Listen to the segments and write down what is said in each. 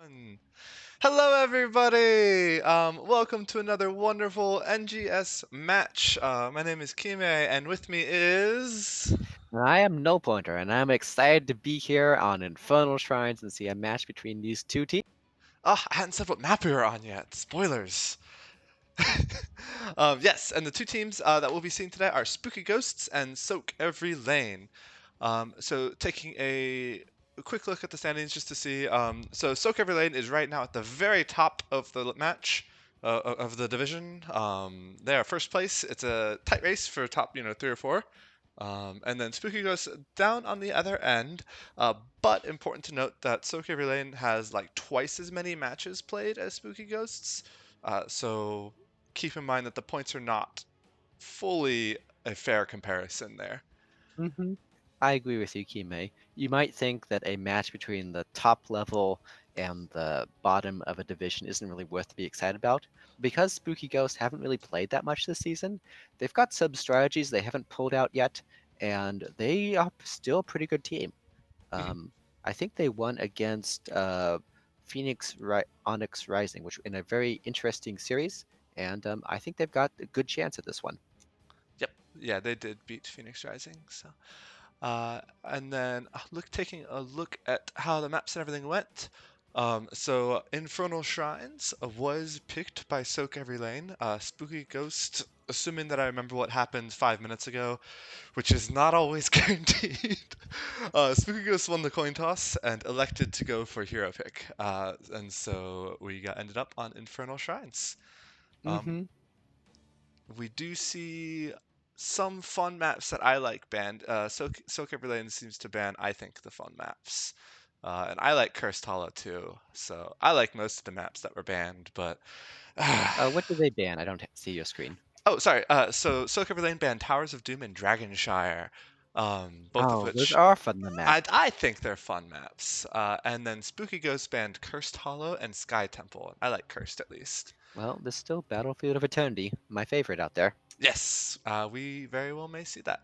1. Hello, everybody. Welcome to another wonderful NGS match. My name is Kime, and with me is. I am No Pointer, and I'm excited to be here on Infernal Shrines and see a match between these two teams. I hadn't said what map we were on yet. Spoilers. Yes, and the two teams that we'll be seeing today are Spooky Ghosts and sOaK Every Lane. So taking a quick look at the standings just to see. So sOaK Every Lane is right now at the very top of the match. Of the division, they are first place. It's a tight race for top, 3 or 4. And then Spooky Ghosts down on the other end. But important to note that sOaK Every Lane has like twice as many matches played as Spooky Ghosts. So keep in mind that the points are not fully a fair comparison there. hmm I agree with you, Kime. You might think that a match between the top level and the bottom of a division isn't really worth to be excited about. Because Spooky Ghosts haven't really played that much this season, they've got some strategies they haven't pulled out yet, and they are still a pretty good team. Mhm. I think they won against Onyx Rising, which in a very interesting series, and I think they've got a good chance at this one. Yep. Yeah, they did beat Phoenix Rising. So, and then taking a look at how the maps and everything went. So Infernal Shrines was picked by sOaK Every Lane. Spooky Ghost, assuming that I remember what happened 5 minutes ago, which is not always guaranteed. Spooky Ghost won the coin toss and elected to go for hero pick. And so we ended up on Infernal Shrines. Um, hmm we do see some fun maps that I like banned. sOaK Every Lane seems to ban, I think, the fun maps. And I like Cursed Hollow too. So I like most of the maps that were banned, but. What did they ban? I don't see your screen. Oh, sorry. So sOaK Every Lane banned Towers of Doom and Dragonshire, both of Oh, those which are fun to map. I think they're fun maps. And then Spooky Ghost banned Cursed Hollow and Sky Temple. I like Cursed at least. Well, there's still Battlefield of Eternity, my favorite out there. Yes, we very well may see that.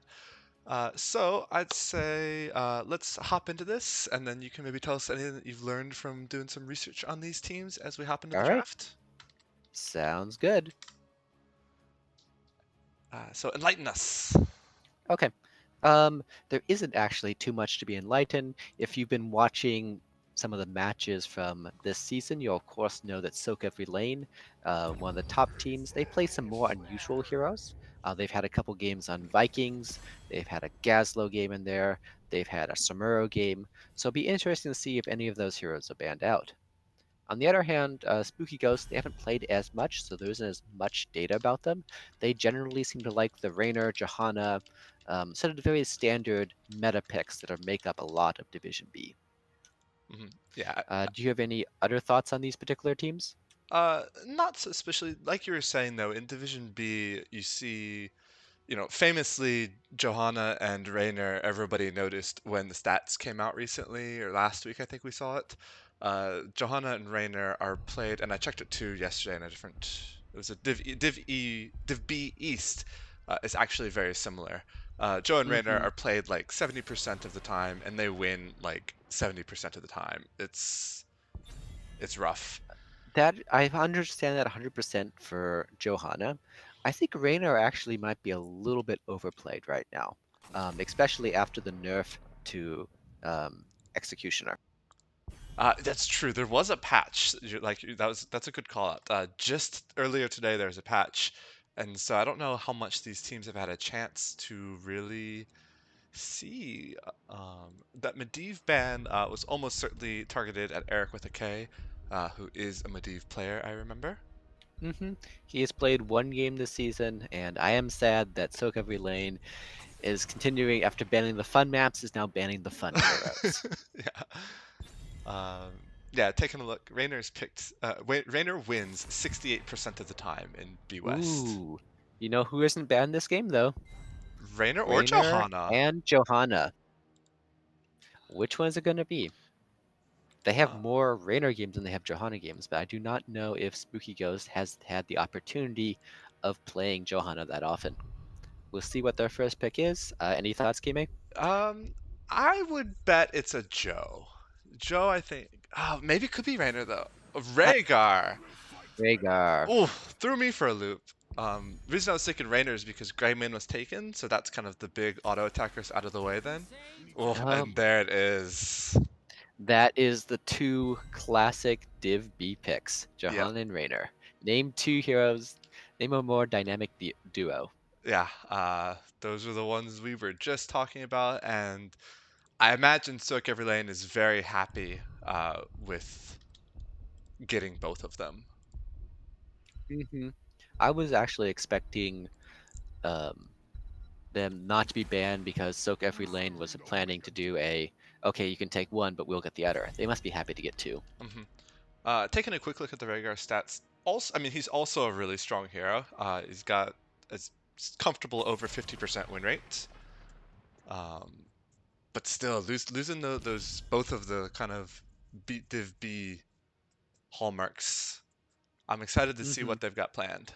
So I'd say let's hop into this, and then you can maybe tell us anything that you've learned from doing some research on these teams as we hop into All the right, draft. sounds good. So enlighten us. Okay. There isn't actually too much to be enlightened. If you've been watching some of the matches from this season, you'll of course know that sOaK Every Lane, one of the top teams, they play some more unusual heroes. They've had a couple games on Vikings. They've had a Gazlo game in there. They've had a Samuro game. So it'll be interesting to see if any of those heroes are banned out. On the other hand, Spooky Ghosts, they haven't played as much, so there isn't as much data about them. They generally seem to like the Raynor, Johanna, sort of the very standard meta picks that are make up a lot of Division B. Yeah, Do you have any other thoughts on these particular teams? not so especially like you were saying though. In Division B, you see, famously Johanna and Raynor. Everybody noticed when the stats came out recently or last week. I think we saw it. Johanna and Raynor are played, and I checked it too yesterday in a different. It was a Div B East. It's actually very similar. Joe and Raynor hmm are played like 70% of the time, and they win like 70% of the time. It's rough. That I understand that 100% for Johanna. I think Raynor actually might be a little bit overplayed right now, especially after the nerf to Executioner. That's true. There was a patch. That's a good call out. Just earlier today, there's a patch, and so I don't know how much these teams have had a chance to really see. That Medivh ban was almost certainly targeted at Eric with a K, who is a Medivh player. I remember. hmm He has played one game this season, and I am sad that sOaK Every Lane is continuing after banning the fun maps, is now banning the fun heroes. Yeah. Yeah. Taking a look, Raynor's picked. Raynor wins 68% of the time in B West. Ooh. You know who isn't banned this game, though? Raynor or Raynor Johanna? and Johanna. Which one is it going to be? They have Uh, more Raynor games than they have Johanna games, but I do not know if Spooky Ghost has had the opportunity of playing Johanna that often. We'll see what their first pick is. Any thoughts, Kime? Um, I would bet it's a Joe. Joe, I think. Oh, maybe it could be Raynor though. Rhaegar. Rhaegar. Ooh, threw me for a loop. Reason I was thinking Raynor is because Greymane was taken, so that's kind of the big auto attackers out of the way then. Oh, Um, and there it is. that is the two classic Div B picks, Yep. Johanna and Raynor. Name two heroes. Name a more dynamic duo. Yeah. Those are the ones we were just talking about, and I imagine sOaK Everlane is very happy with getting both of them. hmm I was actually expecting um, them not to be banned because sOaK Every Lane was planning to do a okay, you can take one, but we'll get the other. They must be happy to get two. hmm Taking a quick look at the Rhaegar stats. Also, I mean, he's also a really strong hero. He's got a comfortable over 50% win rate. Um, but still, losing those both of the kind of Div B hallmarks. I'm excited to see hmm what they've got planned.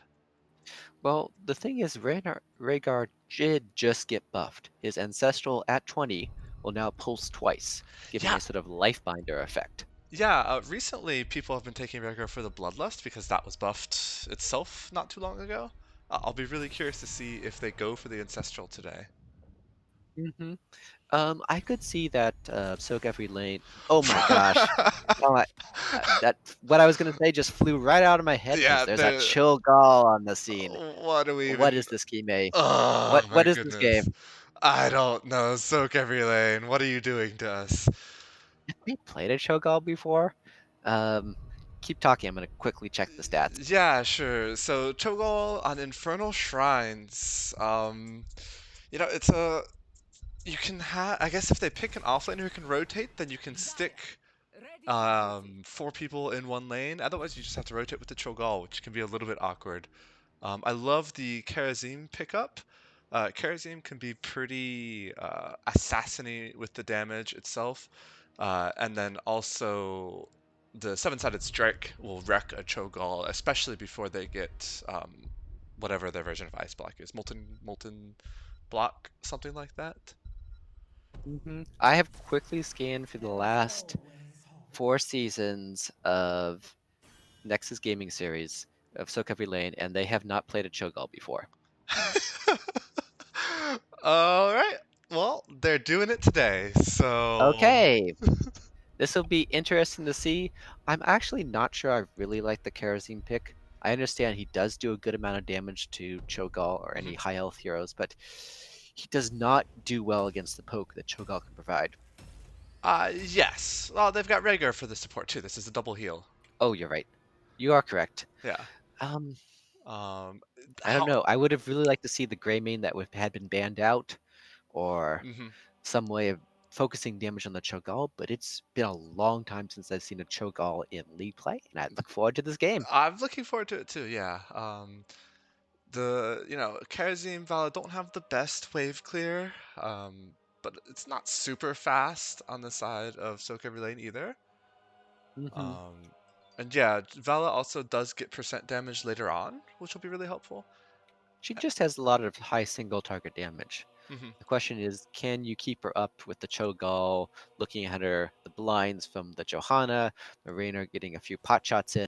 Well, the thing is, Rhaegar did just get buffed. His ancestral at 20 will now pulse twice, giving Yeah, a sort of lifebinder effect. yeah. Recently, people have been taking Rhaegar for the Bloodlust because that was buffed itself not too long ago. I'll be really curious to see if they go for the ancestral today. hmm I could see that soak every lane. Oh my gosh! Oh my, that what I was gonna say just flew right out of my head because Yeah, there's a chill gall on the scene. what do we What even? is this game? A Oh my what is this goodness. game? I don't know. Soak every lane. What are you doing to us? Have we played a chill gall before? Um, keep talking. I'm gonna quickly check the stats. Yeah, sure. So Cho'Gall on Infernal Shrines. It's a you can have. I guess if they pick an offlaner who can rotate, then you can stick four people in one lane. Otherwise, you just have to rotate with the Cho'Gall, which can be a little bit awkward. I love the Karazim pickup. Karazim can be pretty assassiny with the damage itself, and then also the seven-sided strike will wreck a Cho'Gall, especially before they get whatever their version of Ice Block is, molten block, something like that. I have quickly scanned for the last 4 seasons of Nexus Gaming Series of Soak Every Lane, and they have not played a Cho'Gall before. All right. Well, they're doing it today, so Okay, this will be interesting to see. I'm actually not sure I really like the Kerosene pick. I understand he does do a good amount of damage to Cho'Gall or mhm. any high health heroes, but he does not do well against the poke that Cho'Gall can provide. Yes. Well, they've got Rhaegar for the support too. This is a double heal. Oh, you're right. You are correct. Yeah. Um, Um, I don't how? know. I would have really liked to see the Grey Mane that had been banned out, or Mhm. some way of focusing damage on the Cho'Gall, but it's been a long time since I've seen a Cho'Gall in League play, and I look forward to this game. I'm looking forward to it too. Yeah. Karazim Vala don't have the best wave clear. But it's not super fast on the side of Soak Every Lane either. hmm Um, and yeah, Vala also does get percent damage later on, which will be really helpful. She just has a lot of high single target damage. hmm The question is, can you keep her up with the Cho'Gall, looking at her, the blinds from the Johanna, the Raynor getting a few pot shots in,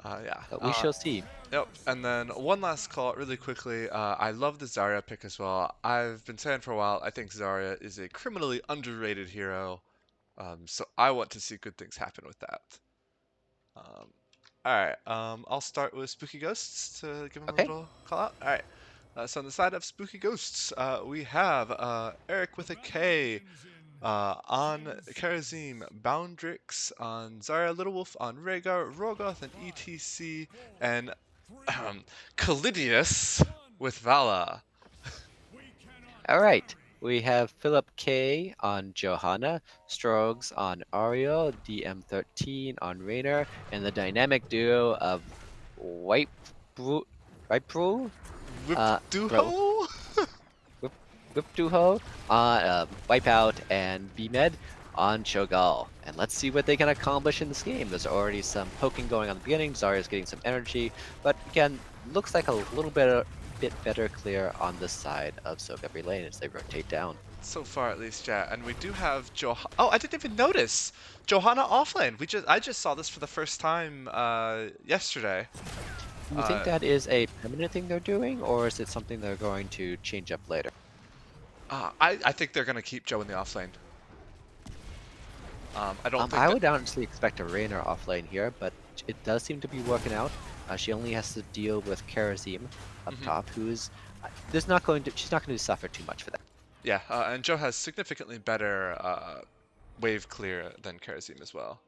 Yeah. but we shall see. Yep. And then one last call, really quickly. I love the Zarya pick as well. I've been saying for a while, I think Zarya is a criminally underrated hero. So I want to see good things happen with that. Um, all right. I'll start with Spooky Ghosts to give him a Okay. little call out. All right. So on the side of Spooky Ghosts, we have Eric with a K on Karazim, Boundrix on Zarya, Little Wolf on Rhaegar, Rogoth and ETC, and Calidius with Vala. All right. We have Philip K on Johanna, Strogs on Ario, DM13 on Raynor, and the dynamic duo of White Brew, White Brew, Whip Bro, Duho? Whip, Whip Duho on Wipeout and VMed on Cho'Gall. And let's see what they can accomplish in this game. There's already some poking going on the beginning. Zarya's getting some energy, but again, looks like a little bit bit better clear on the side of sOaK every lane as they rotate down. So far, at least, yeah. And we do have Oh, I didn't even notice Johanna offlane. I just saw this for the first time yesterday. Do you think Uh, that is a permanent thing they're doing, or is it something they're going to change up later? I think they're gonna keep Joe in the offlane. I don't think I that. would honestly expect a Rainer off lane here, but it does seem to be working out. She only has to deal with Karazim up Mhm. top, who is there's not going to she's not going to suffer too much for that. Yeah, and Joe has significantly better wave clear than Karazim as well.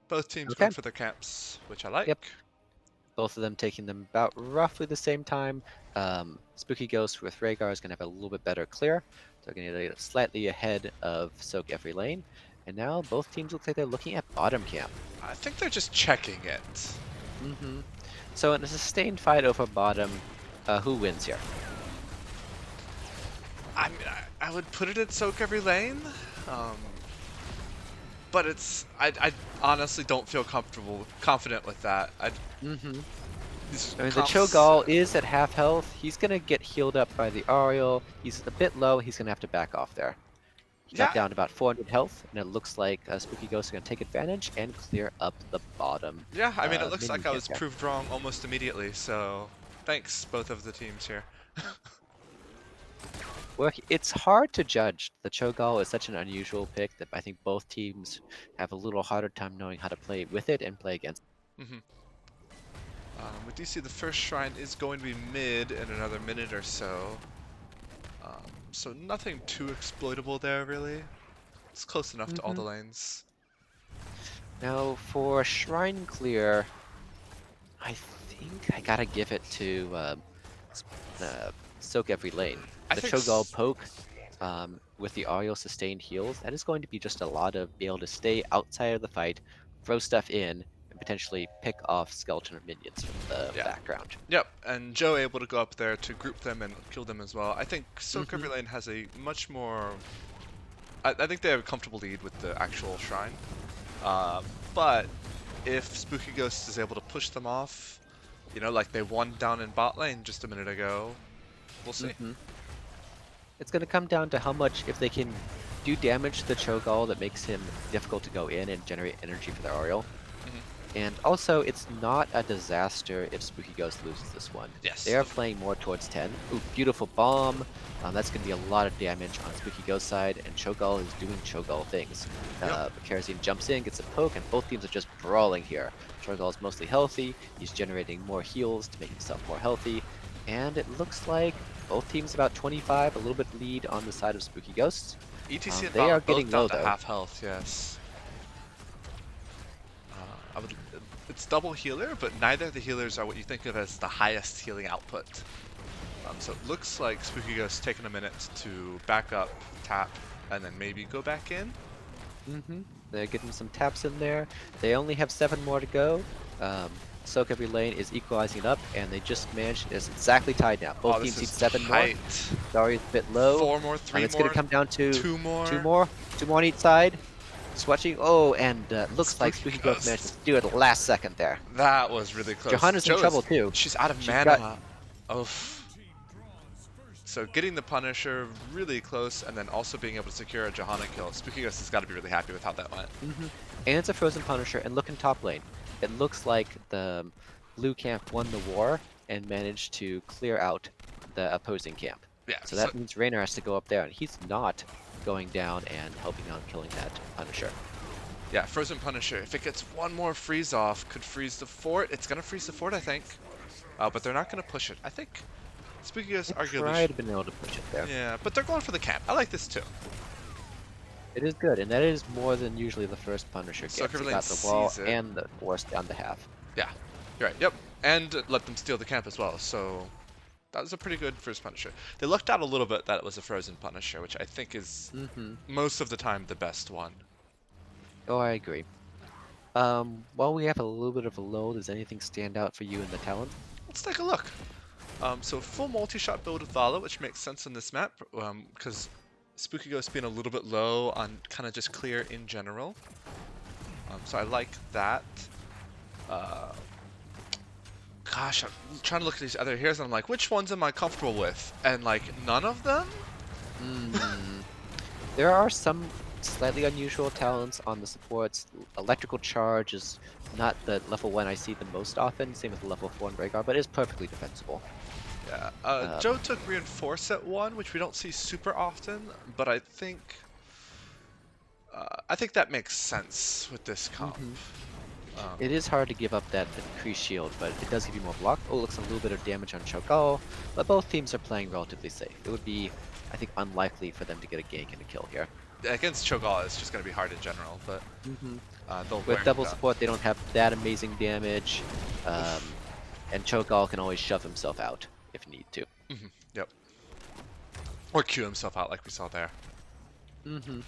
Both teams Okay. going for their camps, which I like. Yep. Both of them taking them about roughly the same time. Spooky Ghost with Rhaegar is going to have a little bit better clear. They're going to get slightly ahead of sOaK every lane. And now both teams look like they're looking at bottom camp. I think they're just checking it. So in a sustained fight over bottom, who wins here? I mean, I would put it at sOaK every lane, but I honestly don't feel confident with that. These I mean, the comps, Cho'Gall is at half health. He's going to get healed up by the Ariel. He's a bit low. He's going to have to back off there. He got yeah, down to about 400 health, and it looks like Spooky Ghost is going to take advantage and clear up the bottom. yeah. I mean, it looks minion like I camp was there. proved wrong almost immediately. So, thanks both of the teams here. Well, it's hard to judge. The Cho'Gall is such an unusual pick that I think both teams have a little harder time knowing how to play with it and play against it. hmm We do see the first shrine is going to be mid in another minute or so. So nothing too exploitable there, really. It's close enough to all the lanes. Now, for Shrine Clear, I think I gotta give it to sOaK every lane. I The think Cho'Gall poke with the Ariel sustained heals, that is going to be just a lot of being able to stay outside of the fight, throw stuff in, and potentially pick off skeleton or minions from the yeah. background. Yep, and Joe able to go up there to group them and kill them as well. I think sOaK every lane has a much more... I think they have a comfortable lead with the actual shrine. But if Spooky Ghost is able to push them off, you know, like they won down in bot lane just a minute ago, we'll see. It's going to come down to how much, if they can do damage to the Cho'Gall that makes him difficult to go in and generate energy for their Ariel. And also, it's not a disaster if Spooky Ghost loses this one. Yes. They are playing more towards 10. Ooh, beautiful bomb. That's going to be a lot of damage on Spooky Ghost side, and Cho'Gall is doing Cho'Gall things. Kerosene jumps in, gets a poke, and both teams are just brawling here. Cho'Gall is mostly healthy. He's generating more heals to make himself more healthy. And it looks like both teams about 25, a little bit lead on the side of Spooky Ghost. ETC and They bot are both getting down low, to though. half health, yes. It's double healer, but neither of the healers are what you think of as the highest healing output. So it looks like Spooky Ghost taking a minute to back up, tap, and then maybe go back in. They're getting some taps in there. They only have 7 more to go. sOaK every lane is equalizing it up, and they just managed. It's exactly tied now. Both teams need 7 more. Sorry, it's a bit low. 4 more, 3 more. It's going to come down to 2 more. 2 more. 2 more on each side. Swatching. Oh, and looks like Spooky Ghost managed to do it the last second there. That was really close. Johanna's in trouble too. She's out of mana. Oh. So getting the Punisher really close, and then also being able to secure a Johanna kill. Spooky Ghost has got to be really happy with how that went. And it's a Frozen Punisher. And look in top lane. It looks like the blue camp won the war and managed to clear out the opposing camp. Yeah. So that means Raynor has to go up there, and he's not going down and helping on killing that Punisher. Yeah, Frozen Punisher. If it gets one more freeze off, could freeze the fort. It's gonna freeze the fort, I think. But they're not gonna push it. I think Spooky Ghost arguably Tried to been able to push it there. Yeah, but they're going for the camp. I like this too. It is good, and that is more than usually the first Punisher gets. Soccer He Lane got the wall sees it. and the force down to half. Yeah, you're right. Yep, and let them steal the camp as well. So that was a pretty good first Punisher. They lucked out a little bit that it was a Frozen Punisher, which I think is most of the time the best one. Oh, I agree. While we have a little bit of a low, does anything stand out for you in the talent? Let's take a look. So full multi-shot build with Vala, which makes sense on this map, because Spooky Ghost being a little bit low on kind of just clear in general. So I like that. Gosh, I'm trying to look at these other heroes and I'm like, which ones am I comfortable with? And like, none of them? Mm. There are some slightly unusual talents on the supports. Electrical Charge is not the level 1 I see the most often, same with level 4 and Rhaegar, but is perfectly defensible. Yeah. Um, Joe took Reinforce at 1, which we don't see super often, but I think that makes sense with this comp. mhm. Um, It is hard to give up that increased shield, but it does give you more block. Oh, looks a little bit of damage on Cho'Gall, but both teams are playing relatively safe. It would be, I think, unlikely for them to get a gank and a kill here. against Cho'Gall, it's just going to be hard in general, but Mhm. they'll wear With him double down. support, they don't have that amazing damage, Oof. and Cho'Gall can always shove himself out if need to. Yep. Or Q himself out like we saw there. hmm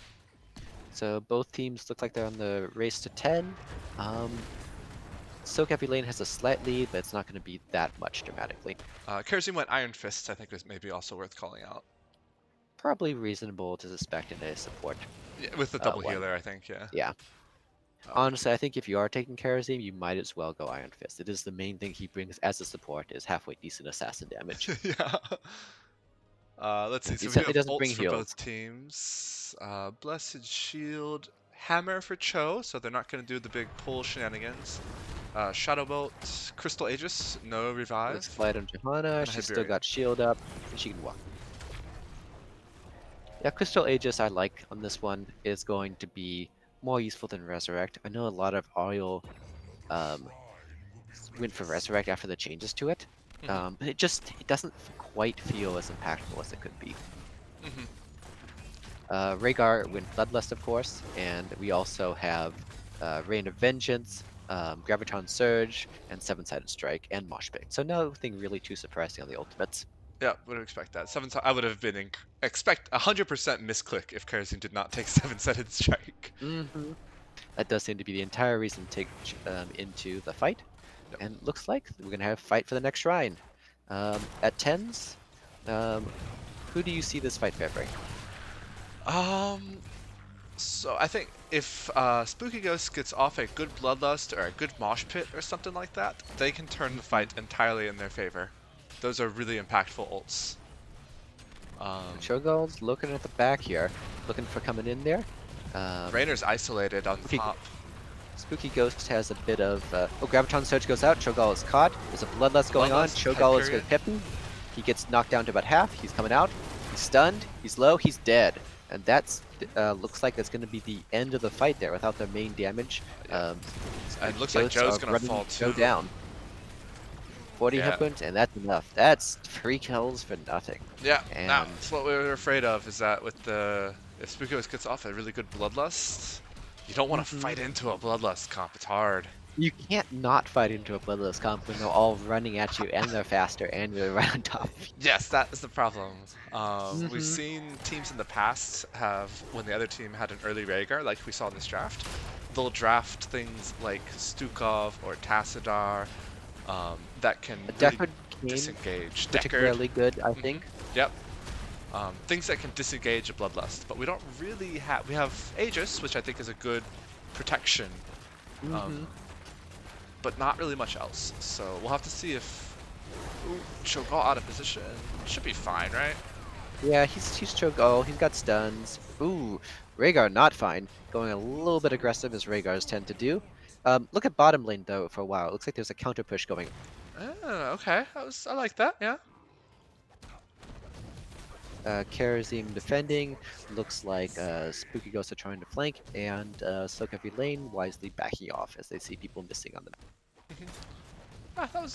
So both teams look like they're on the race to 10. sOaK every lane has a slight lead, but it's not going to be that much dramatically. Kerosene went Iron Fists, I think was maybe also worth calling out. Probably reasonable to suspect in a support Yeah, with the double one. healer, I think, yeah. Yeah. Honestly, I think if you are taking Kerosene, you might as well go Iron Fist. It is the main thing he brings as a support is halfway decent assassin damage. Yeah. Let's see. He So we do certainly have doesn't ults bring for both heals. teams. Blessed Shield, Hammer for Cho, so they're not going to do the big pull shenanigans. Shadow Bolt, Crystal Aegis, no revive, Let's slide on Johanna. and She's still Hyperion. got shield up, and she can walk. Yeah, Crystal Aegis I like on this one is going to be more useful than Resurrect. I know a lot of Ariel um, went for Resurrect after the changes to it, Hmm. but it doesn't quite feel as impactful as it could be. Hmm. Rhaegar went Bloodlust, of course, and we also have Reign of Vengeance, Graviton Surge, and Seven-Sided Strike, and Mosh Pit. So nothing really too surprising on the ultimates. Yeah, would expect that. I would have been expect 100% misclick if Kerosene did not take seven-sided strike. hmm That does seem to be the entire reason to take into the fight. Yep. And looks like we're going to have a fight for the next shrine. At 10s, um, who do you see this fight favoring? Um, so I think if Spooky Ghost gets off a good Bloodlust or a good Mosh Pit or something like that, they can turn the fight entirely in their favor. Those are really impactful ults. Cho'Gall's looking at the back here, looking for coming in there. Rainer's isolated on Spooky, top. Spooky Ghost has a bit of... oh, Graviton Surge goes out, Cho'Gall is caught. There's a Bloodlust going on, Bloodlust, Cho'Gall is going Hyperion. to hit him. He gets knocked down to about half, he's coming out. He's stunned, he's low, he's dead. And that's looks like that's going to be the end of the fight there without the main damage. Yeah. And Spooky looks like Ghosts Joe's are gonna running fall Joe too. down. 40 Yeah. hit points, and that's enough. That's 3 kills for nothing. Yeah, And that's what we were afraid of, is that with if Spooky Ghost gets off a really good Bloodlust, you don't want to fight into a Bloodlust comp, it's hard. you can't not fight into a Bloodless comp when they're all running at you, and they're faster, and you're right on top of you. Yes, that is the problem. We've Mhm. seen teams in the past have, when the other team had an early Rhaegar, like we saw in this draft, they'll draft things like Stukov or Tassadar that can really Deckard came disengage. Deckard. particularly good, I Mhm. think. Yep. Things that can disengage a Bloodlust, but we don't really have. We have Aegis, which I think is a good protection, Mhm. but not really much else. So we'll have to see if Cho'Gall out of position. Should be fine, right? Yeah, he's choke. Oh, he's got stuns. Ooh, Rhaegar not fine. Going a little bit aggressive as Rhaegars tend to do. Look at bottom lane though for a while. It looks like there's a counter push going. Okay. I like that. Yeah. Karazim defending. Looks like Spooky Ghosts are trying to flank, and sOaK every lane wisely backing off as they see people missing on them. Mhm.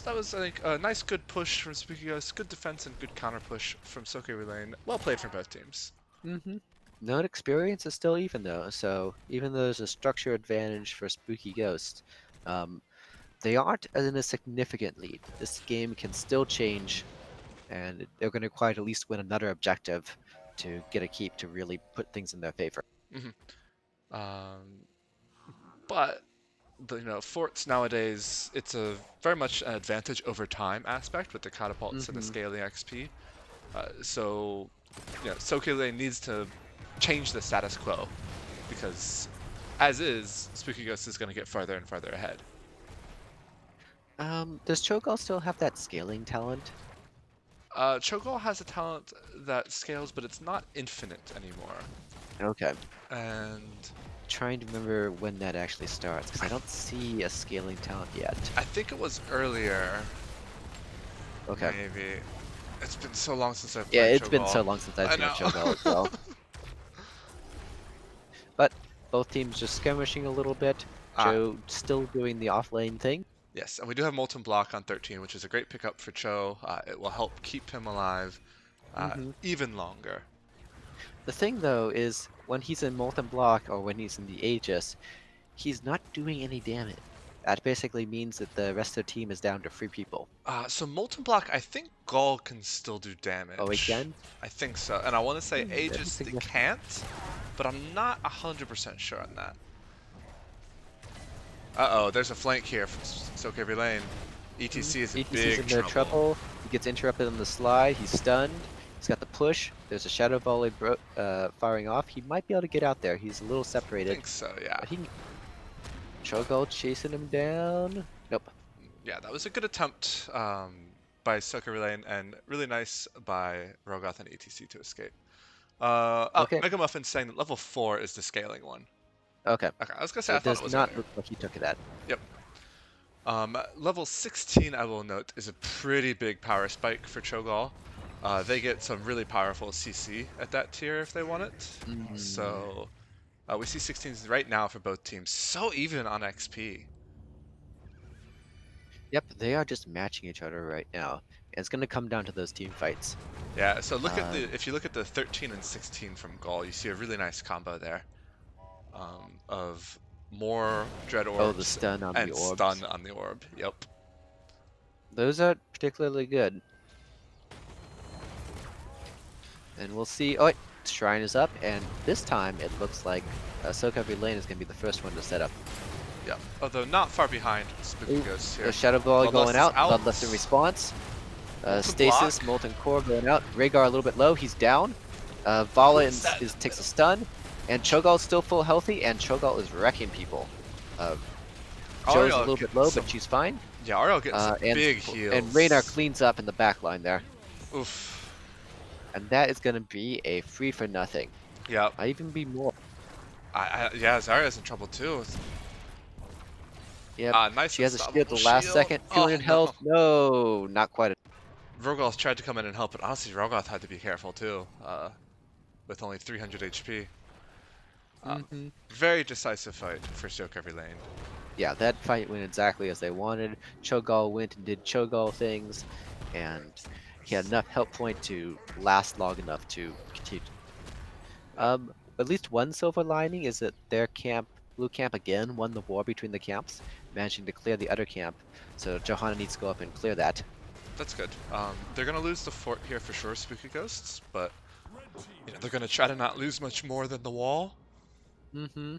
That was like a nice, good push from Spooky Ghost. Good defense and good counter push from sOaK Lane. Well played from both teams. Node experience is still even though, so even though there's a structure advantage for Spooky Ghost, they aren't in a significant lead. This game can still change, and they're going to require to at least win another objective to get a keep to really put things in their favor. Hmm. But forts nowadays, it's a very much an advantage over time aspect with the catapults and the hmm scaling XP. So, sOaK Lane needs to change the status quo because, as is, Spooky Ghost is going to get farther and farther ahead. Does Cho'Gall still have that scaling talent? Cho'Gall has a talent that scales, but it's not infinite anymore. Okay. And Trying to remember when that actually starts, because I don't see a scaling talent yet. I think it was earlier, Okay. maybe. It's been so long since I've Yeah, played it's been Cho'Gall. so long since I've I seen a know. Cho'Gall as well. But both teams just skirmishing a little bit. Ah, Joe still doing the off lane thing. yes, and we do have Molten Block on 13, which is a great pickup for Cho. It will help keep him alive hmm even longer. The thing though is when he's in Molten Block or when he's in the Aegis, he's not doing any damage. That basically means that the rest of the team is down to 3 people. So Molten Block, I think Gall can still do Oh, damage. again? I think so. And I want to say That'd be Aegis they significant. can't, but I'm not 100% sure on that. Uh-oh, there's a flank here from sOaK Every Lane. ETC is in ETC's big in no trouble. trouble. He gets interrupted on the slide. He's stunned. He's got the push. There's a shadow volley firing off. He might be able to get out there. He's a little I separated, think so, yeah. but he can. Cho'Gall chasing him down. Nope. Yeah, that was a good attempt by sOaK Every Lane and really nice by Rogoth and ETC to escape. Oh, Okay. Mega Muffin's saying that level 4 is the scaling one. Okay. Okay, I was gonna say I It thought it does was not earlier. look like he took that. Yep. Level 16, I will note, is a pretty big power spike for Cho'Gall. They get some really powerful CC at that tier if they want it. Mm. So we see 16s right now for both teams. So even on XP. Yep, they are just matching each other right now. And it's going to come down to those team fights. Yeah, so Um, if you look at the 13 and 16 from Gall, you see a really nice combo there of more Dread oh, the Orbs stun on the and stun orbs. on the orb. Yep. Those are particularly good. And we'll see. Oh, wait, Shrine is up, and this time it looks like sOaK Every Lane is going to be the first one to set up. Yep. Although not far behind Spooky Ooh, Ghosts the here. Shadow Volley Bloodlust going is out. out. Bloodlust in response. Molten Stasis, Block. Molten Core going out. Rhaegar a little bit low. He's down. Who Vala is that? takes a stun. And Cho'Gall's still full healthy, and Cho'Gall is wrecking people. Joe's a Ariel little bit getting low, some. but she's fine. Yeah, Ariel getting some And big Rhaegar heals. cleans up in the back line there. Oof. And that is going to be a free for nothing. Yep. Might even be more. Yeah, Zarya's in trouble too. Yep. Nice She has a shield at unstoppable the last shield. second. Oh 200 no. health. No, not quite. Rogoth tried to come in and help, but honestly, Rogoth had to be careful too, with only 300 HP. Mm-hmm. Very decisive fight for sOaK Every Lane. Yeah, that fight went exactly as they wanted. Cho'Gall went and did Cho'Gall things, and he had enough help point to last long enough to continue. Yep. At least one silver lining is that their camp, blue camp again, won the war between the camps, managing to clear the other camp. So Johanna needs to go up and clear that. That's good. They're gonna lose the fort here for sure, Spooky Ghosts, but they're gonna try to not lose much more than the wall. Mm-hmm.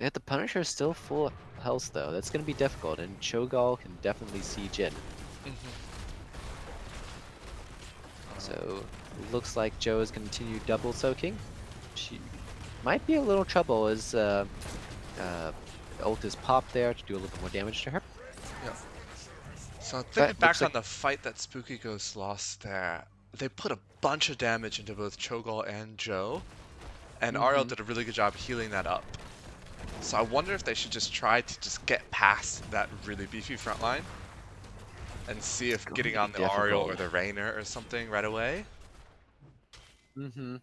And the Punisher is still full of health though. That's going to be difficult, and Cho'Gall can definitely siege in. Hmm. So it looks like Joe is going to continue double soaking. She might be a little trouble as ult is popped there to do a little bit more damage to her. Yeah. So thinking But looks back on like the fight that Spooky Ghost lost there, they put a bunch of damage into both Cho'Gall and Joe, and Ariel hmm did a really good job healing that up. So I wonder if they should just try to just get past that really beefy front line and see it's if going getting to be on the Ariel or difficult. the Rainer or something right away. hmm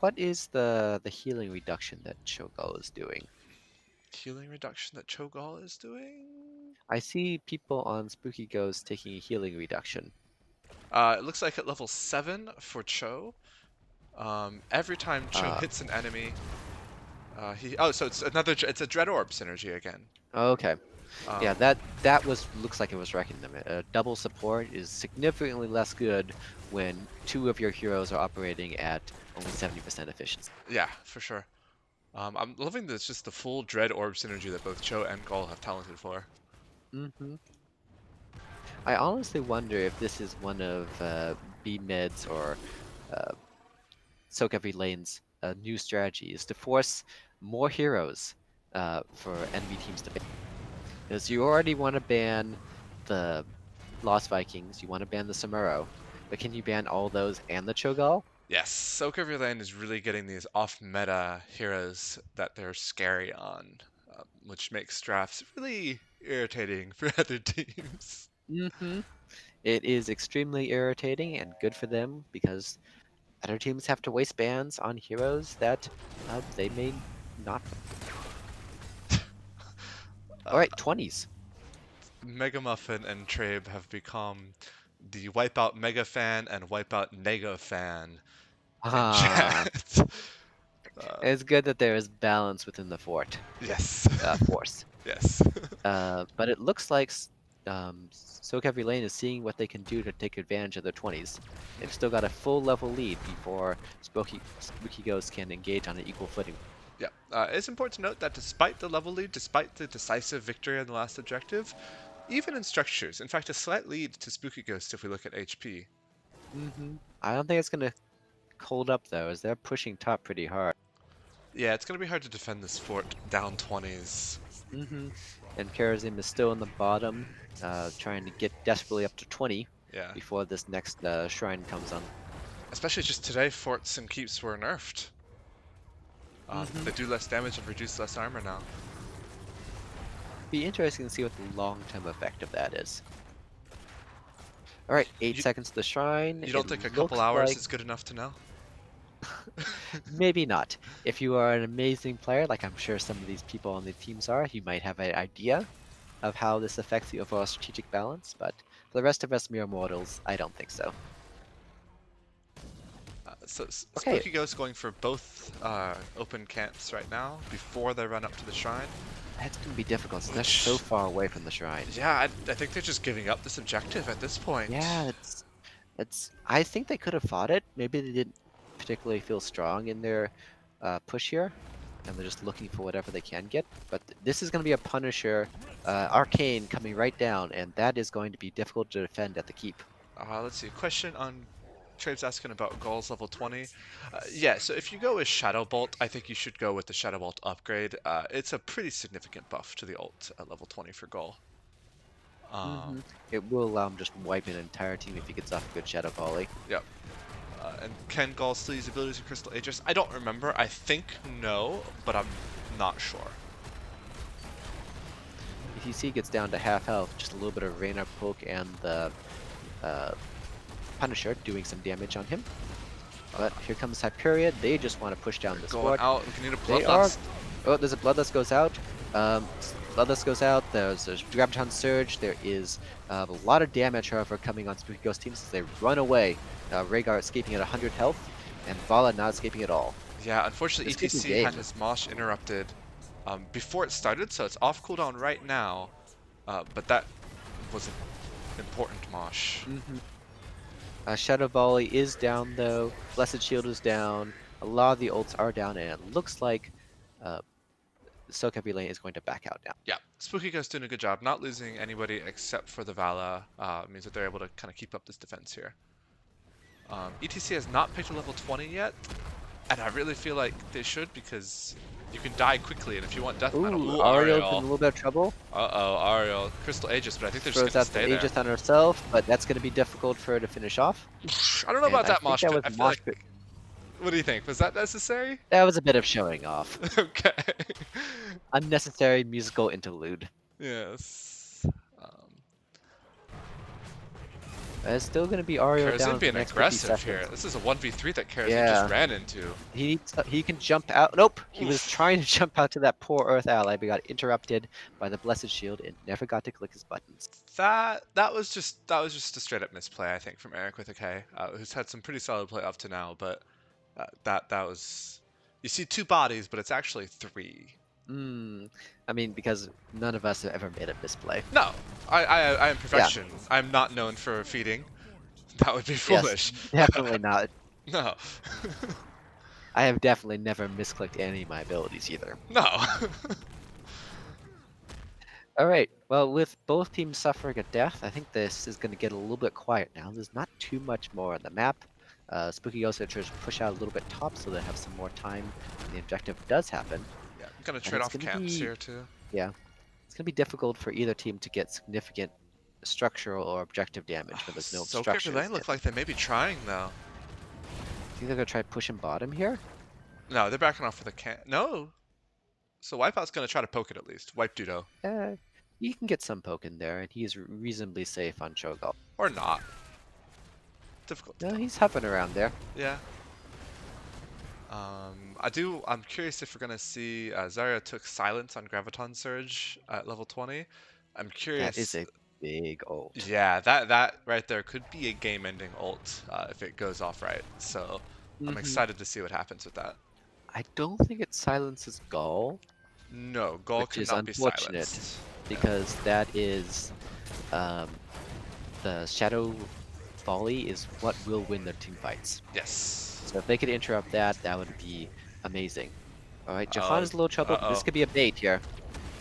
what is the healing reduction that Cho'Gall is doing? Healing reduction that Cho'Gall is doing? I see people on Spooky Ghost taking a healing reduction. It looks like at level 7 for Cho, every time Cho Uh, hits an enemy, so it's a Dread Orb synergy again. okay. Yeah, Um, that looks like it was wrecking them. Double support is significantly less good when two of your heroes are operating at only 70% efficiency. yeah, for sure. I'm loving this, just the full Dread Orb synergy that both Cho and Gall have talented for. hmm I honestly wonder if this is one of B Med's or uh, sOaK Every Lane's new strategies to force more heroes for enemy teams to face. Because you already want to ban the Lost Vikings, you want to ban the Samuro, but can you ban all those and the Cho'Gall? Yes, sOaK Every Lane is really getting these off-meta heroes that they're scary on, which makes drafts really irritating for other teams. Mm-hmm. It is extremely irritating and good for them because other teams have to waste bans on heroes that they may not. All Uh, right, 20s. Mega Muffin and Trabe have become the Wipeout Mega Fan and Wipeout Nega Fan in Ah, chat. Uh, it's good that there is balance within the yes, force. yes. But it looks like sOaK Every Lane is seeing what they can do to take advantage of their 20s. They've still got a full level lead before Spooky Ghost can engage on an equal footing. Yeah, it's important to note that despite the level lead, despite the decisive victory on the last objective, even in structures, in fact, a slight lead to Spooky Ghost if we look at HP. I don't think it's gonna hold up though, as they're pushing top pretty hard. Yeah, it's going to be hard to defend this fort down 20s. And Karazim is still in the bottom, trying to get desperately up to 20 Yeah, before this next shrine comes on. especially just today, forts and keeps were nerfed. They do less damage and reduce less armor now. Be interesting to see what the long-term effect of that is. All right, 8 You, seconds to the shrine. you It don't think a couple looks hours like is good enough to know? maybe not. If you are an amazing player, like I'm sure some of these people on the teams are, you might have an idea of how this affects the overall strategic balance, but for the rest of us mere mortals, I don't think so. Okay, Spooky Ghost going for both open camps right now before they run up to the shrine. that's going to be difficult, so they're so Which, far away from the shrine. yeah, I think they're just giving up this objective at this point. Yeah, it's. I think they could have fought it. Maybe they didn't particularly feel strong in their push here, and they're just looking for whatever they can get. But this is going to be a Punisher, Arcane coming right down, and that is going to be difficult to defend at the keep. Let's see. Question on Trave's asking about Gaul's level 20. Yeah, so if you go with Shadow Bolt, I think you should go with the Shadow Bolt upgrade. It's a pretty significant buff to the ult at level 20 for Gaul. hmm It will allow him just wipe an entire team if he gets off a good Shadow Volley. Yep. And can Gaul still use abilities of Crystal Aegis? I don't remember. I think no, but I'm not sure. ETC gets down to half health, just a little bit of Rainer poke and the uh, Punisher doing some damage on him. But here comes Hyperion. They just want to push down this Going fort. out, we need a They are. Bloodlust. Oh, there's a Bloodlust goes out. Bloodlust goes out. There's Graviton Surge. There is a lot of damage, however, coming on Spooky Ghost teams as they run away. Rhaegar escaping at 100 health, and Vala not escaping at all. Yeah, unfortunately, This could be ETC had game. his Mosh interrupted before it started, so it's off cooldown right now. But that was an important Mosh. Shadow Volley is down though. Blessed Shield is down. A lot of the ults are down, and it looks like sOaK Every Lane is going to back out now. Yeah, Spooky Ghost doing a good job, not losing anybody except for the Vala. Means that they're able to kind of keep up this defense here. ETC has not picked a level 20 yet, and I really feel like they should because you can die quickly, and if you want death metal, Ooh, ooh, Ariel's in a Ariel. little bit of trouble. Uh-oh, Ariel. Crystal Aegis, but I think they're just Throws gonna out the stay there. Aegis on herself, but that's going to be difficult for her to finish off. I don't know And about I that think mosh that pit. was I feel mosh like. pit. What do you think? Was that necessary? That was a bit of showing off. Okay. Unnecessary musical interlude. Yes. Um, It's still going to be Ariel Karazin down for being the next 50 aggressive seconds. here. This is a 1v3 that Karazin Yeah. just ran into. He can jump out. Nope. He was Oof. trying to jump out to that poor Earth ally, but got interrupted by the Blessed Shield and never got to click his buttons. That was just a straight up misplay, I think, from Eric with a K, who's had some pretty solid play up to now. But that was, you see two bodies, but it's actually three. I mean, because none of us have ever made a misplay. No, I am perfection. I'm not known for feeding. That would be foolish. Yes, definitely not. No. I have definitely never misclicked any of my abilities either. No. All right. Well, with both teams suffering a death, I think this is going to get a little bit quiet now. There's not too much more on the map. Spooky Ghost tries to push out a little bit top so they have some more time when the objective does happen. Yeah, I'm gonna And trade it's off gonna camps be- here too. Yeah. It's gonna be difficult for either team to get significant structural or objective damage when there's no sOaK every structures lane look in. like they may be trying though. Think they're gonna try pushing bottom here? No, they're backing off for the can. No. So Wipeout's gonna try to poke it at least. Wipe Dudo. Eh, he can get some poke in there, and he's reasonably safe on Cho'Gall. Or not. Difficult to No, tell. he's hovering around there. Yeah. I'm curious if we're gonna see Zarya took silence on Graviton Surge at level 20. I'm That is curious. a big ult. Yeah, that right there could be a game-ending ult if it goes off right. So I'm Hmm. excited to see what happens with that. I don't think it silences Gall, No, Gall which is cannot be unfortunate silenced. Yeah. because that is um, the Shadow Volley is what will win their team fights. Yes. So if they could interrupt that, that would be amazing. All right, Jahan Uh, is a little trouble. This uh-oh. could be a bait here.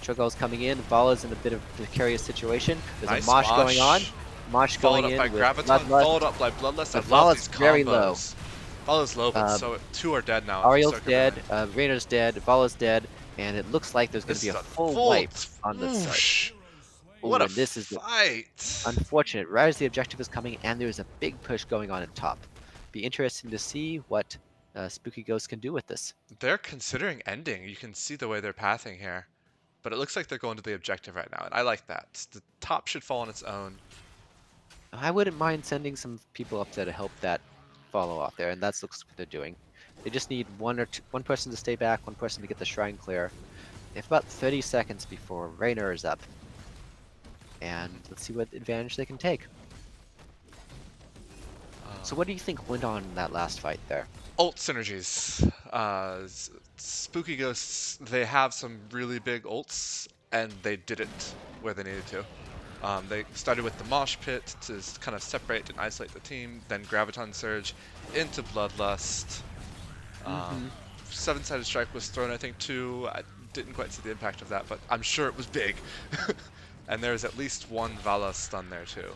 Cho'Gall's coming in. Vala's in a bit of a precarious situation. There's Nice a Mosh going on. Mosh. Mosh Followed going up by in with Graviton, followed Bloodlust. up by Bloodlust. I But love Vala's these very low. combos. Vala's low, but Um, so two are dead now. For Ariel's sOaK every dead. lane. Rainer's dead. Vala's dead. And it looks like there's going to This be is a a full full wipe on the side. whoosh. What Ooh, a and this is fight! unfortunate. Right as the objective is coming, and there's a big push going on at top. Be interesting to see what Spooky Ghost can do with this. They're considering ending. You can see the way they're pathing here. But it looks like they're going to the objective right now, and I like that. The top should fall on its own. I wouldn't mind sending some people up there to help that follow off there, and that's looks what they're doing. They just need one person to stay back, one person to get the shrine clear. They have about 30 seconds before Raynor is up, and let's see what advantage they can take. So what do you think went on in that last fight there? Ult synergies. Spooky Ghosts, they have some really big ults, and they did it where they needed to. They started with the Mosh Pit to kind of separate and isolate the team, then Graviton Surge into Bloodlust. Seven-sided strike was thrown, I think, too. I didn't quite see the impact of that, but I'm sure it was big. And there's at least one Vala stun there, too.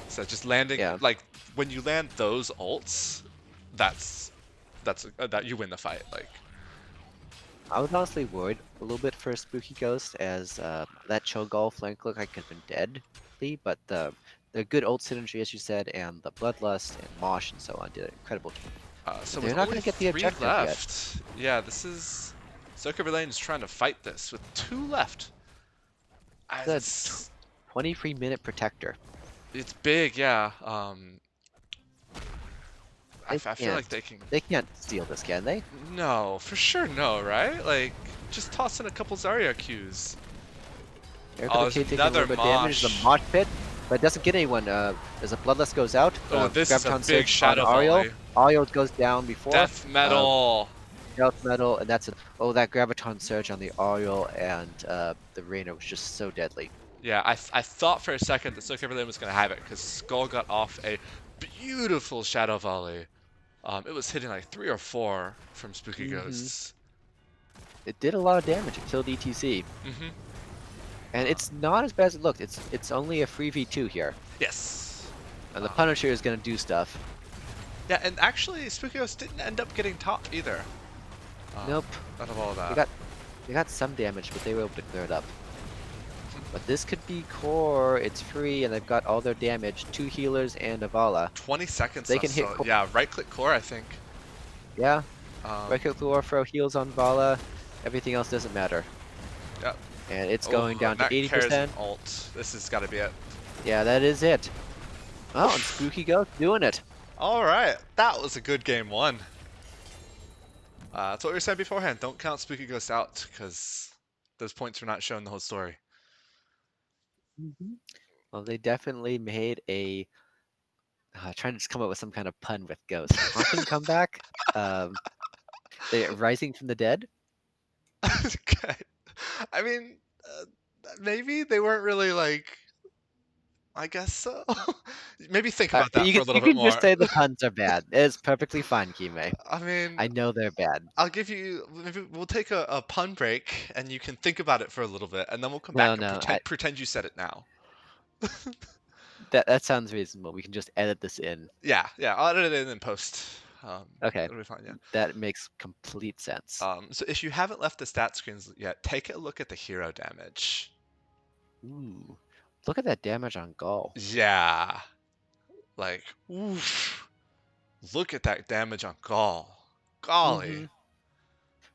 So just landing, Yeah, like, when you land those ults, that you win the fight. Like, I was honestly worried a little bit for Spooky Ghost as that Cho'Gall flank looked like it had been deadly, but the good ult synergy, as you said, and the Bloodlust and Mosh and so on did an incredible job. so They're with not only going to get the 3 objective yet. left, yeah, this is sOaK every lane is trying to fight this with 2 left. The It's 23-minute protector. it's big, yeah. I They feel like can't. they can. They can't steal this, can they? No, for sure, no, right? Like, just toss in a couple Zarya Qs. They're Oh, going there's to take a little another bit of damage. The Mosh. Mosh Pit, but it doesn't get anyone. As a Bloodlust goes out, Oh, this is a Graviton big Surge shadow on Ariel. volley. Ariel goes down before. Death metal. Death Metal, and that's it. Oh, that Graviton Surge on the Ariel and the Raynor was just so deadly. Yeah, I thought for a second that sOaK every lane was going to have it because Skull got off a beautiful shadow volley. It was hitting like 3 or 4 from Spooky Ghosts. It did a lot of damage. It killed ETC. And it's not as bad as it looked. It's only a 3v2 here. Yes. And the Punisher is going to do stuff. Yeah, and actually, Spooky Ghosts didn't end up getting top either. Nope. Out of all of that. They got some damage, but they were able to clear it up. But this could be core. It's free, and they've got all their damage. 2 healers and a Vala. 20 seconds They left, can hit so core. yeah, right-click core, I think. Yeah. Right-click core, throw heals on Vala. Everything else doesn't matter. Yep. And it's going down to Matt Cares 80%. an ult. This has got to be it. Yeah, that is it. Oh, and Spooky Ghost doing it. All right, that was a good game 1. That's what we were saying beforehand. Don't count Spooky Ghost out because those points were not showing the whole story. Well, they definitely made a trying to come up with some kind of pun with Ghost. Haunting comeback. They rising from the dead. Okay. I mean, maybe they weren't really like. I guess so. Maybe think about that for a little you bit can more. just say the puns are bad. It's perfectly fine, Kime. I mean, I know they're bad. I'll give you. Maybe we'll take a pun break, and you can think about it for a little bit, and then we'll come back and pretend you said it now. That sounds reasonable. We can just edit this in. Yeah, I'll edit it in post. Okay, It'll be fine, yeah. that makes complete sense. So if you haven't left the stat screens yet, take a look at the hero damage. Ooh, look at that damage on Gaul. Yeah, like, oof. Look at that damage on Gaul. Golly. Mm-hmm.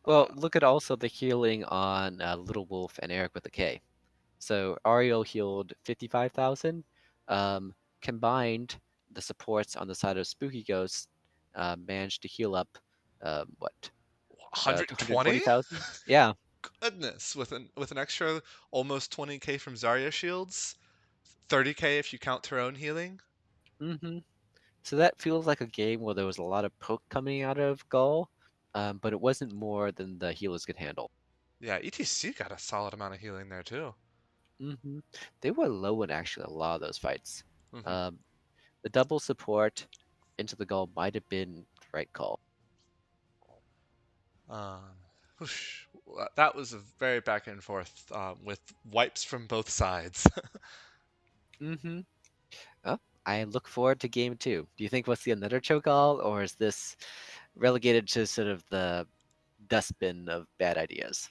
Well, Uh, look at also the healing on Little Wolf and Eric with the K. So Ariel healed 55,000. Um, Combined, the supports on the side of Spooky Ghost managed to heal up what 120? 140,000? Yeah. Goodness, with an extra almost 20k from Zarya shields, 30k if you count her own healing. Mm-hmm. So that feels like a game where there was a lot of poke coming out of Gull, but it wasn't more than the healers could handle. Yeah, ETC got a solid amount of healing there too. Mm-hmm. They were low in actually a lot of those fights. hmm Um, the double support into the Gull might have been the right call. Um, whoosh. That was a very back and forth with wipes from both sides. Mm-hmm. Oh, I look forward to game two. Do you think we'll see another Cho'Gall, or is this relegated to sort of the dustbin of bad ideas?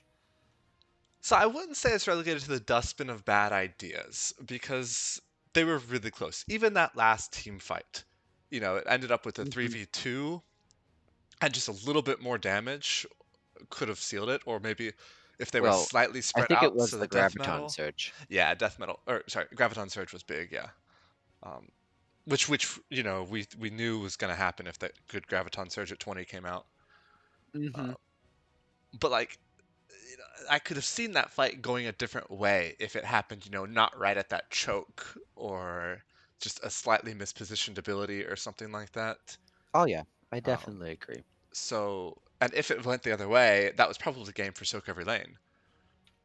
So I wouldn't say it's relegated to the dustbin of bad ideas because they were really close. Even that last team fight, it ended up with a Mm-hmm. 3v2 and just a little bit more damage could have sealed it, or maybe if they were Well, slightly I spread think it out, was so the the death Graviton metal. Surge. Yeah, death metal, or sorry, graviton surge was big, yeah. Um, which we knew was gonna happen if that good graviton surge at 20 came out. Mm-hmm. Uh, but like, I could have seen that fight going a different way if it happened, not right at that choke or just a slightly mispositioned ability or something like that. Oh yeah, I Um, definitely agree. and if it went the other way, that was probably the game for sOaK every lane.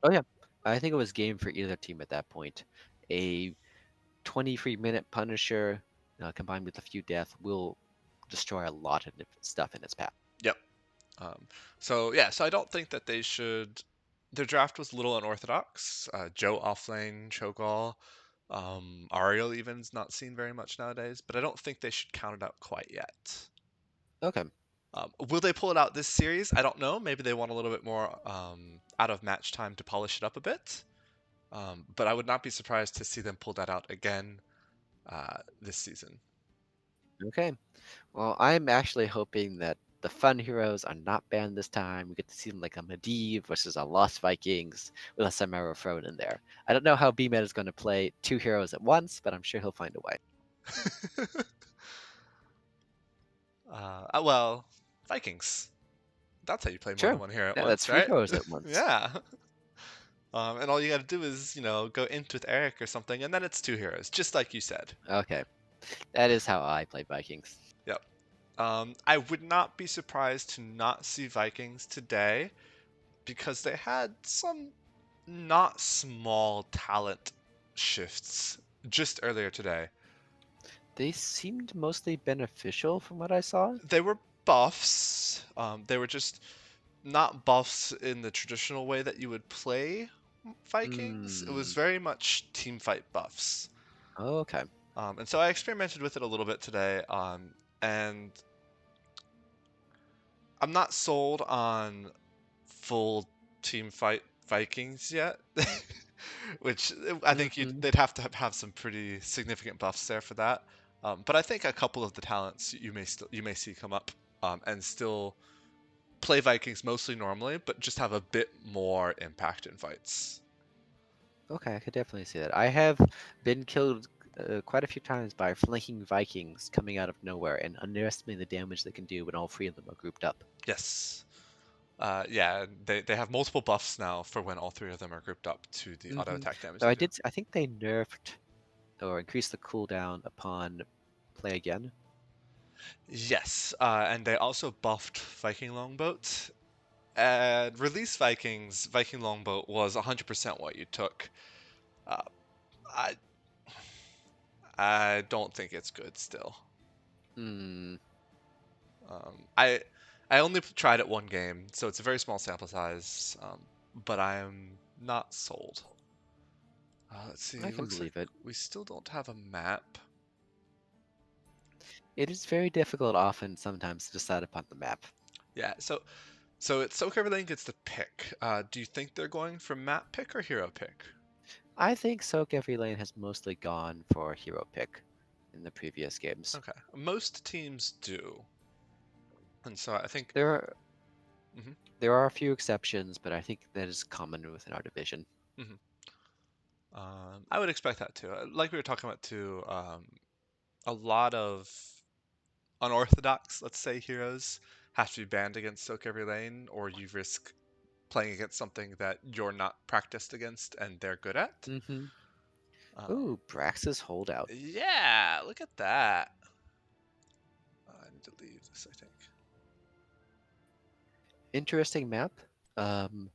Oh yeah, I think it was game for either team at that point. A 23-minute Punisher combined with a few death will destroy a lot of stuff in its path. Yep. So yeah, so I don't think that they should. Their draft was a little unorthodox. Joe offlane, Cho'Gall, Ariel even's not seen very much nowadays, but I don't think they should count it out quite yet. Okay. Will they pull it out this series? I don't know. Maybe they want a little bit more out of match time to polish it up a bit. But I would not be surprised to see them pull that out again this season. Okay. Well, I'm actually hoping that the fun heroes are not banned this time. We get to see them like a Medivh versus a Lost Vikings with a Samara thrown in there. I don't know how BMed is going to play two heroes at once, but I'm sure he'll find a way. Well, Vikings. That's how you play more than Sure. one hero at Yeah, that's once, three right? heroes at once. Yeah. And all you got to do is, go int with Eric or something, and then it's two heroes, just like you said. Okay. That is how I play Vikings. Yep. I would not be surprised to not see Vikings today because they had some not small talent shifts just earlier today. They seemed mostly beneficial from what I saw. They were buffs. They were just not buffs in the traditional way that you would play Vikings. It was Hmm. very much team fight buffs. Okay. And so I experimented with it a little bit today, and I'm not sold on full team fight Vikings yet, which I think Mm-hmm. they'd have to have some pretty significant buffs there for that. But I think a couple of the talents you may see come up and still play Vikings mostly normally, but just have a bit more impact in fights. Okay, I could definitely see that. I have been killed quite a few times by flanking Vikings coming out of nowhere and underestimating the damage they can do when all three of them are grouped up. Yes. Yeah, they have multiple buffs now for when all three of them are grouped up to the auto Mm-hmm. attack damage Though they do. I think they nerfed or increased the cooldown upon play again. Yes, and they also buffed Viking Longboat. Release Vikings, Viking Longboat was 100% what you took. Uh, I I don't think it's good still. Hmm. I only tried it one game, so it's a very small sample size, but I am not sold. Let's I see. can Looks like believe it. we still don't have a map. It is very difficult often sometimes to decide upon the map. Yeah, so it's sOaK Every Lane gets the pick. Do you think they're going for map pick or hero pick? I think sOaK Every Lane has mostly gone for hero pick in the previous games. Okay, most teams do, and so I think. There are Mhm, there are a few exceptions, but I think that is common within our division. mhm. I would expect that too. Like we were talking about too, a lot of unorthodox, let's say, heroes have to be banned against sOaK Every Lane, or you risk playing against something that you're not practiced against and they're good at. Hmm. Um, Ooh, Brax's holdout. yeah, look at that. I need to leave this, I think. Interesting map. Um,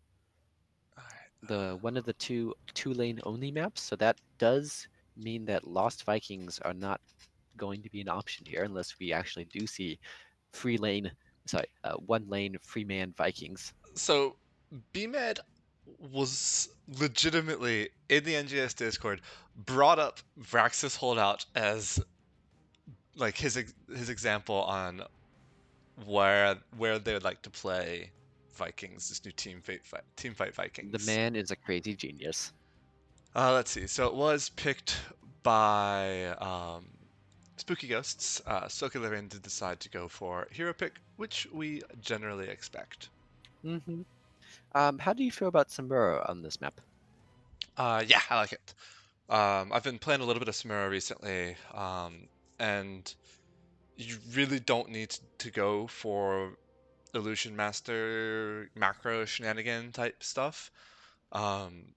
All right. the one of the two lane only maps, so that does mean that Lost Vikings are not going to be an option here unless we actually do see free lane, sorry, one lane free man Vikings. So BMed was legitimately in the NGS Discord brought up Vraxis holdout as like his example on where they would like to play Vikings, this new team fight The Vikings. man is a crazy genius. Let's see. So it was picked by Spooky Ghosts. Soka Levin did decide to go for hero pick, which we generally expect. Hmm. How do you feel about Samuro on this map? Yeah, I like it. I've been playing a little bit of Samura recently, and you really don't need to go for Illusion Master macro shenanigan type stuff. Um,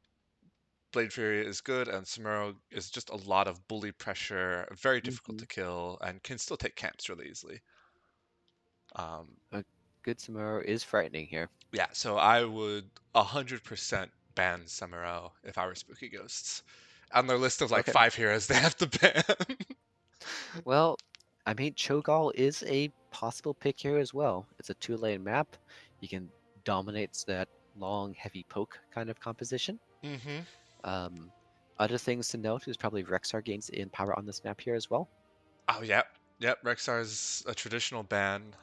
Blade Fury is good, and Samuro is just a lot of bully pressure, very difficult Hmm. to kill, and can still take camps really easily. Um, A good Samuro is frightening here. yeah, so I would 100% ban Samuro if I were Spooky Ghosts. On their list of like Okay. 5 heroes they have to ban. Well, I mean, Cho'Gall is a possible pick here as well. It's a two-lane map. You can dominates that long, heavy poke kind of composition. hmm Um, Other things to note is probably Rexar gains in power on this map here as well. Oh, yep. Yep, Rexar's a traditional ban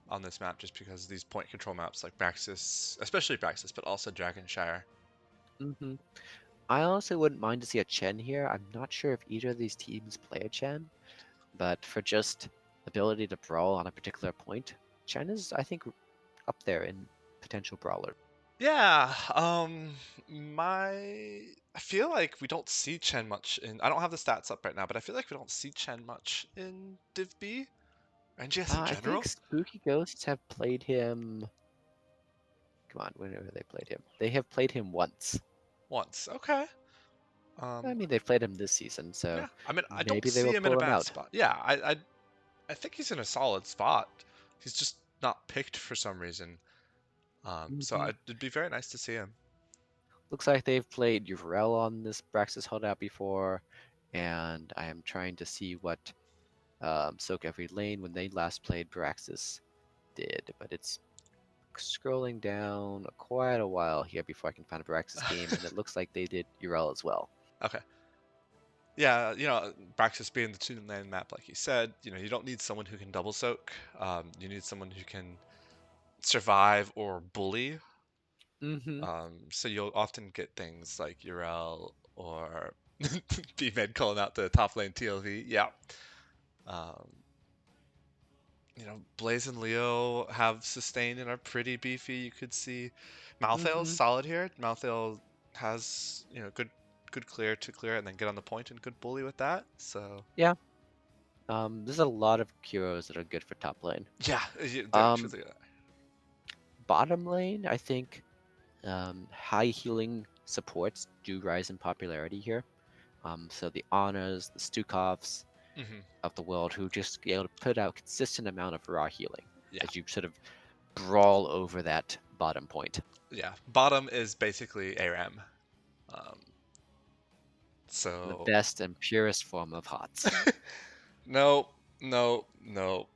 on this map just because these point control maps like Braxis, especially Braxis, but also Dragonshire. Hmm. I also wouldn't mind to see a Chen here. I'm not sure if either of these teams play a Chen, but for just ability to brawl on a particular point, Chen is, I think, up there in potential brawler. Yeah, my I feel like we don't see Chen much in. I don't have the stats up right now, but I feel like we don't see Chen much in Div B or NGS in I think general. Spooky Ghosts have played him. Come on, whenever they played him, they have played him once. Once, okay. I Um, mean, they've played him this season, so yeah. I mean, I don't maybe they see will him in a pull him bad out. spot. Yeah, I think he's in a solid spot. He's just not picked for some reason. Hmm. It'd be very nice to see him. Looks like they've played Uvrel on this Braxis holdout before, and I am trying to see what Soak Every Lane when they last played Braxis did, but it's scrolling down quite a while here before I can find a Braxis game, and it looks like they did Urel as well. Okay. Yeah, Braxis being the two-lane map, like you said, you don't need someone who can double soak. You need someone who can survive or bully. Hmm. So you'll often get things like Urel or B-Med calling out the top lane TLV. Yeah. Um, Blaze and Leo have sustain and are pretty beefy. You could see Malthael's Hmm. solid here. Malthael has, good clear to clear and then get on the point and good bully with that. So Yeah. There's a lot of heroes that are good for top lane. yeah, they're Um, truly. Bottom lane, I think high healing supports do rise in popularity here. So the Honors, the Stukovs hmm of the world who just be able to put out consistent amount of raw healing Yeah, as you sort of brawl over that bottom point. yeah. Bottom is basically ARAM. Um, The so best and purest form of HOTS. no, no, no.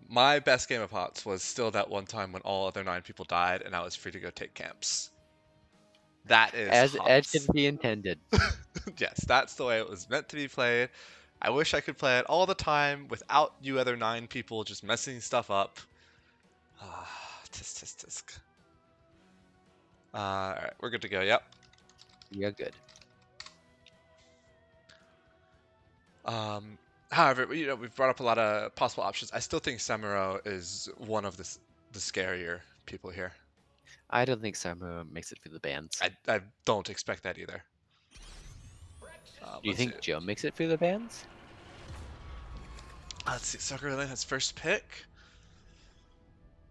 My best game of HOTS was still that one time when all other 9 people died and I was free to go take camps. That is As HOTS. should be intended. Yes, that's the way it was meant to be played. I wish I could play it all the time without you other 9 people just messing stuff up. Tisk tisk tisk. Alright, we're good to go, yep. You're good. However, we've brought up a lot of possible options. I still think Samuro is one of the scarier people here. I don't think Samu makes it through the bans. I don't expect that either. Do you Let's see. think Joe makes it through the bans? Let's see. Soccer Lane has first pick.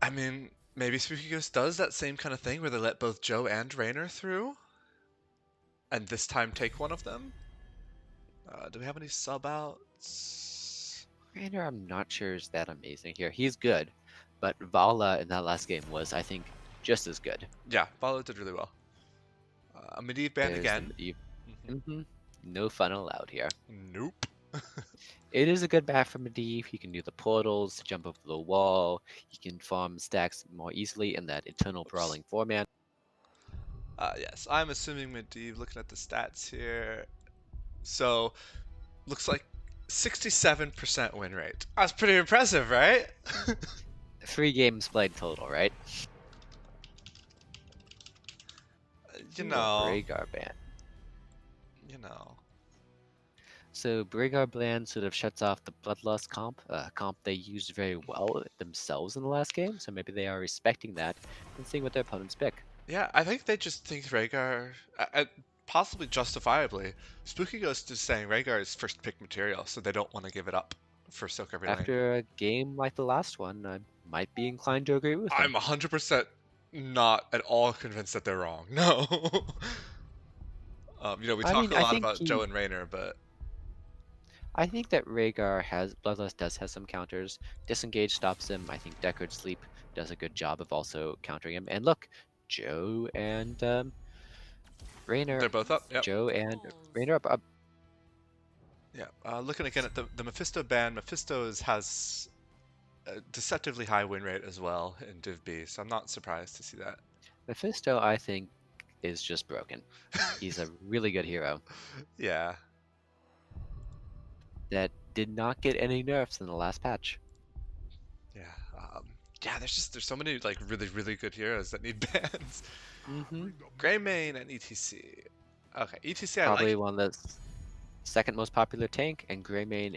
I mean, maybe Spooky Ghost does that same kind of thing where they let both Joe and Raynor through, and this time take one of them. Do we have any sub outs? Rainer, I'm not sure is that amazing here. He's good, but Vala in that last game was, I think, just as good. Yeah, Valo did really well. Medivh banned There's again. the No fun allowed here. Nope. It is a good bat for Medivh. He can do the portals, jump over the wall. He can farm stacks more easily in that eternal brawling format. Yes, I'm assuming Medivh, looking at the stats here. So, looks like 67% win rate. That's pretty impressive, right? 3 games played total, right? You Ooh, know. Rhaegar ban. You know. So Rhaegar ban sort of shuts off the Bloodlust comp, comp they used very well themselves in the last game. So maybe they are respecting that and seeing what their opponents pick. Yeah, I think they just think Rhaegar, possibly justifiably, Spooky Ghost is saying Rhaegar is first pick material, so they don't want to give it up for sOaK every lane. After a game like the last one, I might be inclined to agree with them. I'm 100% not at all convinced that they're wrong. No. We talk a lot about Joe and Raynor, but I think that Rhaegar has Bloodlust does have some counters. Disengage stops him. I think Deckard Sleep does a good job of also countering him. And look, Joe and Raynor. they're both up. Yep. Joe and Raynor up. Yeah. Looking again at the Mephisto ban, Mephisto has a deceptively high win rate as well in Div B, so I'm not surprised to see that. Mephisto, I think, is just broken. He's a really good hero. Yeah. That did not get any nerfs in the last patch. Yeah. There's so many like really good heroes that need bans. Greymane and ETC. Okay, ETC Probably I like. one of the second most popular tank, and Greymane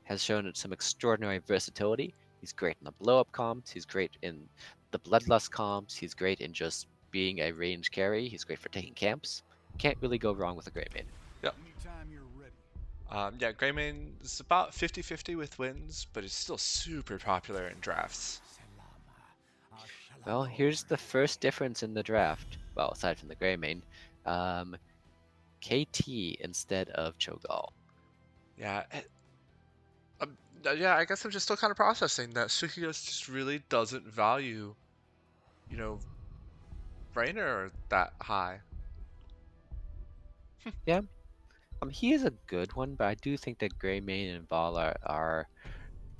has shown some extraordinary versatility. He's great in the blow-up comps. He's great in the Bloodlust comps. He's great in just being a range carry. He's great for taking camps. Can't really go wrong with a Greymane. Yep. Yeah, Greymane is about 50-50 with wins, but it's still super popular in drafts. Well, here's the first difference in the draft. Well, aside from the Greymane, KT instead of Cho'Gall. Yeah. Yeah, I guess I'm just still kind of processing that Suki just really doesn't value, Raynor that high. Yeah. He is a good one, but I do think that Greymane and Vala are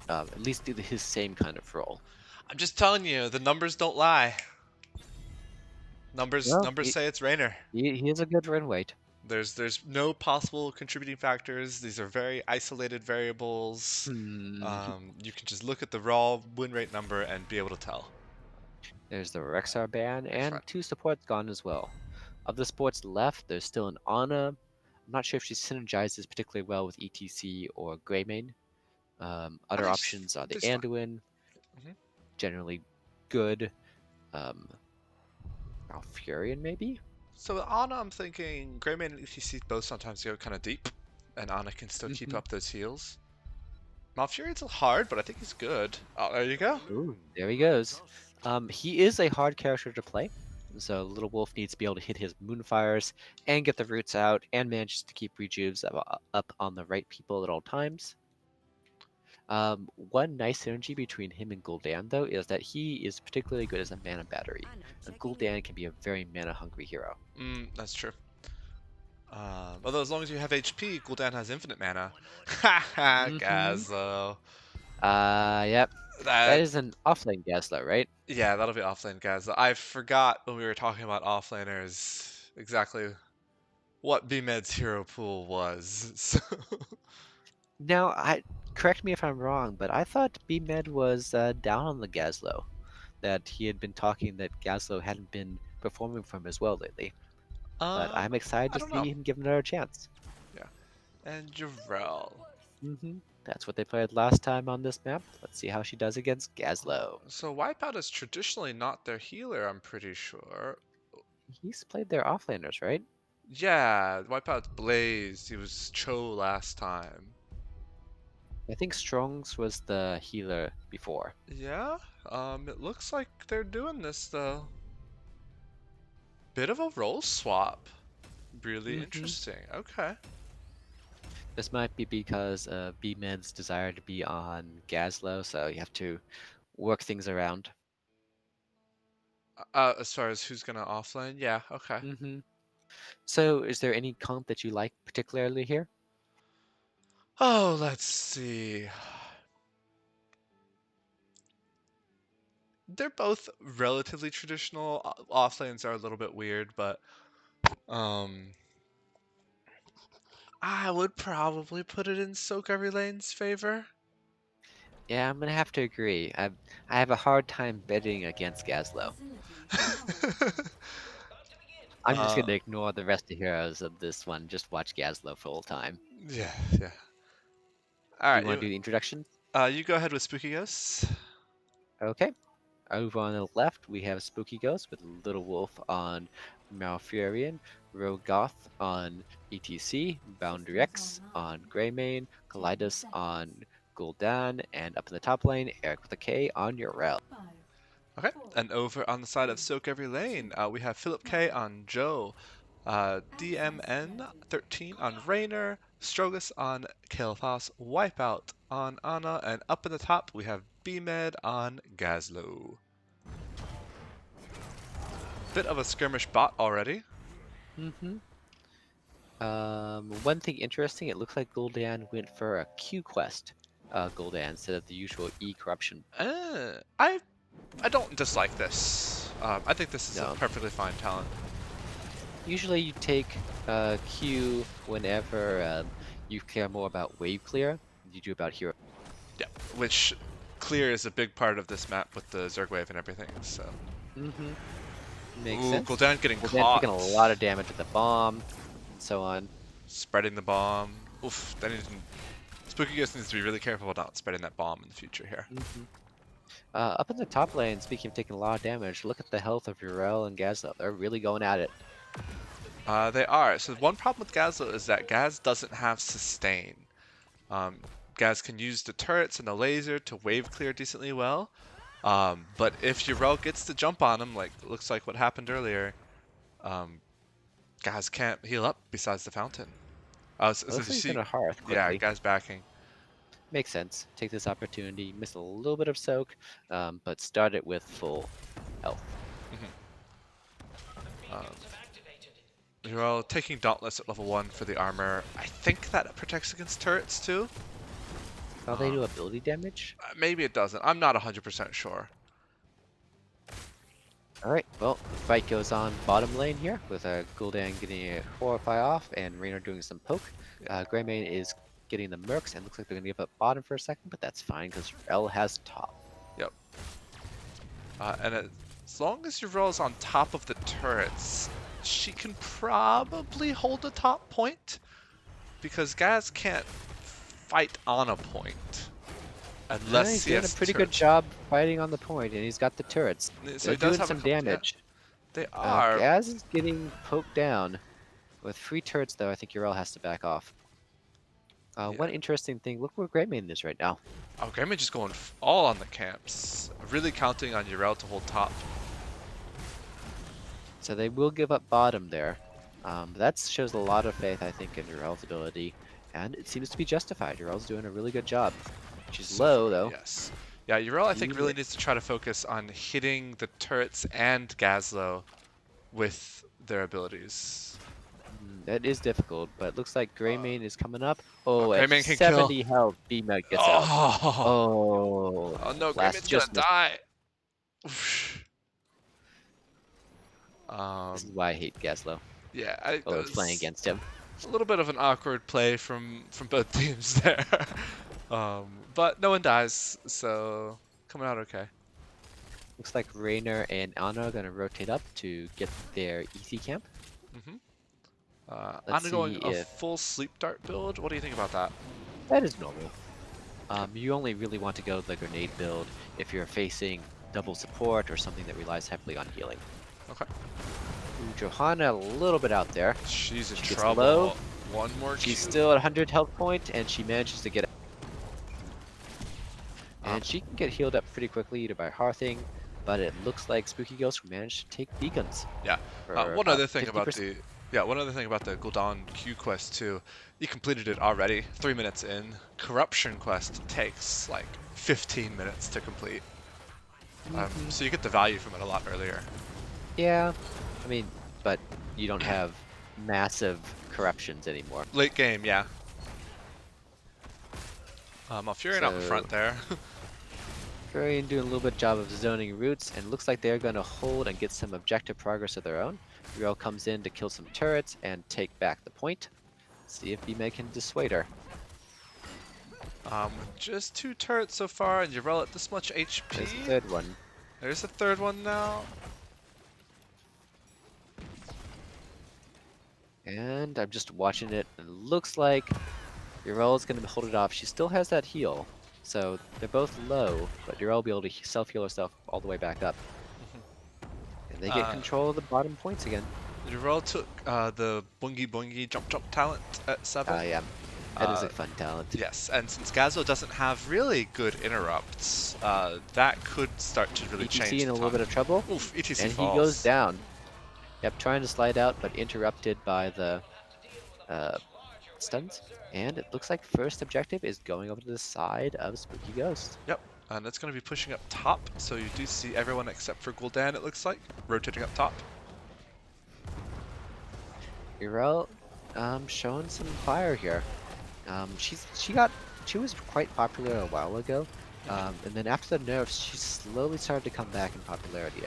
at least do his same kind of role. I'm just telling you, the numbers don't lie. Numbers say it's Raynor. He is a good run weight. There's no possible contributing factors. These are very isolated variables. You can just look at the raw win rate number and be able to tell. There's the Rexar ban, and 2 supports gone as well. Of the supports left, there's still an Ana. I'm not sure if she synergizes particularly well with ETC or Greymane. Other options are the Anduin, generally good. Malfurion maybe? So with Ana, I'm thinking Greymane and ETC both sometimes go kind of deep, and Ana can still keep up those heals. Malfurion's hard, but I think he's good. Oh, there you go. Ooh, there he goes. He is a hard character to play, so Little Wolf needs to be able to hit his Moonfires and get the roots out and manage to keep rejuves up on the right people at all times. One nice synergy between him and Gul'dan, though, is that he is particularly good as a mana battery. And Gul'dan can be a very mana-hungry hero. That's true. Although as long as you have HP, Gul'dan has infinite mana. Haha, Gazlo. Yep. That is an offlane Gazlo, right? Yeah, that'll be offlane Gazlo. I forgot when we were talking about offlaners exactly what BMed's hero pool was. So Now, I correct me if I'm wrong, but I thought B-Med was down on the Gazlo. That he had been talking that Gazlo hadn't been performing for him as well lately. But Um, I'm excited I to don't know. see him give another chance. Yeah. And Jarell. That's what they played last time on this map. Let's see how she does against Gazlo. So Wipeout is traditionally not their healer, I'm pretty sure. He's played their offlaners, right? Yeah, Wipeout's Blaze. He was Cho last time. I think Strong's was the healer before. Yeah, it looks like they're doing this though. Bit of a role swap. Really hmm interesting. Okay. This might be because of B-Med's desire to be on Gazlo, so you have to work things around. As far as who's gonna offlane, yeah, okay. hmm So, is there any comp that you like particularly here? Oh, let's see. They're both relatively traditional. Offlanes are a little bit weird, but um, I would probably put it in Soak Every Lane's favor. Yeah, I'm gonna have to agree. I have a hard time betting against Gazlo. I'm just uh, gonna ignore the rest of the heroes of this one. Just watch Gazlo full time. yeah, yeah. All Do right, you want to do the introduction? you go ahead with Spooky Ghosts. Okay. Over on the left, we have Spooky Ghost with Little Wolf on Malfurion, Rogoth on ETC, Boundary X on Greymane, Kaleidos on Gul'dan, and up in the top lane, Eric with a K on Yrel. Okay, and over on the side of Soak Every Lane, we have Philip K on Joe, DMN 13 on Raynor, Strogus on Kael'thas, Wipeout on Ana, and up in the top we have BMed on Gazlo. Bit of a skirmish bot already. hmm One thing interesting, it looks like Gul'dan went for a Q quest, Gul'dan, instead of the usual E corruption. I don't dislike this. I think this is a No, perfectly fine talent. usually you take Q whenever you care more about wave clear than you do about hero. Yeah, which clear is a big part of this map with the Zerg wave and everything. So, hmm Makes ooh, sense. Gul'dan getting Well, then taking a caught. lot of damage with the bomb and so on. Spreading the bomb. Oof, that needs Spooky Ghost needs to be really careful about spreading that bomb in the future here. hmm Up in the top lane, speaking of taking a lot of damage, look at the health of Yrel and Gazlo. They're really going at it. They are. So one problem with Gazlo is that Gaz doesn't have sustain. Um, Gaz can use the turrets and the laser to wave clear decently well. But if Yrel gets the jump on him, like looks like what happened earlier, um, Gaz can't heal up besides the fountain. It So looks you like he's see, gonna Hearth yeah, quickly. Gaz backing. Makes sense. Take this opportunity, miss a little bit of soak, but start it with full health. Mhm. Um, Yrel taking Dauntless at level 1 for the armor. I think that protects against turrets too. Oh, they Um, do ability damage? maybe it doesn't. I'm not 100% sure. Alright, well, the fight goes on bottom lane here, with Gul'dan getting a Horrify off and Raynor doing some poke. Yeah. Greymane is getting the Mercs, and looks like they're going to give up bottom for a second, but that's fine, because L has top. Yep. As long as your roll is on top of the turrets, she can probably hold a top point because Gaz can't fight on a point unless He's he doing a has pretty good turrets. job fighting on the point, and he's got the turrets. So They're he does doing have a some couple. Yeah, damage. they are. Gaz is getting poked down. With free turrets, though, I think Yrel has to back off. One Yeah. interesting thing, look where Greymane is right now. Oh, Grandma just going all on the camps. Really counting on Yrel to hold top. So they will give up bottom there. That shows a lot of faith, I think, in Yrel's ability. And it seems to be justified. Yrel's doing a really good job. She's So low, far, though. yes. Yeah, Yrel I think really He- needs to try to focus on hitting the turrets and Gazlo with their abilities. That is difficult, but it looks like Uh, Greymane is coming up. Oh, at Greymane can kill. 70 health, B-Mug gets out. Oh, Oh, oh no, blast Greymane's gonna just missed. die. Oof. This is Um, why I hate Gaslow. yeah, Oh, it's playing against him. A little bit of an awkward play from both teams there. But no one dies, so coming out okay. Looks like Raynor and Ana are gonna rotate up to get their EC camp. hmm Let's I'm see going a if full sleep dart build. What do you think about that? that is normal. Okay. You only really want to go the grenade build if you're facing double support or something that relies heavily on healing. Okay. Ooh, Johanna a little bit out there. She's in She gets low. trouble. One more She's Q. still at 100 health point, and she manages to get it. Um, And she can get healed up pretty quickly either by hearthing, but it looks like Spooky Ghost managed to take beacons yeah. for One about other thing about 50%. the one other thing about the Gul'dan Q quest too. You completed it already, 3 minutes in. Corruption quest takes like 15 minutes to complete. So you get the value from it a lot earlier. Yeah, I mean, but you don't have massive corruptions anymore. Late game, yeah. Fury out in So front there. Furion doing a little bit job of zoning roots, and looks like they're going to hold and get some objective progress of their own. Uriel comes in to kill some turrets and take back the point. See if B-May can dissuade her. Just 2 turrets so far, and Yrel at this much HP. There's the third one. There's a third one now. And I'm just watching it, and it looks like Uriel is going to hold it off. She still has that heal, so they're both low, but Uriel will be able to self-heal herself all the way back up. And they get control of the bottom points again. Yrel took the Boingy Boingy Jump Jump talent at 7. Yeah, that is a fun talent. Yes, and since Gazo doesn't have really good interrupts, that could start to really ETC change in the a little bit of trouble. Oof, ETC And falls. he goes down. Yep, trying to slide out, but interrupted by the stuns. And it looks like first objective is going over to the side of Spooky Ghost. Yep, and it's going to be pushing up top, so you do see everyone except for Gul'dan, it looks like, rotating up top. Uriel showing some fire here. She was quite popular a while ago, and then after the nerfs, she slowly started to come back in popularity.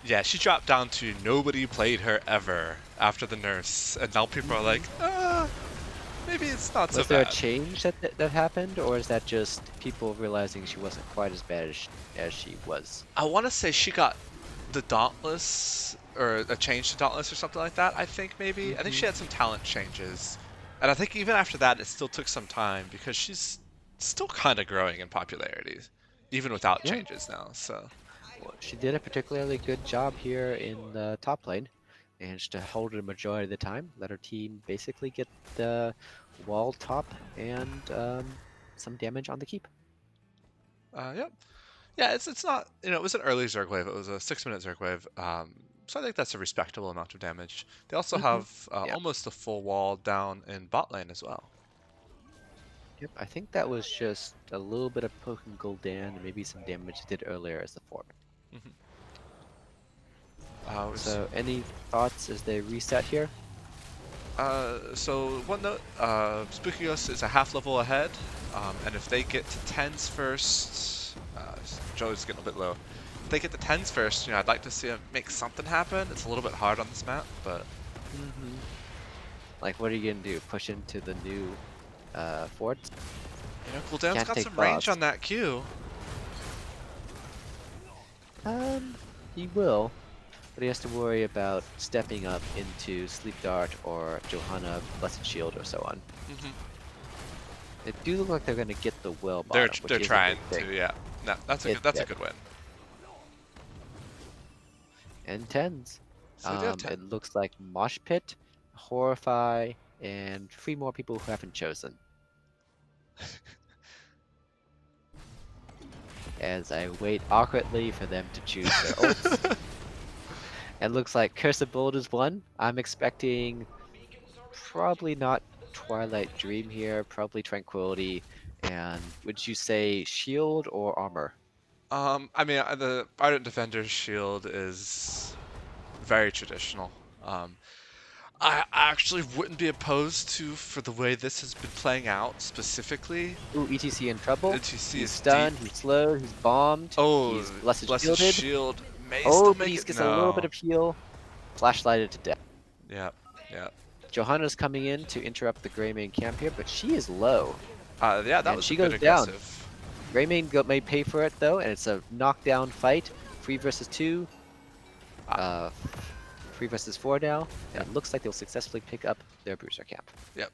Yeah, she dropped down to nobody played her ever after the nerfs, and now people are like, maybe it's not so bad. Was there a change that happened, or is that just people realizing she wasn't quite as bad as she was? I want to say she got the Dauntless, or a change to Dauntless or something like that, I think maybe. I think she had some talent changes. And I think even after that, it still took some time, because she's still kind of growing in popularity, even without changes now, so. Well, she did a particularly good job here in the top lane. Managed to hold it a majority of the time. Let her team basically get the wall top and some damage on the keep. Yep. Yeah, it's not, it was an early Zerg wave. It was a 6-minute Zerg wave. So I think that's a respectable amount of damage. They also have almost a full wall down in bot lane as well. Yep, I think that was just a little bit of poking Gul'dan and maybe some damage it did earlier as the fort. So any thoughts as they reset here? So one note, Spooky Ghost is a half level ahead, and if they get to 10s first, Joe's getting a bit low. If they get to 10s first, I'd like to see them make something happen. It's a little bit hard on this map, but... Like, what are you going to do? Push into the new forts? Gul'dan's got some range on that Q. He will. But he has to worry about stepping up into Sleep Dart or Johanna Blessed Shield or so on. They do look like they're going to get the well bottom. They're trying to, yeah. No, that's a good win. And 10s. So it looks like Mosh Pit, Horrify, and 3 more people who haven't chosen. As I wait awkwardly for them to choose their ults. It looks like Curse of Bullet is one. I'm expecting probably not Twilight Dream here, probably Tranquility, and would you say Shield or Armor? I mean, the Ardent Defender's shield is very traditional. I actually wouldn't be opposed to, for the way this has been playing out specifically. Ooh, ETC in trouble. ETC he's is stunned, deep. he's slowed, he's bombed, he's Blessed Shielded. Shield may Oh, still but make he it. gets a little bit of heal. Flashlighted to death. Yeah, yeah. Johanna's coming in to interrupt the Gray main camp here, but she is low, Yeah, that and was a she bit goes down. aggressive. Gray main may pay for it though, and it's a knockdown fight. 3 versus 2, Ah, 3 versus 4 now, and yeah, it looks like they'll successfully pick up their booster camp. yep.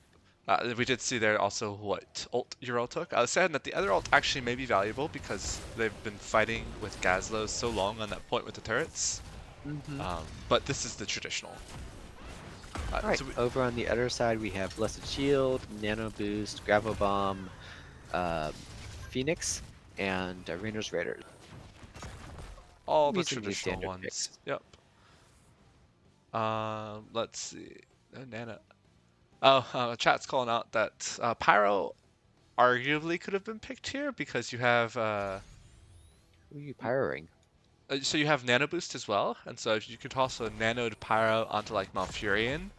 We did see there also what ult your ult took. I was saying that the other ult actually may be valuable because they've been fighting with Gazlowe so long on that point with the turrets. Mm-hmm. But this is the traditional. Alright, So over on the other side we have Blessed Shield, Nano Boost, Gravel Bomb, um, Phoenix, and Rainer's Raiders. all the Reasonably traditional standard ones. picks. Yep. Let's see. Nana. Oh, chat's calling out that Pyro arguably could have been picked here because you have Who are you pyroing? so you have Nano Boost as well, and so if you could also nanoed Pyro onto like Malfurion and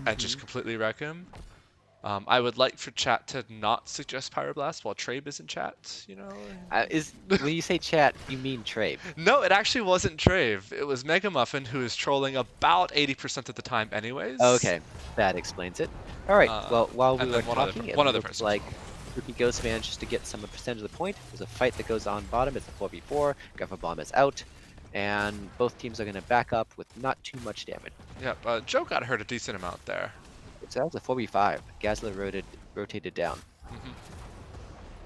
Mm-hmm. just completely wreck him. I would like for chat to not suggest Pyroblast while Trabe is in chat, you know? When you say chat, you mean Trave. No, it actually wasn't Trave. It was Mega Muffin who is trolling about 80% of the time anyways. Okay, that explains it. Alright, well, while we And were then talking, it one other looks person as like well. Spooky Ghost manages to get some percentage of the point. There's a fight that goes on bottom. It's a 4v4. Gravel Bomb is out. And both teams are going to back up with not too much damage. Yep, Joe got hurt a decent amount there. So that was a 4v5. Gazla rotated down. Hmm.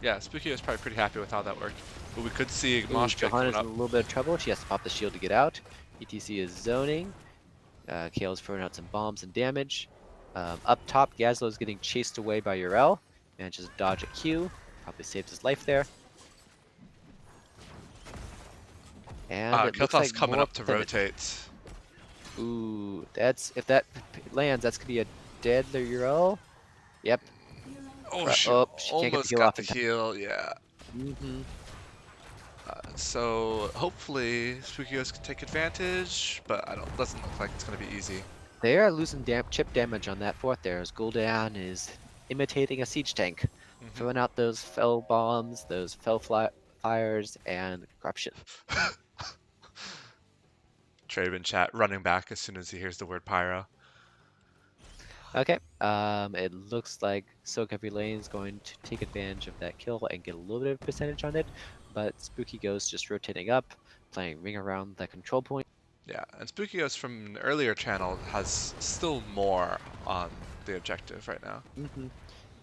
Yeah, Spooky was probably pretty happy with how that worked. But we could see Ooh, Mosh Pit coming Johanna's in up. a little bit of trouble. She has to pop the shield to get out. ETC is zoning. Kale's throwing out some bombs and damage. Up top, Gazlo is getting chased away by Urel. Manages to dodge a Q. Probably saves his life there. And it looks Kiltoth's like coming more up to rotate. Ooh, if that lands, that's gonna be a dead Urel. Yep. Oh shoot, Oh, she can't get the almost heal got off the in time. heal, yeah. Mm-hmm. So hopefully Spooky Ghost can take advantage, but doesn't look like it's gonna be easy. They are losing chip damage on that fort there, as Gul'dan is imitating a siege tank, throwing out those fell bombs, those fell fires, and corruption. Trabe in chat running back as soon as he hears the word pyro. Okay, it looks like sOaK Every Lane is going to take advantage of that kill and get a little bit of percentage on it, but Spooky Ghost just rotating up, playing ring around the control point. Yeah, and Spooky Ghost from an earlier channel has still more on the objective right now. Mm-hmm.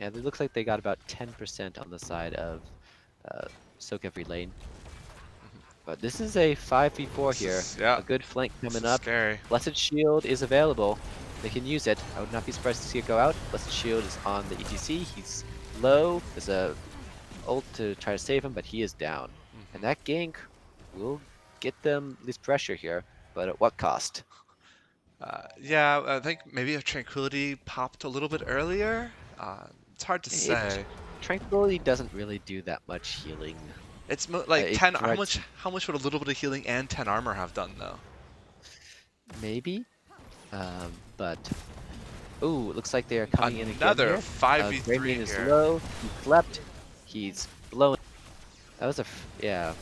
Yeah, it looks like they got about 10% on the side of sOaK Every Lane. But this is a 5v4 here. Yeah, A good flank this coming is up. scary. Blessed Shield is available. They can use it. I would not be surprised to see it go out. Blessed Shield is on the ETC. He's low. There's a ult to try to save him, but he is down. And that gank will get them at least pressure here, but at what cost? Yeah, I think maybe if Tranquility popped a little bit earlier. It's hard to say. Tranquility doesn't really do that much healing. It's like It 10. provides- How much would a little bit of healing and 10 armor have done though? Maybe, but ooh, it looks like they are coming in again Another here. 5v3 Grayman is here. low. He slept. He's blown. That was yeah.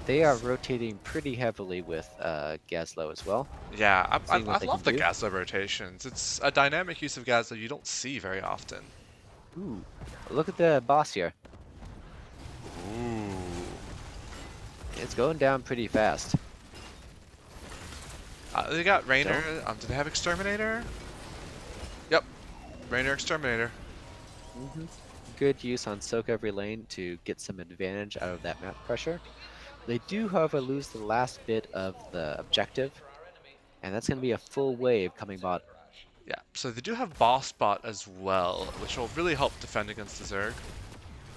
They are rotating pretty heavily with Gazlo as well. Yeah, I Seeing what they love can the do. Gazlo rotations. It's a dynamic use of Gazlo you don't see very often. Ooh, look at the boss here. Ooh. It's going down pretty fast. They got Rainer. Do they have Exterminator? Yep, Rainer Exterminator. Good use on sOaK Every Lane to get some advantage out of that map pressure. They do, however, lose the last bit of the objective, and that's going to be a full wave coming bot. Yeah, so they do have Boss Bot as well, which will really help defend against the Zerg.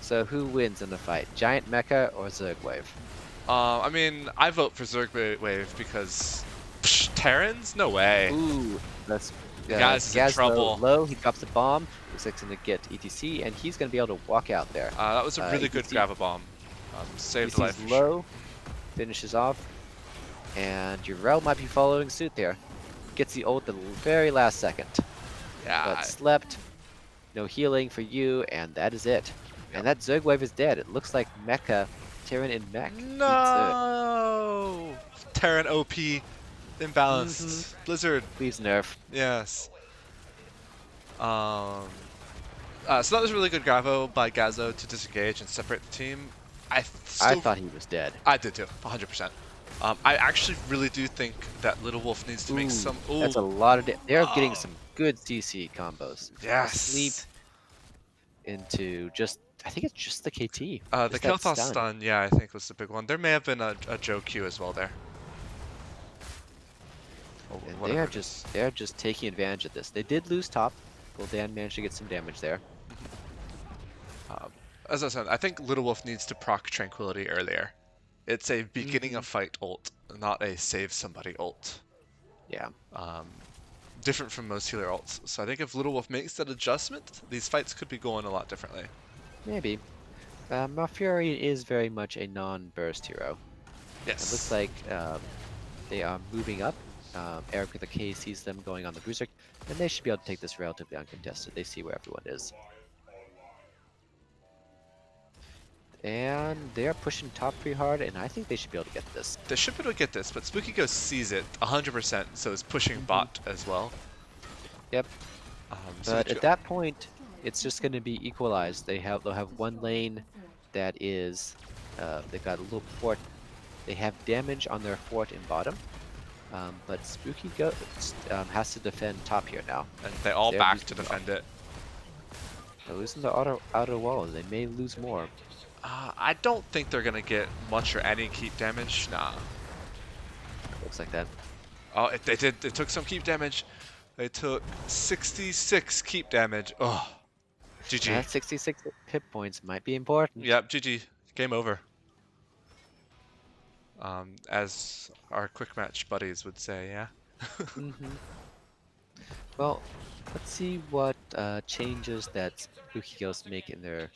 So who wins in the fight, Giant Mecha or Zerg Wave? I mean, I vote for Zerg Wave because Terrans? No way. Ooh, that's Gaz is in trouble. Low, he drops a bomb. Looks like he's going to get ETC, and he's going to be able to walk out there. That was a really good ETC grab a bomb. Saved the life. ETC's low, finishes off, and Urel might be following suit there. Gets the ult at the very last second. Yeah. But slept, no healing for you, and that is it. Yep. And that Zerg Wave is dead. It looks like Mecha, Terran and Mech. No! Terran OP imbalanced. Blizzard. Please nerf. Yes. Um, so that was a really good Gravo by Gazo to disengage and separate the team. I I still, thought he was dead. I did too, 100%. I actually really do think that Little Wolf needs to make Ooh, some. that's a Ooh, lot of they're getting oh, some good CC combos. Asleep yes. into just, I think it's just the KT. The Just that Kilthos stun. stun, yeah, I think was the big one. There may have been a Joe Q as well there, or And whatever it is. they're just taking advantage of this. They did lose top. Gul'dan managed to get some damage there. Um, as I said, I think Little Wolf needs to proc Tranquility earlier. It's a beginning Hmm. of fight ult, not a save somebody ult. Yeah, Um, Different from most healer ults. So I think if Little Wolf makes that adjustment, these fights could be going a lot differently. maybe. Malfuri is very much a non-burst hero. It looks Yes. like they are moving up. Eric with the K sees them going on the Bruiser, and they should be able to take this relatively uncontested. They see where everyone is. And they're pushing top pretty hard, and I think they should be able to get this. They should be able to get this, but Spooky Ghost sees it 100%, so is pushing Hmm. bot as well. Yep. So But at that point, it's just going to be equalized. They'll have one lane that is they've got a little fort. They have damage on their fort in bottom, but Spooky Ghost has to defend top here now. and they all They're back losing to defend it. they're losing the outer walls. They may lose more. I don't think they're gonna get much or any keep damage. Nah. Looks like that. Oh, they did. They took some keep damage. They took 66 keep damage. Oh, GG. That 66 hit points might be important. Yep, GG. Game over. As our quick match buddies would say, yeah. Hmm. Well, let's see what changes that Spooky Ghosts make in their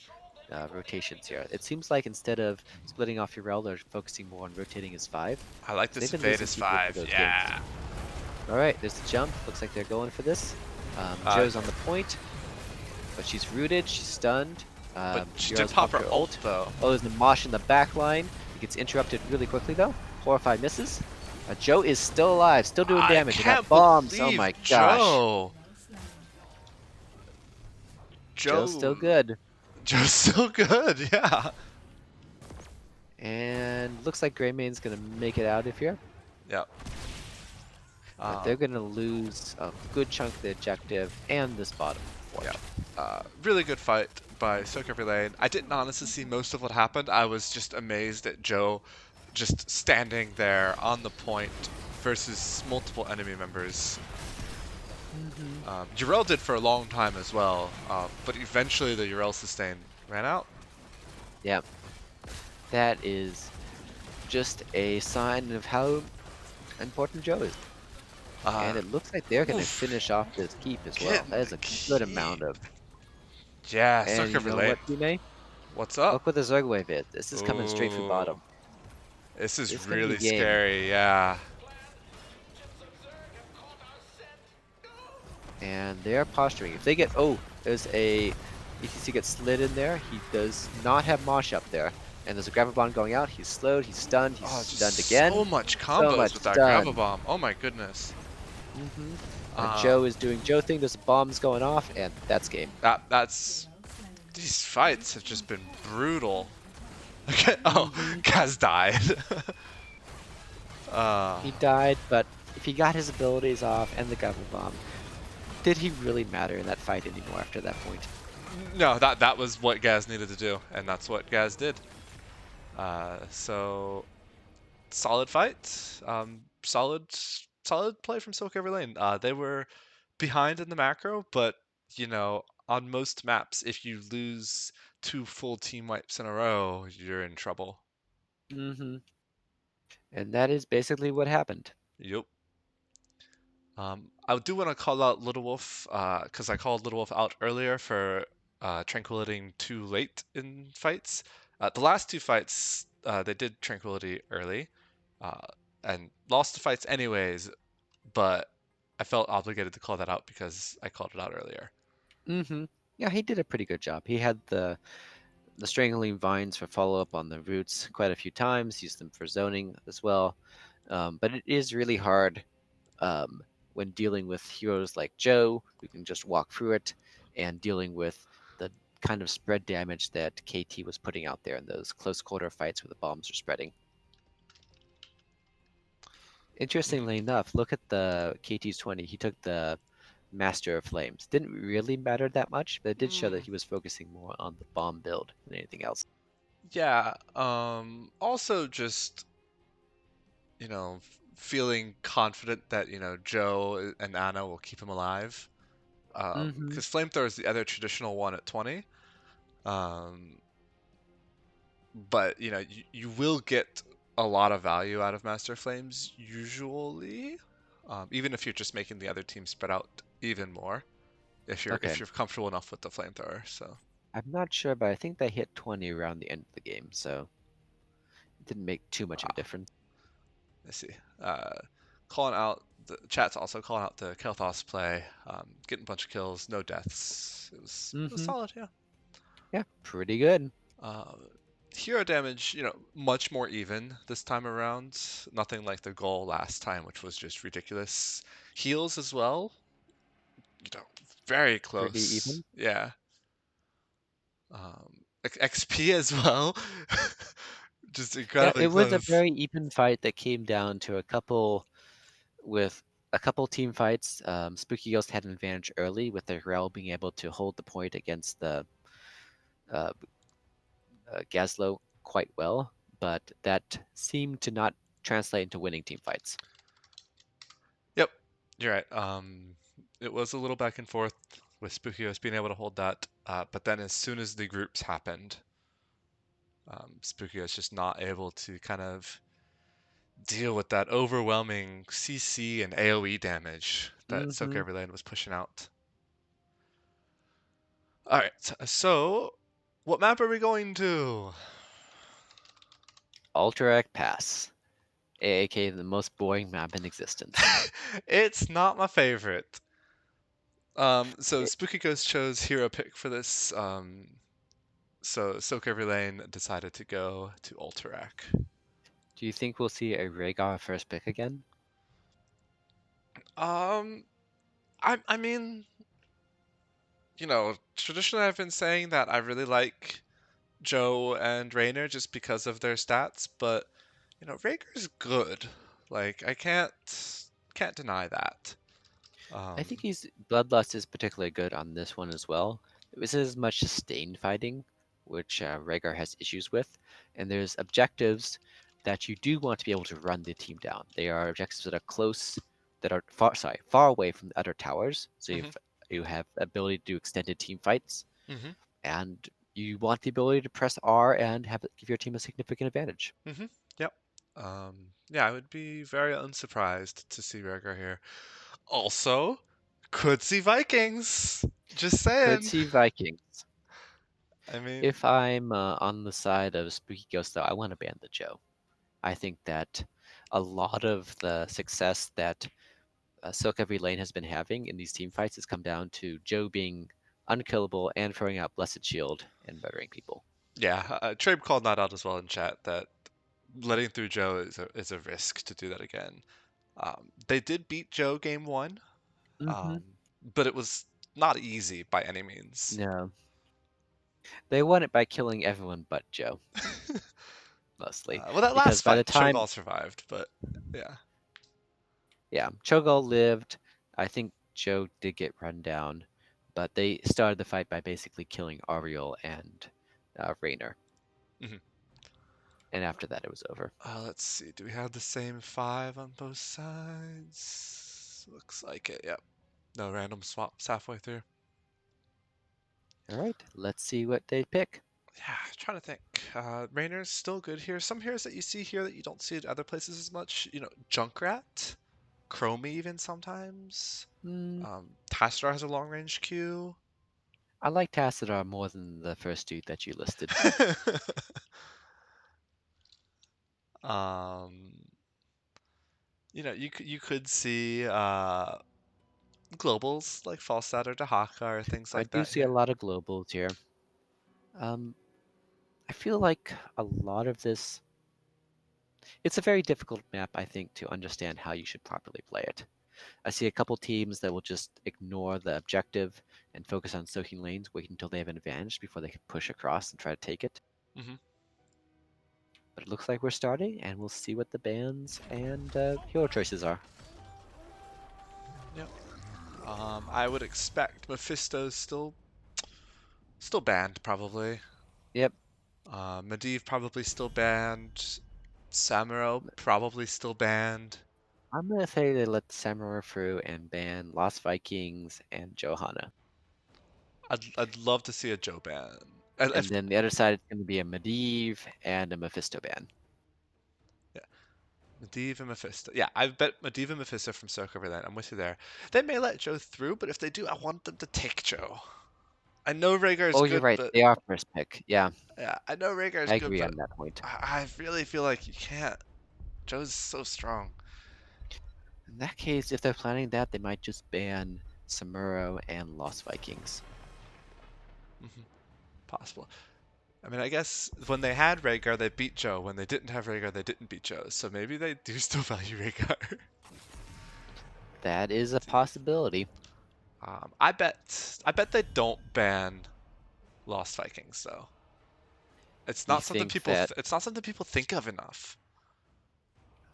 rotations here. It seems like instead of splitting off your rel, they're focusing more on rotating his 5. I like 'Cause this they've been losing Invadus people for 5. those games. Yeah. Alright, there's the jump. Looks like they're going for this. Uh, Joe's on the point, but she's rooted, she's stunned. but she did Hero's pop popped her her ult ult. though. Oh, there's the Mosh in the back line. It gets interrupted really quickly though. Horrify misses. Joe is still alive, still doing I damage, and that can't bombs. Oh believe my gosh. Joe. Joe's Joe. still good. Joe's so good. Yeah. And looks like Greymaine's gonna make it out of here, Yep. but Uh, they're gonna lose a good chunk of the objective and this bottom yeah. fort. Really good fight by sOaK Every Lane. I didn't honestly see most of what happened. I was just amazed at Joe just standing there on the point versus multiple enemy members. Hmm. Yrel did for a long time as well, but eventually the Yrel sustain ran out. Yeah, that is just a sign of how important Joe is. Uh, And it looks like they're gonna Oof, finish off this keep as well. getting That the is a good amount keep. of. Yeah, And sOaK you Every know Lane. what, Teammate? What's up? Look what the Zerg wave is. This is coming straight for Ooh, bottom. this is This is gonna be really game. scary. Yeah. And they're posturing. If they get, oh, there's a ETC gets slid in there. He does not have Mosh up there. And there's a Grabber Bomb going out. He's slowed, he's stunned, he's Oh, stunned just again. so much So combos much with that Grab a stun. Bomb. Oh my goodness. Hmm. Um, Joe is doing Joe thing. There's bombs going off, and that's game. that's these fights have just been brutal. Okay. Oh, Hmm. Kaz died. He died, but if he got his abilities off and the Grabber Bomb, did he really matter in that fight anymore after that point? No, that was what Gaz needed to do, and that's what Gaz did. So solid fight. Solid play from sOaK Every Lane. They were behind in the macro, but on most maps, if you lose two full team wipes in a row, you're in trouble. Hmm. And that is basically what happened. Yup. I do want to call out Little Wolf because I called Little Wolf out earlier for tranquility too late in fights. The last two fights, they did tranquility early uh, and lost the fights anyways, but I felt obligated to call that out because I called it out earlier. Hmm. Yeah, he did a pretty good job. He had the strangling vines for follow up on the roots quite a few times. Used them for zoning as well. But it is really hard. when dealing with heroes like Joe, who can just walk through it, and dealing with the kind of spread damage that KT was putting out there in those close quarter fights where the bombs are spreading. Mhm. Interestingly enough, look at the KT's 20. He took the Master of Flames. Didn't really matter that much, but it did show that Mm, he was focusing more on the bomb build than anything else. yeah. Also, just feeling confident that Joe and Anna will keep him alive. Mm-hmm. Because flamethrower is the other traditional one at 20. Um, but you will get a lot of value out of Master Flames usually, even if you're just making the other team spread out even more. If you're Okay. if you're comfortable enough with the flamethrower, so I'm not sure, but I think they hit 20 around the end of the game, so it didn't make too much of a difference. let's see. Uh, calling out the chat's also calling out the Kel'Thas play, getting a bunch of kills, no deaths. It was Mm-hmm. solid, yeah. Yeah, pretty good. Uh, hero damage, much more even this time around. Nothing like the goal last time, which was just ridiculous. Heals as well, you know, very Pretty close. even. Yeah. XP as well, just Yeah, incredibly it was a close. very even fight that came down to with a couple team fights. Spooky Ghost had an advantage early with their Rel being able to hold the point against the uh, Gazlo quite well, but that seemed to not translate into winning team fights. Yep, you're right. It was a little back and forth with Spookios being able to hold that, but then as soon as the groups happened, Spookios just not able to kind of deal with that overwhelming CC and AoE damage that sOaK Mm-hmm. Everlane was pushing out. All right, so what map are we going to? Alterac Pass, aka the most boring map in existence. It's not my favorite. So It, Spooky Ghost chose hero pick for this. So sOaK Everlane decided to go to Alterac. do you think we'll see a Rhaegar first pick again? Um, I mean, traditionally I've been saying that I really like Joe and Raynor just because of their stats, but Rhaegar's good. Like I can't deny that. I Um, think he's Bloodlust is particularly good on this one as well. This is much sustained fighting, which Rhaegar has issues with, and there's objectives that you do want to be able to run the team down. They are objectives that are close, that are far away from the other towers. So mhm, you have ability to do extended team fights, mhm, and you want the ability to press R and have it give your team a significant advantage. mhm. Yep. Yeah, I would be very unsurprised to see Rhaegar here. Also, could see Vikings. Just Could saying. see Vikings. I mean, If I'm on the side of Spooky Ghost, though, I want to ban the Joe. I think that a lot of the success that sOaK Every Lane has been having in these team fights has come down to Joe being unkillable and throwing out Blessed Shield and murdering people. yeah, Trabe called that out as well in chat that letting through Joe is a risk to do that again. They did beat Joe game one, Mm-hmm. um, but it was not easy by any means. No, they won it by killing everyone but Joe, mostly. Well, that Because last by the fight, time, Cho'Gall survived, but yeah. yeah, Cho'Gall lived, I think Joe did get run down, but they started the fight by basically killing Ariel and Raynor, Mhm. and after that it was over. Let's see. Do we have the same five on both sides? Looks like it. Yep. No random swaps halfway through. All right, let's see what they pick. Yeah, trying to think. Raynor's still good here. Some heroes that you see here that you don't see at other places as much. Junkrat, Chromie even sometimes. Hmm. Tassadar has a long range Q. I like Tassadar more than the first two that you listed. um, you could see globals like Falstad or Dahaka or things I like do that see a here. lot of globals here. Um, I feel like a lot of it's a very difficult map, I think, to understand how you should properly play it. I see a couple teams that will just ignore the objective and focus on soaking lanes, wait until they have an advantage before they can push across and try to take it. Hmm. But it looks like we're starting, and we'll see what the bans and hero choices are. Yep. I would expect Mephisto's still banned probably. Yep, Medivh probably still banned. Samuro probably still banned. I'm gonna say they let Samurai through and ban Lost Vikings and Johanna. I'd love to see a Joe ban. And And then the other side is gonna be a Medivh and a Mephisto ban. yeah, Medivh and Mephisto. Yeah, I bet Medivh and Mephisto from sOaK Overland. I'm with you there. They may let Joe through, but if they do, I want them to take Joe. I know Rhaegar is Oh, you're good, right. but They are first pick. Yeah, yeah, I know Rhaegar is I good, agree but on that point. I really feel like you can't. Joe's so strong. In that case, if they're planning that, they might just ban Samuro and Lost Vikings. Hmm. Possible. I mean, I guess when they had Rhaegar, they beat Joe. When they didn't have Rhaegar, they didn't beat Joe. So maybe they do still value Rhaegar. That is a possibility. I bet they don't ban Lost Vikings though. You think that It's not something people think of enough.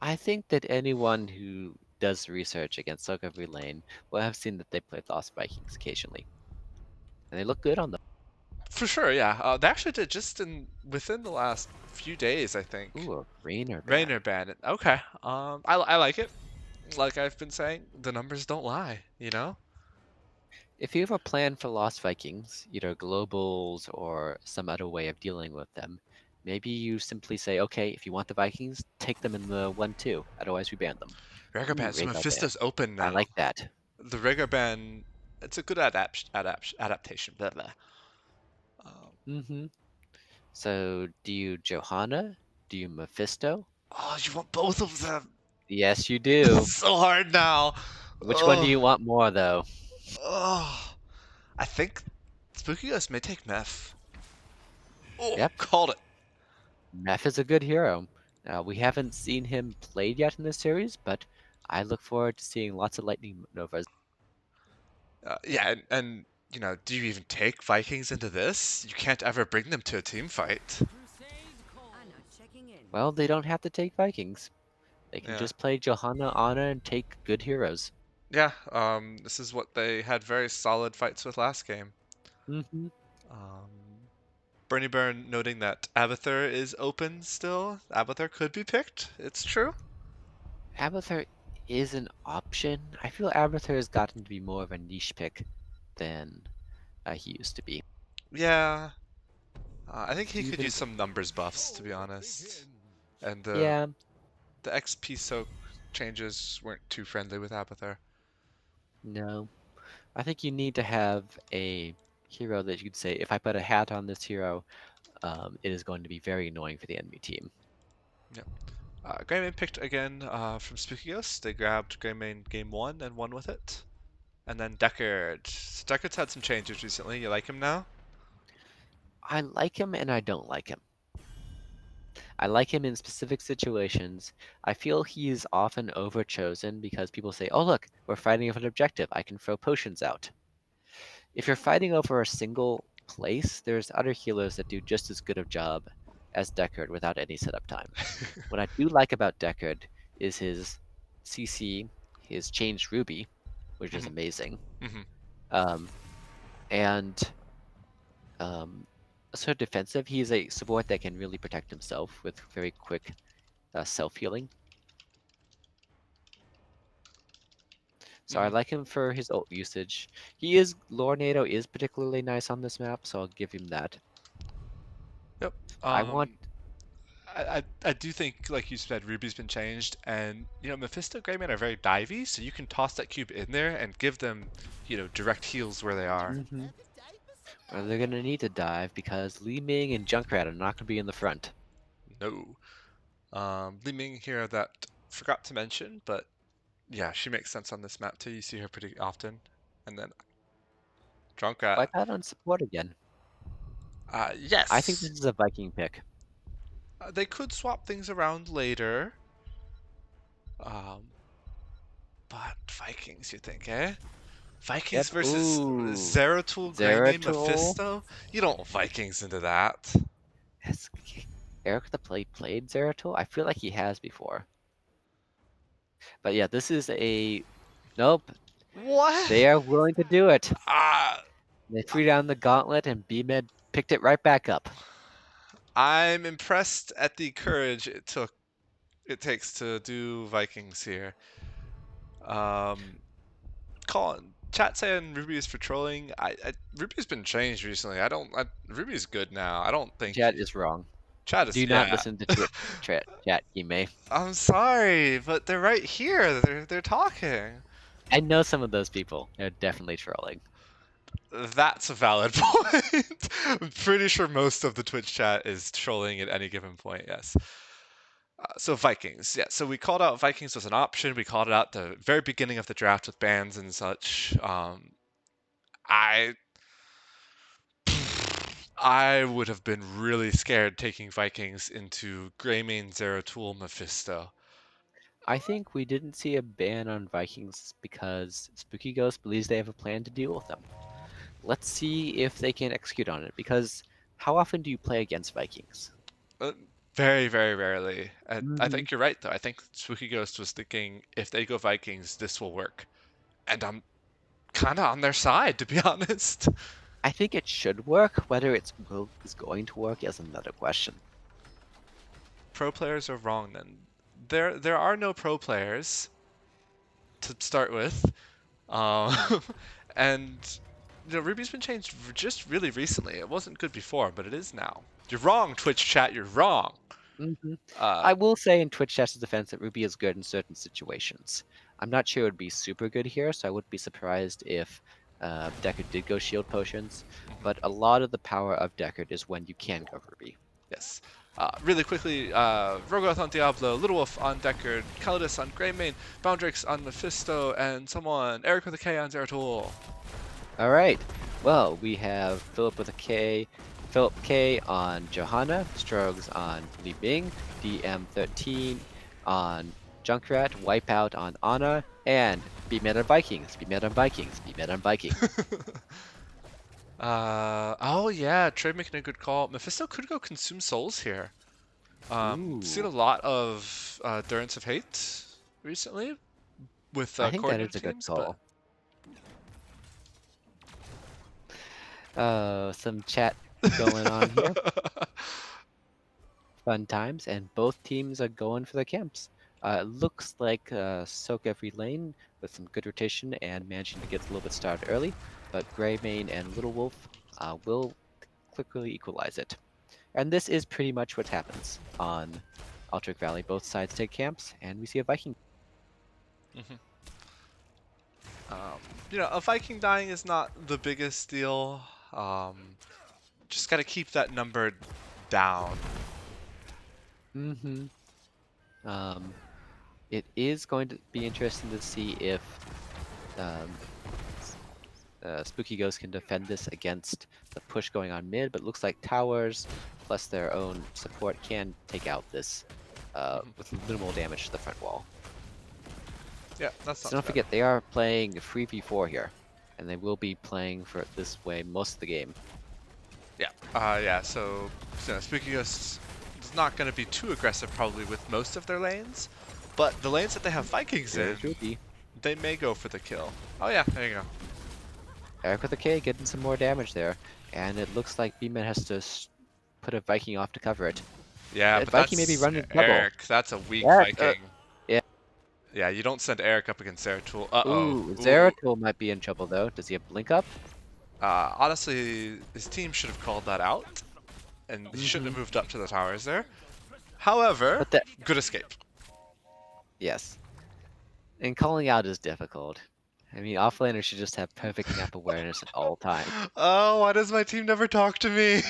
I think that anyone who does research against sOaK Every Lane will have seen that they play Lost Vikings occasionally, and they look good on them. For sure, yeah. They actually did just in within the last few days, I think. Ooh, a Rainer ban. Rainer banned it. Okay. I like it. Like I've been saying, the numbers don't lie. You know. If you have a plan for Lost Vikings, either globals or some other way of dealing with them, maybe you simply say, okay, if you want the Vikings, take them in the 1-2. Otherwise, we ban them. Rhaegar Ooh, ban. So Rhaegar ban. Mephisto's open I now. like that. The Rhaegar ban. It's a good adaptation. Blah, blah. Um, Mm-hmm. So, do you Johanna? Do you Mephisto? oh, you want both of them? Yes, you This do. is so hard now. Which one do Oh, you want more, though? oh. I think Spooky Ghost may take Meph. Oh, Yep, called it. Meph is a good hero. We haven't seen him played yet in this series, but I look forward to seeing lots of lightning novas. Yeah, and do you even take Vikings into this? You can't ever bring them to a team fight. Well, they don't have to take Vikings. They can Yeah. just play Johanna, Anna, and take good heroes. Yeah, this is what they had very solid fights with last game. Hmm. Um, Bernie Burn noting that Abathur is open still. Abathur could be picked. It's true. Abathur is an option. I feel Abathur has gotten to be more of a niche pick than he used to be. Yeah, I think he could Even, use some numbers buffs, to be honest. And yeah, the XP soak changes weren't too friendly with Abathur. no. I think you need to have a hero that you could say, if I put a hat on this hero, it is going to be very annoying for the enemy team. Yep. Greymane picked again from Spooky Ghost. They grabbed Greymane game one and won with it. And then Deckard. So Deckard's had some changes recently. You like him now? I like him and I don't like him. I like him in specific situations. I feel he's often overchosen because people say, oh, look, we're fighting over an objective. I can throw potions out. If you're fighting over a single place, there's other healers that do just as good a job as Deckard without any setup time. What I do like about Deckard is his CC, his changed Ruby, which is Hmm. amazing, Hmm. um, and um, sort of defensive. He's a support that can really protect himself with very quick self-healing. So I Hmm. like him for his ult usage. He is Lore NATO is particularly nice on this map, so I'll give him that. Yep. I want Um, I do think, like you said, Ruby's been changed, and Mephisto Greymane are very divey, so you can toss that cube in there and give them, direct heals where they are. mhm. Well, they're gonna need to dive because Li Ming and Junkrat are not gonna be in the front. No. Li Ming here that forgot to mention, but yeah, she makes sense on this map too. You see her pretty often. And then Junkrat. Wipe out on support again. I think this Yes, is a Viking pick. they could swap things around later. Um, But Vikings, you think, eh? Vikings Yep. versus Ooh. Zeratul, Greymane, Zeratul. Mephisto? You don't Vikings into that. Has Eric the Play played Zeratul? I feel like he has before. But yeah, this is a nope. What? They are willing to do it. Ah, They threw down the gauntlet and BMed picked it right back up. I'm impressed at the courage it takes to do Vikings here. Um, Colin, chat saying Ruby is for trolling. Ruby's been changed recently. Ruby's good now. I don't think Chat is wrong. chat is Do not yeah. listen to Twitch chat, Ime. I'm sorry, but they're right here. They're talking. I know some of those people. They're definitely trolling. That's a valid point. I'm pretty sure most of the Twitch chat is trolling at any given point. Yes. So Vikings, yeah. So we called out Vikings as an option. We called it out the very beginning of the draft with bans and such. I I would have been really scared taking Vikings into Greymane, Zeratul, Mephisto. I think we didn't see a ban on Vikings because Spooky Ghost believes they have a plan to deal with them. Let's see if they can execute on it, because how often do you play against Vikings? Uh, Very, very rarely. And I Hmm think you're right, though. I think Spooky Ghost was thinking if they go Vikings, this will work. And I'm kind of on their side, to be honest. I think it should work. Whether is going to work is another question. Pro players are wrong then. There are no pro players to start with. Um, and Ruby's been changed just really recently. It wasn't good before, but it is now. You're wrong, Twitch chat. You're wrong. Hmm Uh, I will say in Twitch chat's defense that Ruby is good in certain situations. I'm not sure it would be super good here, so I wouldn't be surprised if Deckard did go shield potions. mhm, But a lot of the power of Deckard is when you can go Ruby. yes. Really quickly, Rogoth on Diablo, Little Wolf on Deckard, Calidus on Greymane, Boundrix on Mephisto, and someone, Eric with a K on Zeratul. All right. Well, we have Philip with a K, Philip K on Johanna, Strogs on Li Bing, DM13 on Junkrat, Wipeout on Anna, and Be Mad on Vikings, Be Mad on Vikings, Be Mad on Vikings. Oh yeah, Trey making a good call. Mephisto could go consume souls here. Seen a Ooh, lot of Durance of Hate recently with I think that coordinated is a good teams, but call. Some chat going on here. Fun times, and both teams are going for the camps. It looks like sOaK every lane with some good rotation and managing to get a little bit started early, but Greymane and Little Wolf will quickly equalize it. And this is pretty much what happens on Altric Valley. Both sides take camps, and we see a Viking. Mhm. Um, a Viking dying is not the biggest deal. Just got to keep that number down. Mm-hmm. Um, it is going to be interesting to see if um, Spooky Ghost can defend this against the push going on mid, but it looks like towers plus their own support can take out this Mhm. with minimal damage to the front wall. Yeah, that's So not too don't bad. forget, they are playing 3v4 here, and they will be playing for it this way most of the game. Yeah. Yeah. So Spooky Ghost is not going to be too aggressive probably with most of their lanes, but the lanes that they have Vikings in, There's Ruby. they may go for the kill. Oh yeah, there you go. Eric with a K getting some more damage there, and it looks like B-Man has to put a Viking off to cover it. Yeah, That but Viking may be that's running double. Eric. That's a weak That, Viking. yeah. Yeah, you don't send Eric up against Zeratul. Uh-oh. Ooh, Ooh. Zeratul might be in trouble though. Does he have Blink Up? Honestly, his team should have called that out, and he shouldn't Mm-hmm. have moved up to the towers there. However, But that, good escape. yes. And calling out is difficult. I mean, offlaner should just have perfect map awareness at all times. Oh, why does my team never talk to me?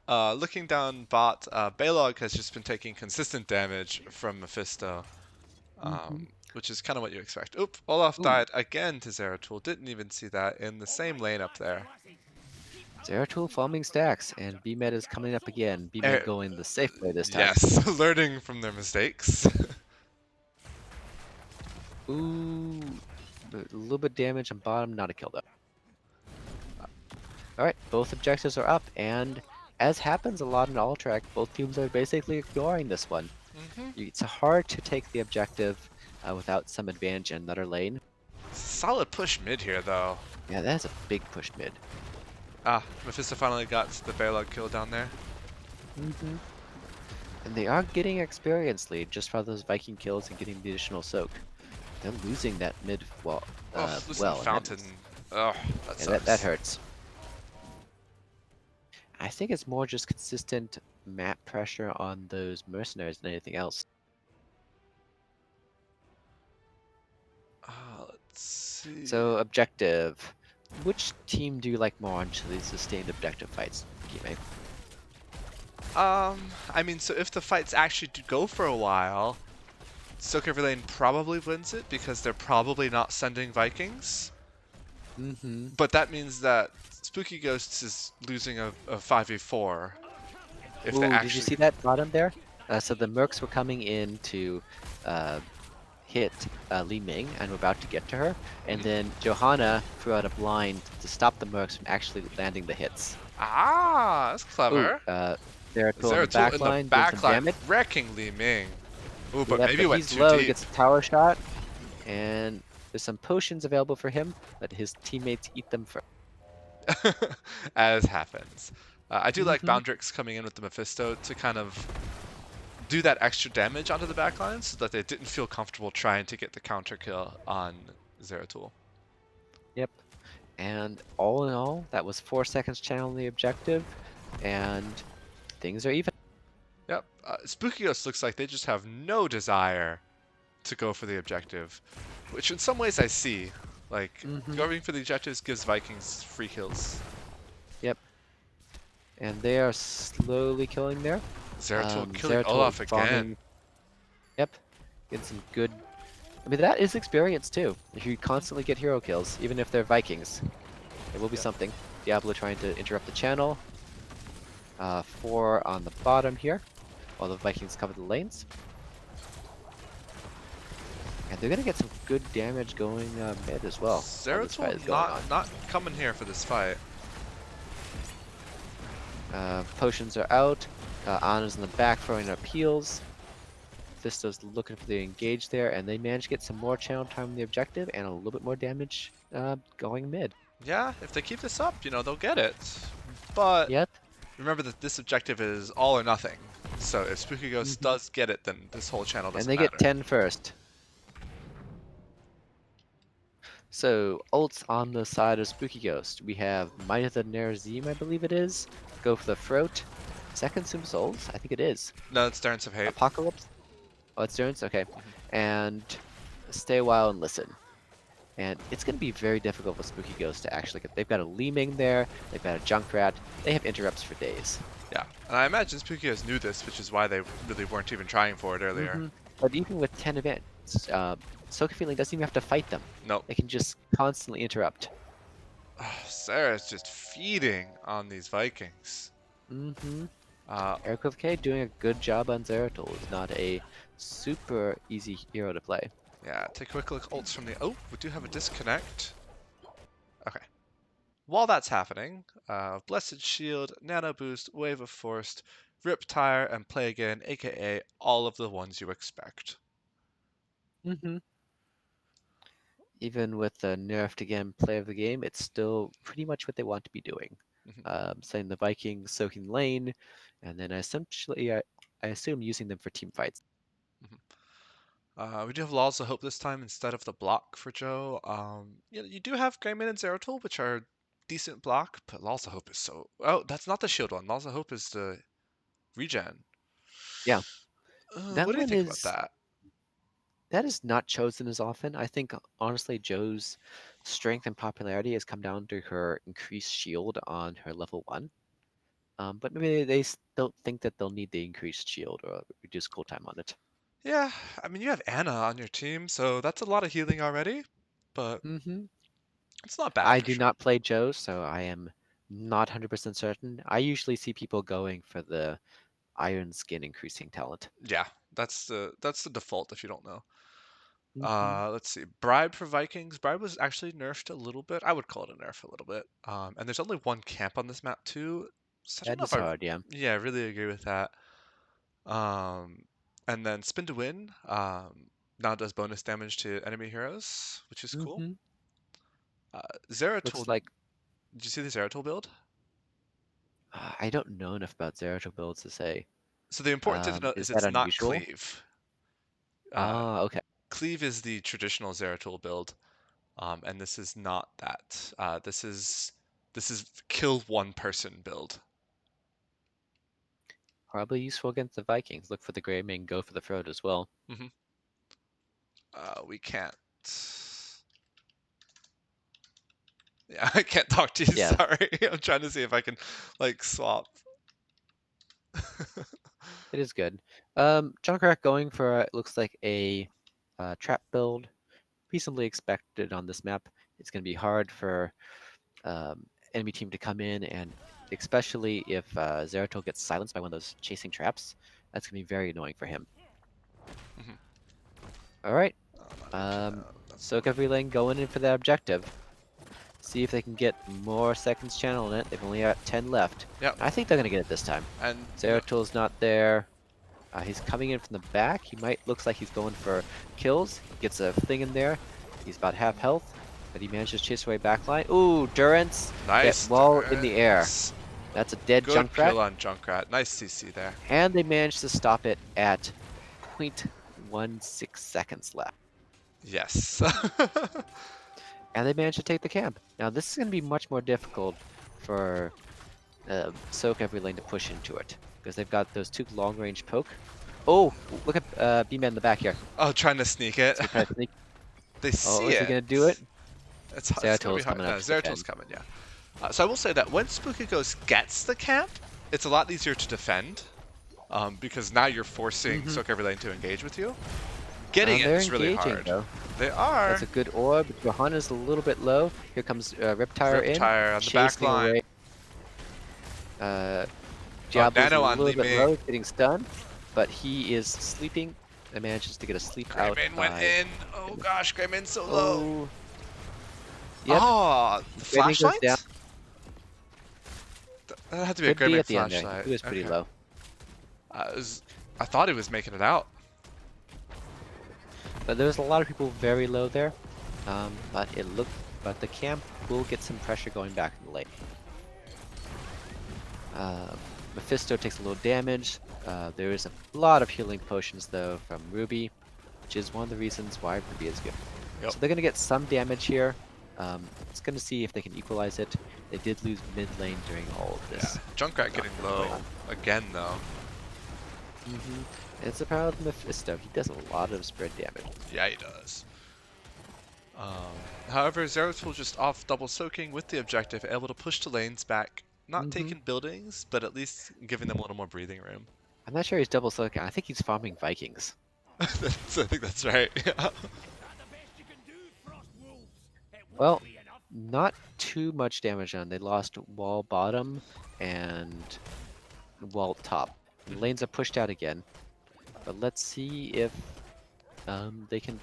Looking down bot, Balog has just been taking consistent damage from Mephisto, Mm-hmm. which is kind of what you expect. Oop, Olaf Ooh, died again to Zeratul. Didn't even see that in the same lane up there. Zeratul farming stacks, and BMed is coming up again. BMed Er, going the safe way this time. yes, learning from their mistakes. Ooh, a little bit damage on bottom, not a kill though. All right, both objectives are up, and as happens a lot in All-Track, both teams are basically ignoring this one. Hmm. It's hard to take the objective without some advantage in another lane. Solid push mid here, though. Yeah, that's a big push mid. Ah, Mephisto finally got the Veilog kill down there. Hmm. And they are getting experience lead just for those Viking kills and getting the additional soak. They're losing that mid Oh, losing the well, and fountain. Oh, that yeah, that sucks. hurts. I think it's more just consistent map pressure on those mercenaries than anything else. Let's see. So objective. Which team do you like more on these sustained objective fights, Kime? I mean, so if the fights actually do go for a while, sOaK Every Lane probably wins it because they're probably not sending Vikings. Mm-hmm. But that means that Spooky Ghosts is losing a 5v4 if they Ooh, did you actually. see that bottom there? So the mercs were coming in to uh, hit Li Ming and were about to get to her, and Mhm. then Johanna threw out a blind to stop the mercs from actually landing the hits. Ah, that's Ooh, clever. Zeratul on the Zeratul back in the line doing some backline damage. wrecking Li Ming. Ooh, but Yep, maybe but it went he's too low. He deep. gets a tower shot, and there's some potions available for him, but his teammates eat them first. As happens. I do like Mm-hmm. Boundrix coming in with the Mephisto to kind of do that extra damage onto the backline so that they didn't feel comfortable trying to get the counter kill on Zeratul. Yep. And all in all, that was 4 seconds channeling the objective, and things are even. Yep. Spooky Ghost looks like they just have no desire to go for the objective, which in some ways I see. Like, Mm-hmm. going for the objectives gives Vikings free kills. Yep. And they are slowly killing there. Zeratul killing Zeratul is Olaf again. farming. Yep. Getting some good. I mean, that is experience too. If you Mhm. constantly get hero kills, even if they're Vikings, it will be Yeah. something. Diablo trying to interrupt the channel. 4 on the bottom here, while the Vikings cover the lanes. And they're gonna get some good damage going mid as well while this fight Zeratul is going not on. not coming here for this fight. Potions are out. Anna's in the back throwing up heals. Fisto's looking for the engage there, and they manage to get some more channel time on the objective and a little bit more damage going mid. Yeah, if they keep this up, they'll get it. But Yep. remember that this objective is all or nothing. So if Spooky Ghost Hmm. does get it, then this whole channel And doesn't they get matter. 10 first. So, ults on the side of Spooky Ghost. We have Might of the Nerazim, I believe it is. Go for the throat. Is that Consume Souls? I think it is. No, it's Darrents of Hate. Apocalypse? Oh, it's Durance? Okay. Mhm. And Stay a while and listen. And it's going to be very difficult for Spooky Ghost to actually get. They've got a Leeming there, they've got a Junkrat, they have interrupts for days. Yeah, and I imagine Spooky Ghost knew this, which is why they really weren't even trying for it earlier. Hmm. But even with 10 events, Soka Feeling doesn't even have to fight them. Nope. They can just constantly interrupt. Sarah's just feeding on these Vikings. Mm-hmm. Uh, Eric with K doing a good job on Zeratul. Is not a super easy hero to play. yeah, take a quick look. Ults from the. Oh, we do have a disconnect. Okay. While that's happening, Blessed Shield, Nano Boost, Wave of Force, Rip Tire, and Play Again, aka all of the ones you expect. Mm-hmm. Even with the nerfed again play of the game, it's still pretty much what they want to be doing. Mhm, Saying the Vikings soaking lane, and then essentially, I assume using them for team fights. mhm. We do have Laws of Hope this time instead of the block for Joe. You do have Greymane and Zeratul, which are decent block, but Laws of Hope is so. Oh, that's not the shield one. Laws of Hope is the regen. Yeah, that What do you one think about is that? that is not chosen as often. I think honestly, Joe's strength and popularity has come down to her increased shield on her level 1. But maybe they don't think that they'll need the increased shield or reduced cooltime on it. Yeah, I mean, you have Anna on your team, so that's a lot of healing already, but Hmm. it's not bad I for do sure. not play Joe, so I am not 100% certain. I usually see people going for the iron skin increasing talent. Yeah, that's the default if you don't know. Mhm. Let's see. Bribe for Vikings. Bribe was actually nerfed a little bit. I would call it a nerf a little bit. And there's only one camp on this map too. So I don't That know if is I, hard, yeah. yeah, really agree with that. And then spin to win. Now does bonus damage to enemy heroes, which is cool. Mhm. Uh, Looks Zeratul. like Did you see the Zeratul build? I don't know enough about Zeratul builds to say. So the important thing to note Is is that it's not unusual? cleave. Uh, Ah, okay. cleave is the traditional Zeratul build. And this is not that. This is kill one person build. Probably useful against the Vikings. Look for the Grey Mane, go for the throat as well. hmm we can't. Yeah, I can't talk to you. Yeah, Sorry, I'm trying to see if I can like swap. it is good. Junkrat going for it looks like a trap build. Reasonably expected on this map. It's going to be hard for enemy team to come in, and especially if Zeratul gets silenced by one of those chasing traps, that's going to be very annoying for him. Mhm. All right, Not in that's sOaK every lane going in for that objective. See if they can get more seconds channel in it. They've only got 10 left. Yep, I think they're going to get it this time. and Zeratul's not there. He's coming in from the back. He looks like he's going for kills. He gets a thing in there. He's about half health, but he manages to chase away backline. Ooh, Durance get nice. well in the air. That's a dead Good Junkrat, kill on Junkrat. Nice CC there. and they managed to stop it at 0.16 seconds left. Yes. And they managed to take the camp. Now this is going to be much more difficult for sOaK every lane to push into it, because they've got those two long-range poke. Oh, look at B-Man in the back here. Oh, trying to sneak it. So try to sneak. They Oh, see is he it. going to do it? It's gonna be Zeratul's hard. coming No, up to Zeratul's defend. coming. Yeah. So I will say that when Spooky Ghost gets the camp, it's a lot easier to defend, because now you're forcing Mm-hmm. sOaK every lane to engage with you. Getting it They're is really engaging, hard. though. They are. That's a good orb. Johanna's a little bit low. Here comes Riptire in, Riptire on the back chasing line. away. Diablo's a Nano on little bit LaNe. low, getting stunned, but he is sleeping and manages to get a sleep out Greyman went by... in. Oh gosh, Greyman's so low. Oh, yep. Oh, the Greyman goes down. flashlight? That had to be a Could be Greyman at the end there. flashlight. He was pretty Okay. low. I thought he was making it out. But there's a lot of people very low there. But the camp will get some pressure going back in the lane. Mephisto takes a little damage. There is a lot of healing potions though from Ruby, which is one of the reasons why Ruby is good. Yep. So they're gonna get some damage here. It's gonna see if they can equalize it. They did lose mid lane during all of Yeah. this. Junkrat getting low again though. It's the power of Mephisto. He does a lot of spread damage. Yeah, he does. However, Zeratul just off double soaking with the objective, able to push the lanes back, not taking buildings, but at least giving them a little more breathing room. I'm not sure he's double soaking. I think he's farming Vikings. I think that's right. Yeah. Well, not too much damage on. They lost wall bottom and wall top. The lanes are pushed out again. But let's see if they can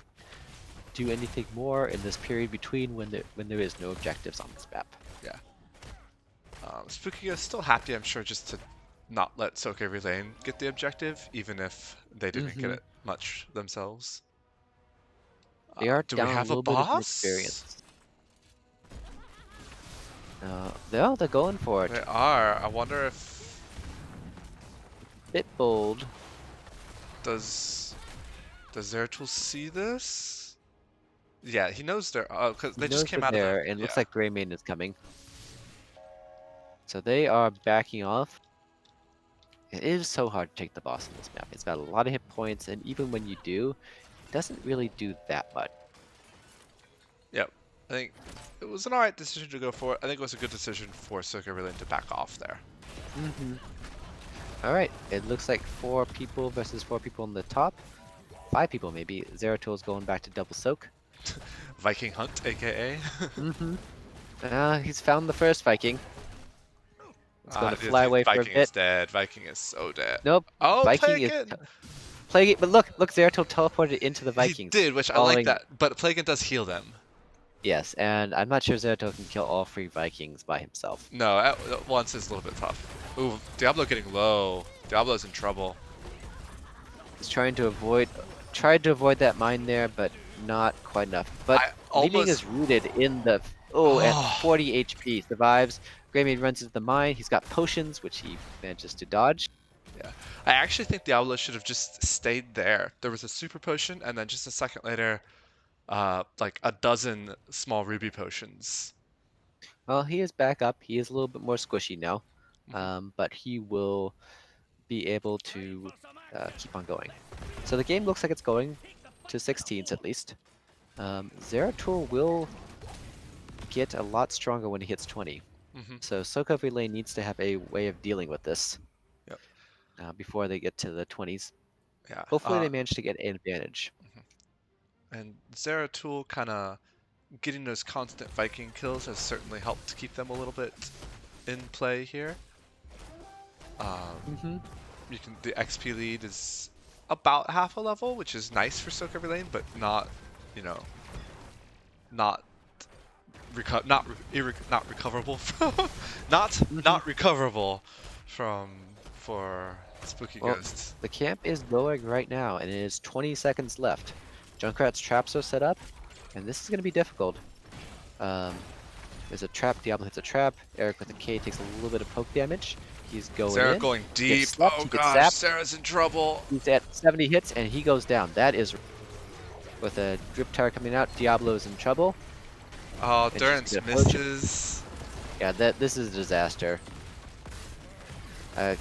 do anything more in this period between when there is no objectives on this map. Yeah. Spooky is still happy, I'm sure, just to not let sOaK every lane get the objective, even if they didn't get it much themselves. They are Do down we a have little a bit of boss? experience. They're going for it. They are. I wonder if Bit bold. does Zeratul see this? Yeah, he knows they're because they just came out of there, the. and Yeah. looks like Grey Mane is coming. So they are backing off. It is so hard to take the boss on this map. It's got a lot of hit points, and even when you do, it doesn't really do that much. Yep. I think it was an alright decision to go for it. I think it was a good decision for sOaK every lane to back off there. Alright, it looks like 4 people versus 4 people on the top. 5 people maybe. Zeratul's going back to double soak. Viking Hunt, aka. He's found the first Viking. It's going to Dude, fly away for a Viking is bit. dead. Viking is so dead. Nope. Oh, Viking take is it! Plague, but look, Zeratul teleported into the He Vikings, did, which I like following. that, but Plaguein does heal them. Yes, and I'm not sure Zeratul can kill all 3 Vikings by himself. No, at once is a little bit tough. Ooh, Diablo getting low. Diablo's in trouble. He's tried to avoid that mine there, but not quite enough. But I Li almost. is rooted in the at Oh, 40 HP, survives. Greymane runs into the mine. He's got potions, which he manages to dodge. yeah. I actually think Diablo should have just stayed there. There was a super potion, and then just a second later, like a dozen small ruby potions. Well, he is back up. He is a little bit more squishy now, Hmm. but he will be able to keep on going. So the game looks like it's going to 16s at least. Zeratul will get a lot stronger when he hits 20. Hmm. So sOaK every lane needs to have a way of dealing with this Yep. before they get to the 20s. Yeah. Hopefully they manage to get an advantage. Mhm. And Zeratul kind of getting those constant Viking kills has certainly helped to keep them a little bit in play here. Um, Mm-hmm. the XP lead is about half a level, which is nice for sOaK every lane, but not, you know, not not recoverable from Mm-hmm. not recoverable from for Spooky Well, Ghosts. the camp is going right now, and it is 20 seconds left. Junkrat's traps are set up, and this is going to be difficult. Um, there's a trap. Diablo hits a trap. Eric with a K takes a little bit of poke damage. He's going Sarah in. going He gets deep. slept. Oh He gets gosh, zapped. Sarah's in trouble. He's at 70 hits, and he goes down. That is with a drip tire coming out. Diablo's in trouble, Oh, and she's Durance gonna potion. misses. Yeah, this is a disaster.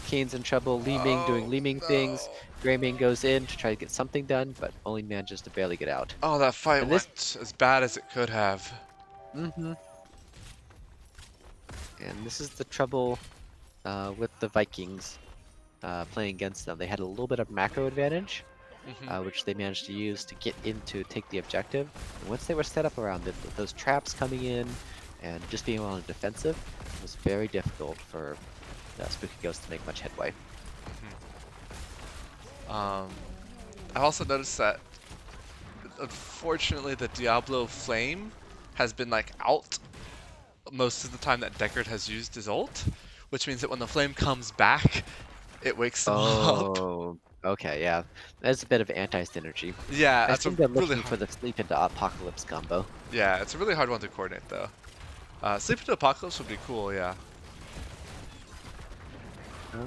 Kane's in trouble. Li Ming doing Oh Li Ming things. no. Greymane goes in to try to get something done, but only manages to barely get out. Oh, that fight And this, went as bad as it could have. hmm and this is the trouble with the Vikings playing against them. They had a little bit of macro advantage, Hmm. which they managed to use to get in to take the objective. And once they were set up around it, with those traps coming in and just being on the defensive, it was very difficult for Spooky Ghost to make much headway. I also noticed that unfortunately the Diablo Flame has been like out most of the time that Deckard has used his ult, which means that when the flame comes back, it wakes them up. Oh, okay, yeah. That's a bit of anti-synergy. Yeah, I that's a think they're really looking for hard. the sleep into apocalypse combo. Yeah, it's a really hard one to coordinate though. Sleep into Apocalypse would be cool, yeah.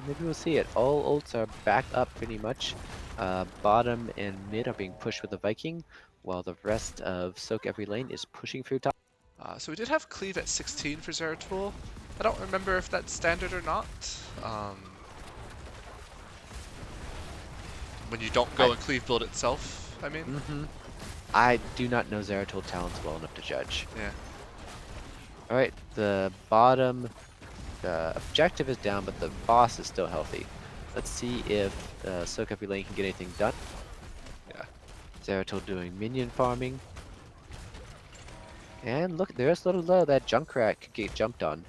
Maybe we'll see it. All ults are back up pretty much. Bottom and mid are being pushed with the Viking, while the rest of sOaK every lane is pushing through top. So we did have Cleave at 16 for Zeratul. I don't remember if that's standard or not. Um, when you don't go I, and Cleave build itself, I mean. hmm I do not know Zeratul talents well enough to judge. Yeah. Alright, the bottom objective is down, but the boss is still healthy. Let's see if sOaK every lane can get anything done. Yeah. Zeratul doing minion farming. And look, there's little low that Junkrat could get jumped on.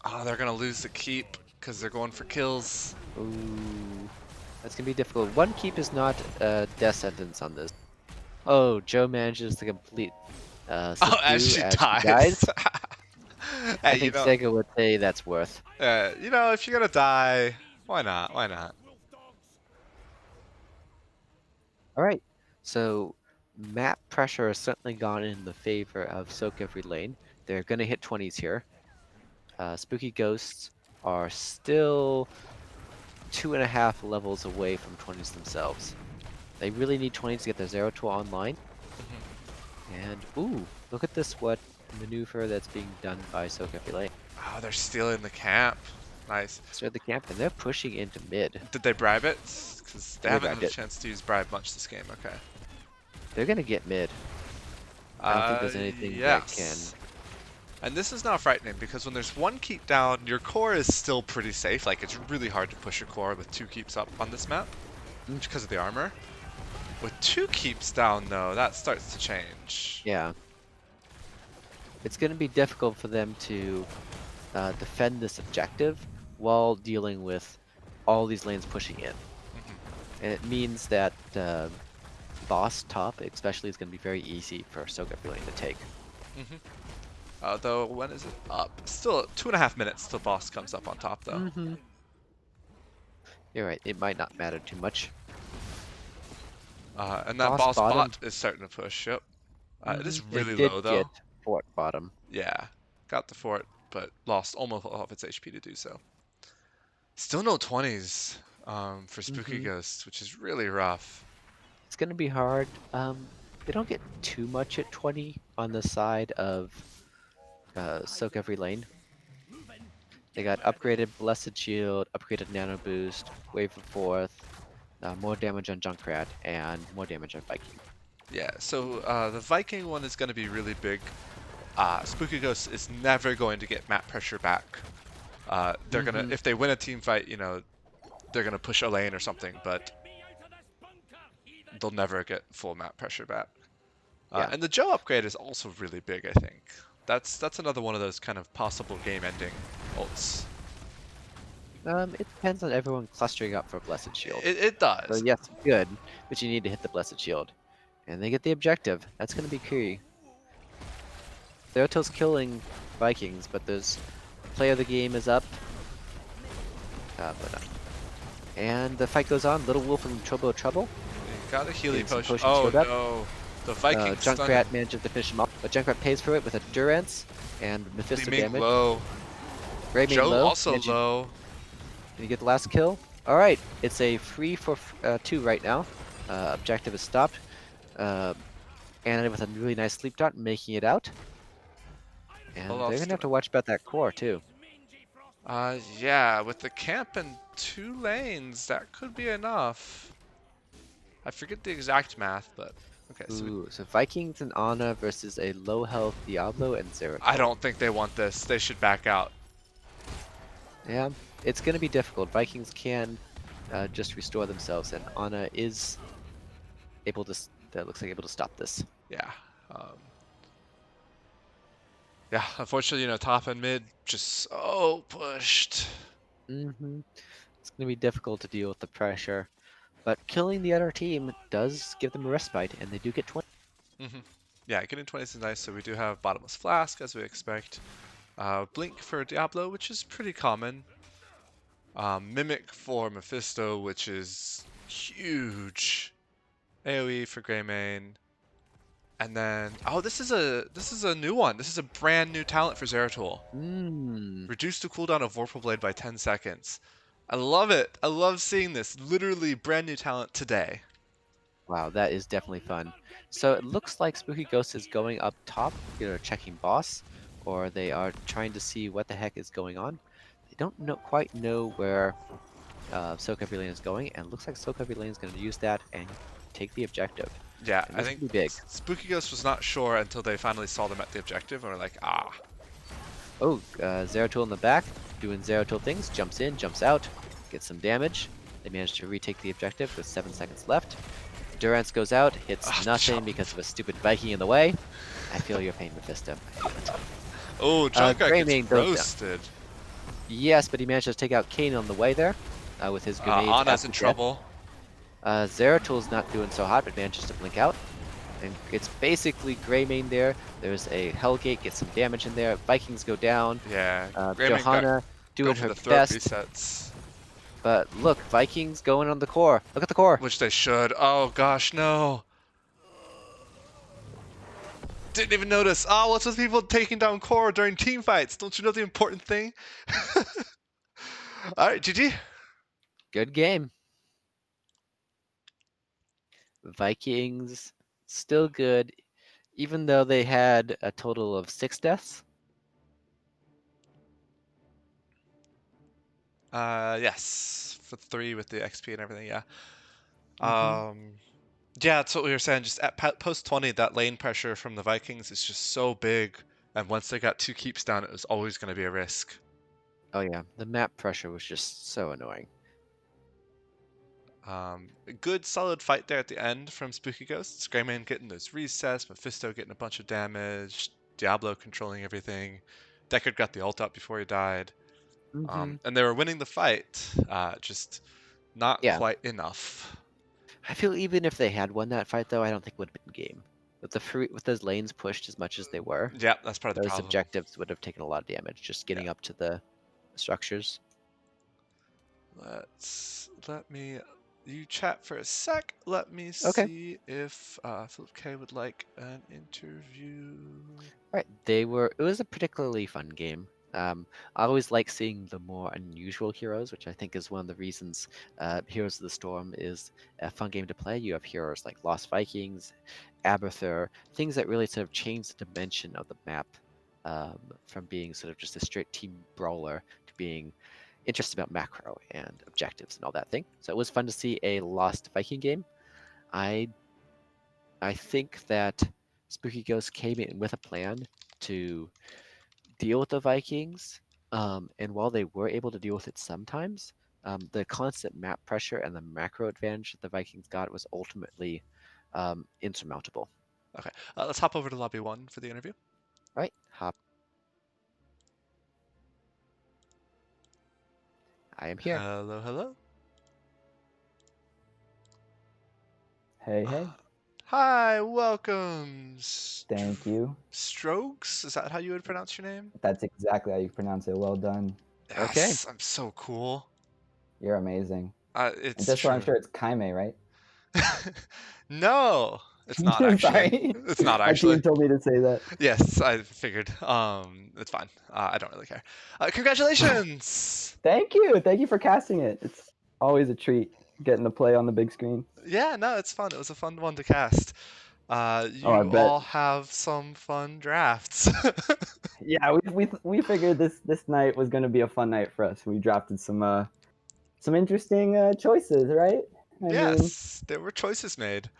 Oh, they're gonna lose the keep because they're going for kills. Ooh, that's gonna be difficult. One keep is not a death sentence on this. Oh, Joe manages to complete Oh, as subdue she as she dies. dies. I Hey, think Sega would say that's worth. if you're gonna die, why not? Why not? All right, so map pressure has certainly gone in the favor of sOaK every lane. They're gonna hit 20s here. Spooky Ghosts are still 2.5 levels away from 20s themselves. They really need 20s to get their Zeratul online. Mhm. And, ooh, look at this, what maneuver that's being done by sOaK every lane. Oh, they're stealing the camp. Nice. Start the camp, and they're pushing into mid. Did they bribe it? Because they They haven't had grabbed a it. chance to use bribe much this game. Okay. They're gonna get mid. I don't think there's anything that can... Yes. And this is not frightening because when there's one keep down, your core is still pretty safe. Like, it's really hard to push your core with 2 keeps up on this map because of the armor. With 2 keeps down, though, that starts to change. Yeah. It's gonna be difficult for them to defend this objective while dealing with all these lanes pushing in. Mhm. And it means that boss top, especially, is going to be very easy for sOaK Every Lane to take. Hmm. Though, when is it up? Still 2.5 minutes till boss comes up on top, though. Mm-hmm. You're right. It might not matter too much. And that Boss boss bottom. bot is starting to push. Yep. It Mm-hmm. is It really did low, get though. fort bottom. Yeah. Got the fort, but lost almost all of its HP to do so. Still no 20s for Spooky Mm-hmm. Ghost, which is really rough. It's going to be hard. They don't get too much at 20 on the side of sOaK Every Lane. They got upgraded Blessed Shield, upgraded Nano Boost, Wave of Fourth, more damage on Junkrat, and more damage on Viking. Yeah, so the Viking one is going to be really big. Spooky Ghost is never going to get map pressure back. They're gonna, Mm-hmm. if they win a team fight, they're gonna push a lane or something, but they'll never get full map pressure back. Yeah. And the Joe upgrade is also really big, I think. That's another one of those kind of possible game-ending ults. It depends on everyone clustering up for Blessed Shield. It So does. yes, good, but you need to hit the Blessed Shield. And they get the objective. That's going to be key. Theoto's killing Vikings, but there's play of the game is up. And the fight goes on. Little Wolf and Trouble. You got a Healy Getting some potion. potions Oh healed up. no, the Viking stun him. Junkrat manages to finish him off, but Junkrat pays for it with a Durance and Li Mephisto Ming damage. low. Greymane Joe low. also low. Can you get the last kill? Alright, it's a 3 for 2 right now. Objective is stopped. And with a really nice sleep dart, making it out. And they're going to have to watch about that core, too. Yeah, with the camp and 2 lanes, that could be enough. I forget the exact math, but okay. Ooh, so Vikings and Ana versus a low health Diablo and I Zeratul. don't think they want this. They should back out. Yeah, it's going to be difficult. Vikings can just restore themselves, and Ana is able to, looks like able to stop this. Yeah. Um, yeah, unfortunately, top and mid just so pushed. Mm-hmm. It's going to be difficult to deal with the pressure, but killing the other team does give them a respite, and they do get 20. Hmm. Yeah, getting 20s is nice, so we do have Bottomless Flask, as we expect. Blink for Diablo, which is pretty common. Mimic for Mephisto, which is huge. AoE for Greymane. And then, oh, this is a new one. This is a brand new talent for Zeratul. Mmm. Reduce the cooldown of Vorpal Blade by 10 seconds. I love it. I love seeing this. Literally brand new talent today. Wow, that is definitely fun. So it looks like Spooky Ghost is going up top, either checking boss, or they are trying to see what the heck is going on. They don't quite know where sOaK Every Lane is going, and it looks like sOaK Every Lane is going to use that and take the objective. Yeah, And I this think will be big. Spooky Ghost was not sure until they finally saw them at the objective and were like, ah. Oh, Zeratul in the back, doing Zeratul things, jumps in, jumps out, gets some damage. They manage to retake the objective with 7 seconds left. Durance goes out, hits Ah, nothing jump. because of a stupid Viking in the way. I feel your pain, Mephisto. I feel it. Oh, Junkrat gets Greymane goes down. roasted. Yes, but he manages to take out Kane on the way there with his grenades Ana's after in death. trouble. Zeratul's not doing so hot, but manages to blink out. And it's basically Greymane there. There's a Hellgate, gets some damage in there. Vikings go down. Yeah, Greymane Johanna go doing for her the throat best. resets. But look, Vikings going on the core. Look at the core. Which they should. Oh gosh, no. Didn't even notice. Oh, what's with people taking down core during team fights? Don't you know the important thing? All right, GG. Good game. Vikings still good, even though they had a total of 6 deaths. Yes, for 3 with the XP and everything. Yeah. Mm-hmm. Yeah, that's what we were saying. Just at post 20, that lane pressure from the Vikings is just so big, and once they got 2 keeps down, it was always going to be a risk. Oh yeah, the map pressure was just so annoying. A good solid fight there at the end from Spooky Ghosts. Greymane getting those resets, Mephisto getting a bunch of damage, Diablo controlling everything. Deckard got the ult up before he died. Mm-hmm. And they were winning the fight, just not Yeah, quite enough. I feel even if they had won that fight, though, I don't think it would have been game. With those lanes pushed as much as they were, Yeah, that's part of the those problem. objectives would have taken a lot of damage just Yeah. getting up to the structures. Let me you chat for a sec. Let me Okay. see if Philip K would like an interview. Right. It was a particularly fun game. I always like seeing the more unusual heroes, which I think is one of the reasons Heroes of the Storm is a fun game to play. You have heroes like Lost Vikings, Abathur, things that really sort of change the dimension of the map from being sort of just a straight team brawler to being interested about macro and objectives and all that thing. So it was fun to see a Lost Viking game. I I think that Spooky Ghost came in with a plan to deal with the Vikings, and while they were able to deal with it sometimes, the constant map pressure and the macro advantage that the Vikings got was ultimately insurmountable. Okay, let's hop over to lobby 1 for the interview. Right? Hop. I am here. Hello, hello. Hey, hey. Hi, welcome. Thank you. Strokes? Is that how you would pronounce your name? That's exactly how you pronounce it. Well done. Okay. Yes, I'm so cool. You're amazing. And It's just so I'm true. sure, it's Kaime, right? No, it's not actually. Sorry. It's not My actually. team told me to say that. Yes, I figured. It's fine. I don't really care. Congratulations! Thank you. Thank you for casting it. It's always a treat getting to play on the big screen. Yeah, no, it's fun. It was a fun one to cast. Oh, I You bet. all have some fun drafts. Yeah, we figured this night was going to be a fun night for us. We drafted some interesting choices, right? I mean, Yes, there were choices made.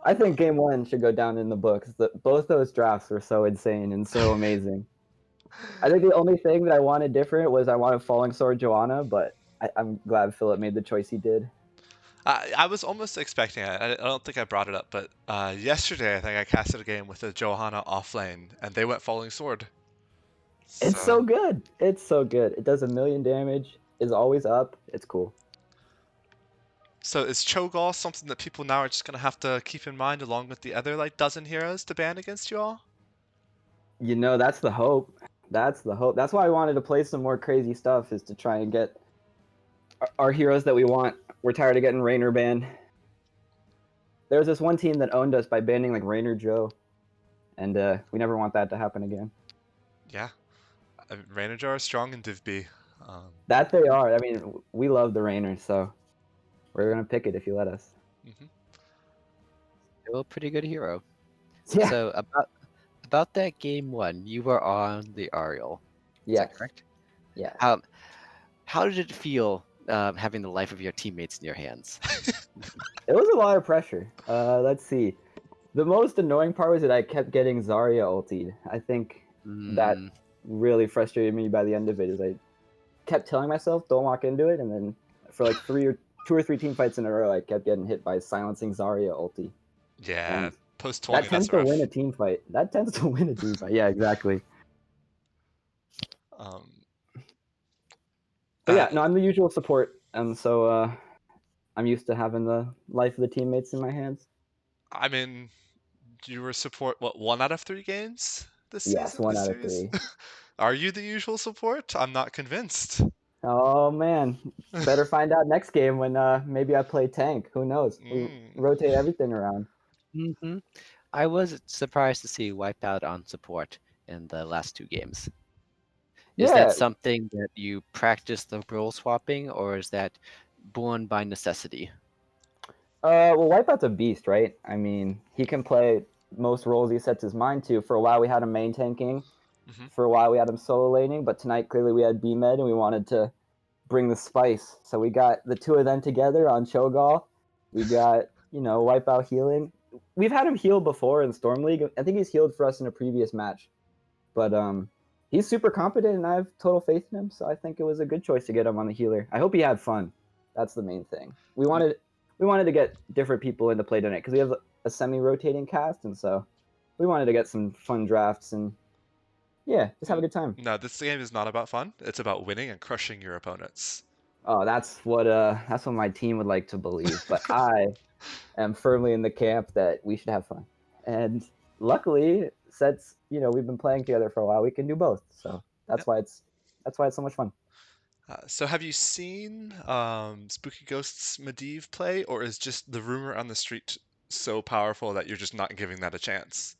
I think game one should go down in the books. Both those drafts were so insane and so amazing. I think the only thing that I wanted different was I wanted Falling Sword Joanna, but I'm glad Philip made the choice he did. I was almost expecting it. I don't think I brought it up, but yesterday I think I casted a game with a Johanna offlane, and they went Falling Sword. It's So, so good. It's so good. It does 1,000,000 damage. Is always up. It's cool. so is Cho'Gall something that people now are just gonna have to keep in mind, along with the other like dozen heroes to ban against you all? You know, that's the hope. That's the hope. That's why I wanted to play some more crazy stuff, is to try and get our heroes that we want. We're tired of getting Rainer banned. There was this one team that owned us by banning like Rainer Joe, and we never want that to happen again. Yeah, Ranger are strong in Div B. That they are. I mean, we love the Rainers, so we're gonna pick it if you let us. Mhm. Still a pretty good hero. Yeah. So about that game one, you were on the Ariel. Is Yes. that correct? Yeah. How did it feel having the life of your teammates in your hands? It was a lot of pressure. Let's see. The most annoying part was that I kept getting Zarya ultied. I think that Mm, really frustrated me by the end of it. Is I kept telling myself, don't walk into it, and then for like two or three team fights in a row, I kept getting hit by silencing Zarya ulti. Yeah, And post that 20, tends that's to win a rough. team fight. That tends to win a team fight. Yeah, exactly. Um, But uh, yeah, no, I'm the usual support, and so I'm used to having the life of the teammates in my hands. I mean, you were support what 1 out of 3 games this Yes, season, one this out of series? three. Are you the usual support? I'm not convinced. Oh man, better find out next game when maybe I play tank. Who knows? We Mm. rotate everything around. hmm I was surprised to see Wipeout on support in the last 2 games. Is that Yeah, something that you practice the role swapping, or is that born by necessity? well, Wipeout's a beast, right? I mean, he can play most roles he sets his mind to. For a while, we had him main tanking. Hmm. For a while, we had him solo laning. But tonight, clearly, we had B med, and we wanted to bring the spice. So we got the two of them together on Cho'Gall. We got Wipeout healing. We've had him heal before in Storm League. I think he's healed for us in a previous match. But he's super competent, and I have total faith in him. So I think it was a good choice to get him on the healer. I hope he had fun. That's the main thing. We wanted to get different people into play tonight because we have a semi-rotating cast, and so we wanted to get some fun drafts and yeah, just have a good time. No, this game is not about fun. It's about winning and crushing your opponents. Oh, that's what my team would like to believe. But I am firmly in the camp that we should have fun. And luckily, since we've been playing together for a while, we can do both. So Yep. that's why it's so much fun. So have you seen Spooky Ghost's Medivh play, or is just the rumor on the street so powerful that you're just not giving that a chance?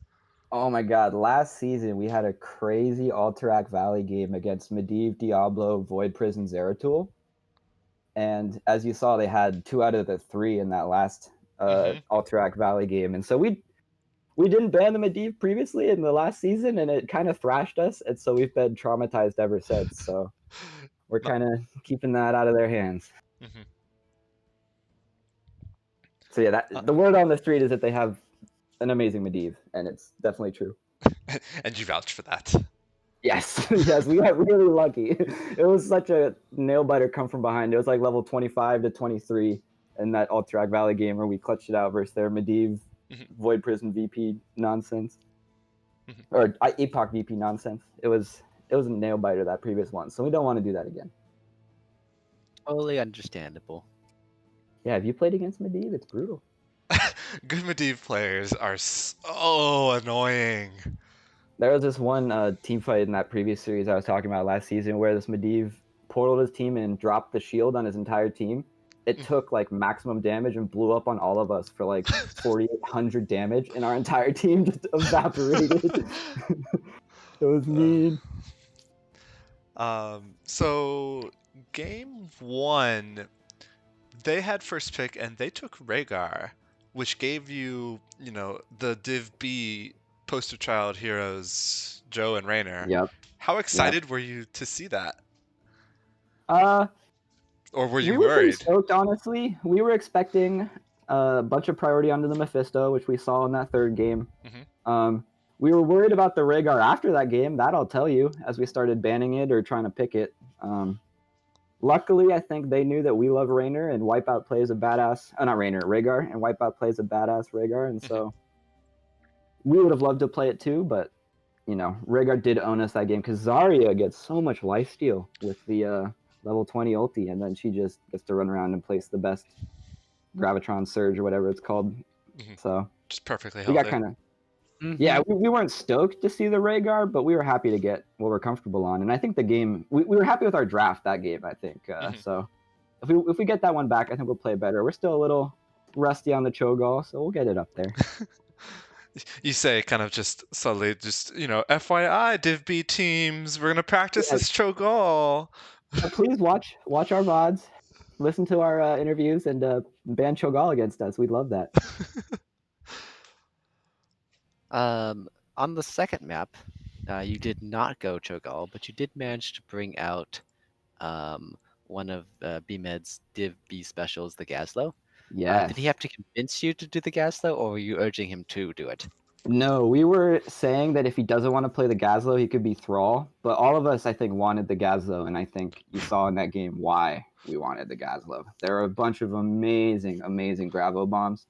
Oh my God! Last season we had a crazy Alterac Valley game against Medivh, Diablo, Void Prison, Zeratul, and as you saw, they had 2 out of the 3 in that last Hmm. Alterac Valley game, and so we didn't ban the Medivh previously in the last season, and it kind of thrashed us, and so we've been traumatized ever since. So we're But kind of keeping that out of their hands. mhm. So yeah, Uh, the word on the street is that they have an amazing Medivh, and it's definitely true. and you vouch for that. Yes, yes, we got really lucky. It was such a nail biter come from behind. It was like level 25 to 23 in that Alterac Valley game where we clutched it out versus their Medivh Mhm, Void Prison VP nonsense, mhm. or Epoch VP nonsense. It was a nail biter that previous one, so we don't want to do that again. Totally understandable. Yeah, have you played against Medivh? It's brutal. Good Medivh players are so annoying. There was this one team fight in that previous series I was talking about last season where this Medivh portaled his team and dropped the shield on his entire team. It Mhm. took like maximum damage and blew up on all of us for like 4,800 damage, and our entire team just evaporated. It was Uh, mean. so game one, they had first pick and they took Rhaegar, which gave you, the Div B poster child heroes, Joe and Raynor. Yep. How Yep. excited were you to see that? Uh, Or were you we were pretty worried? stoked, honestly. We were expecting a bunch of priority onto the Mephisto, which we saw in that third game. Hmm. Um, we were worried about the Rhaegar after that game. That I'll tell you, as we started banning it or trying to pick it. Luckily, I think they knew that we love Raynor and Wipeout plays a badass. Not Raynor, Rhaegar, and Wipeout plays a badass Rhaegar, and Hmm. so we would have loved to play it too. But Rhaegar did own us that game because Zarya gets so much lifesteal with the level 20 ulti, and then she just gets to run around and place the best Gravitron Surge or whatever it's called. Hmm. So Just perfectly we got healthy. kind of Mm-hmm. yeah, we weren't stoked to see the Rhaegar, but we were happy to get what we're comfortable on. And I think the game, we were happy with our draft that game, I think. Hmm. So if we get that one back, I think we'll play better. We're still a little rusty on the Cho'Gall, so we'll get it up there. You say kind of just subtly, just, FYI, Div B teams, we're gonna practice Yeah, this Cho'Gall. please watch our VODs, listen to our interviews, and ban Cho'Gall against us. We'd love that. On the second map, you did not go Cho'Gall, but you did manage to bring out um, one of BMed's Div B specials, the Gazlo. Did he Yes. have to convince you to do the Gazlo, or were you urging him to do it? No, we were saying that if he doesn't want to play the Gazlo, he could be Thrall. But all of us, I think, wanted the Gazlo, and I think you saw in that game why we wanted the Gazlo. There are a bunch of amazing, amazing Gravo bombs,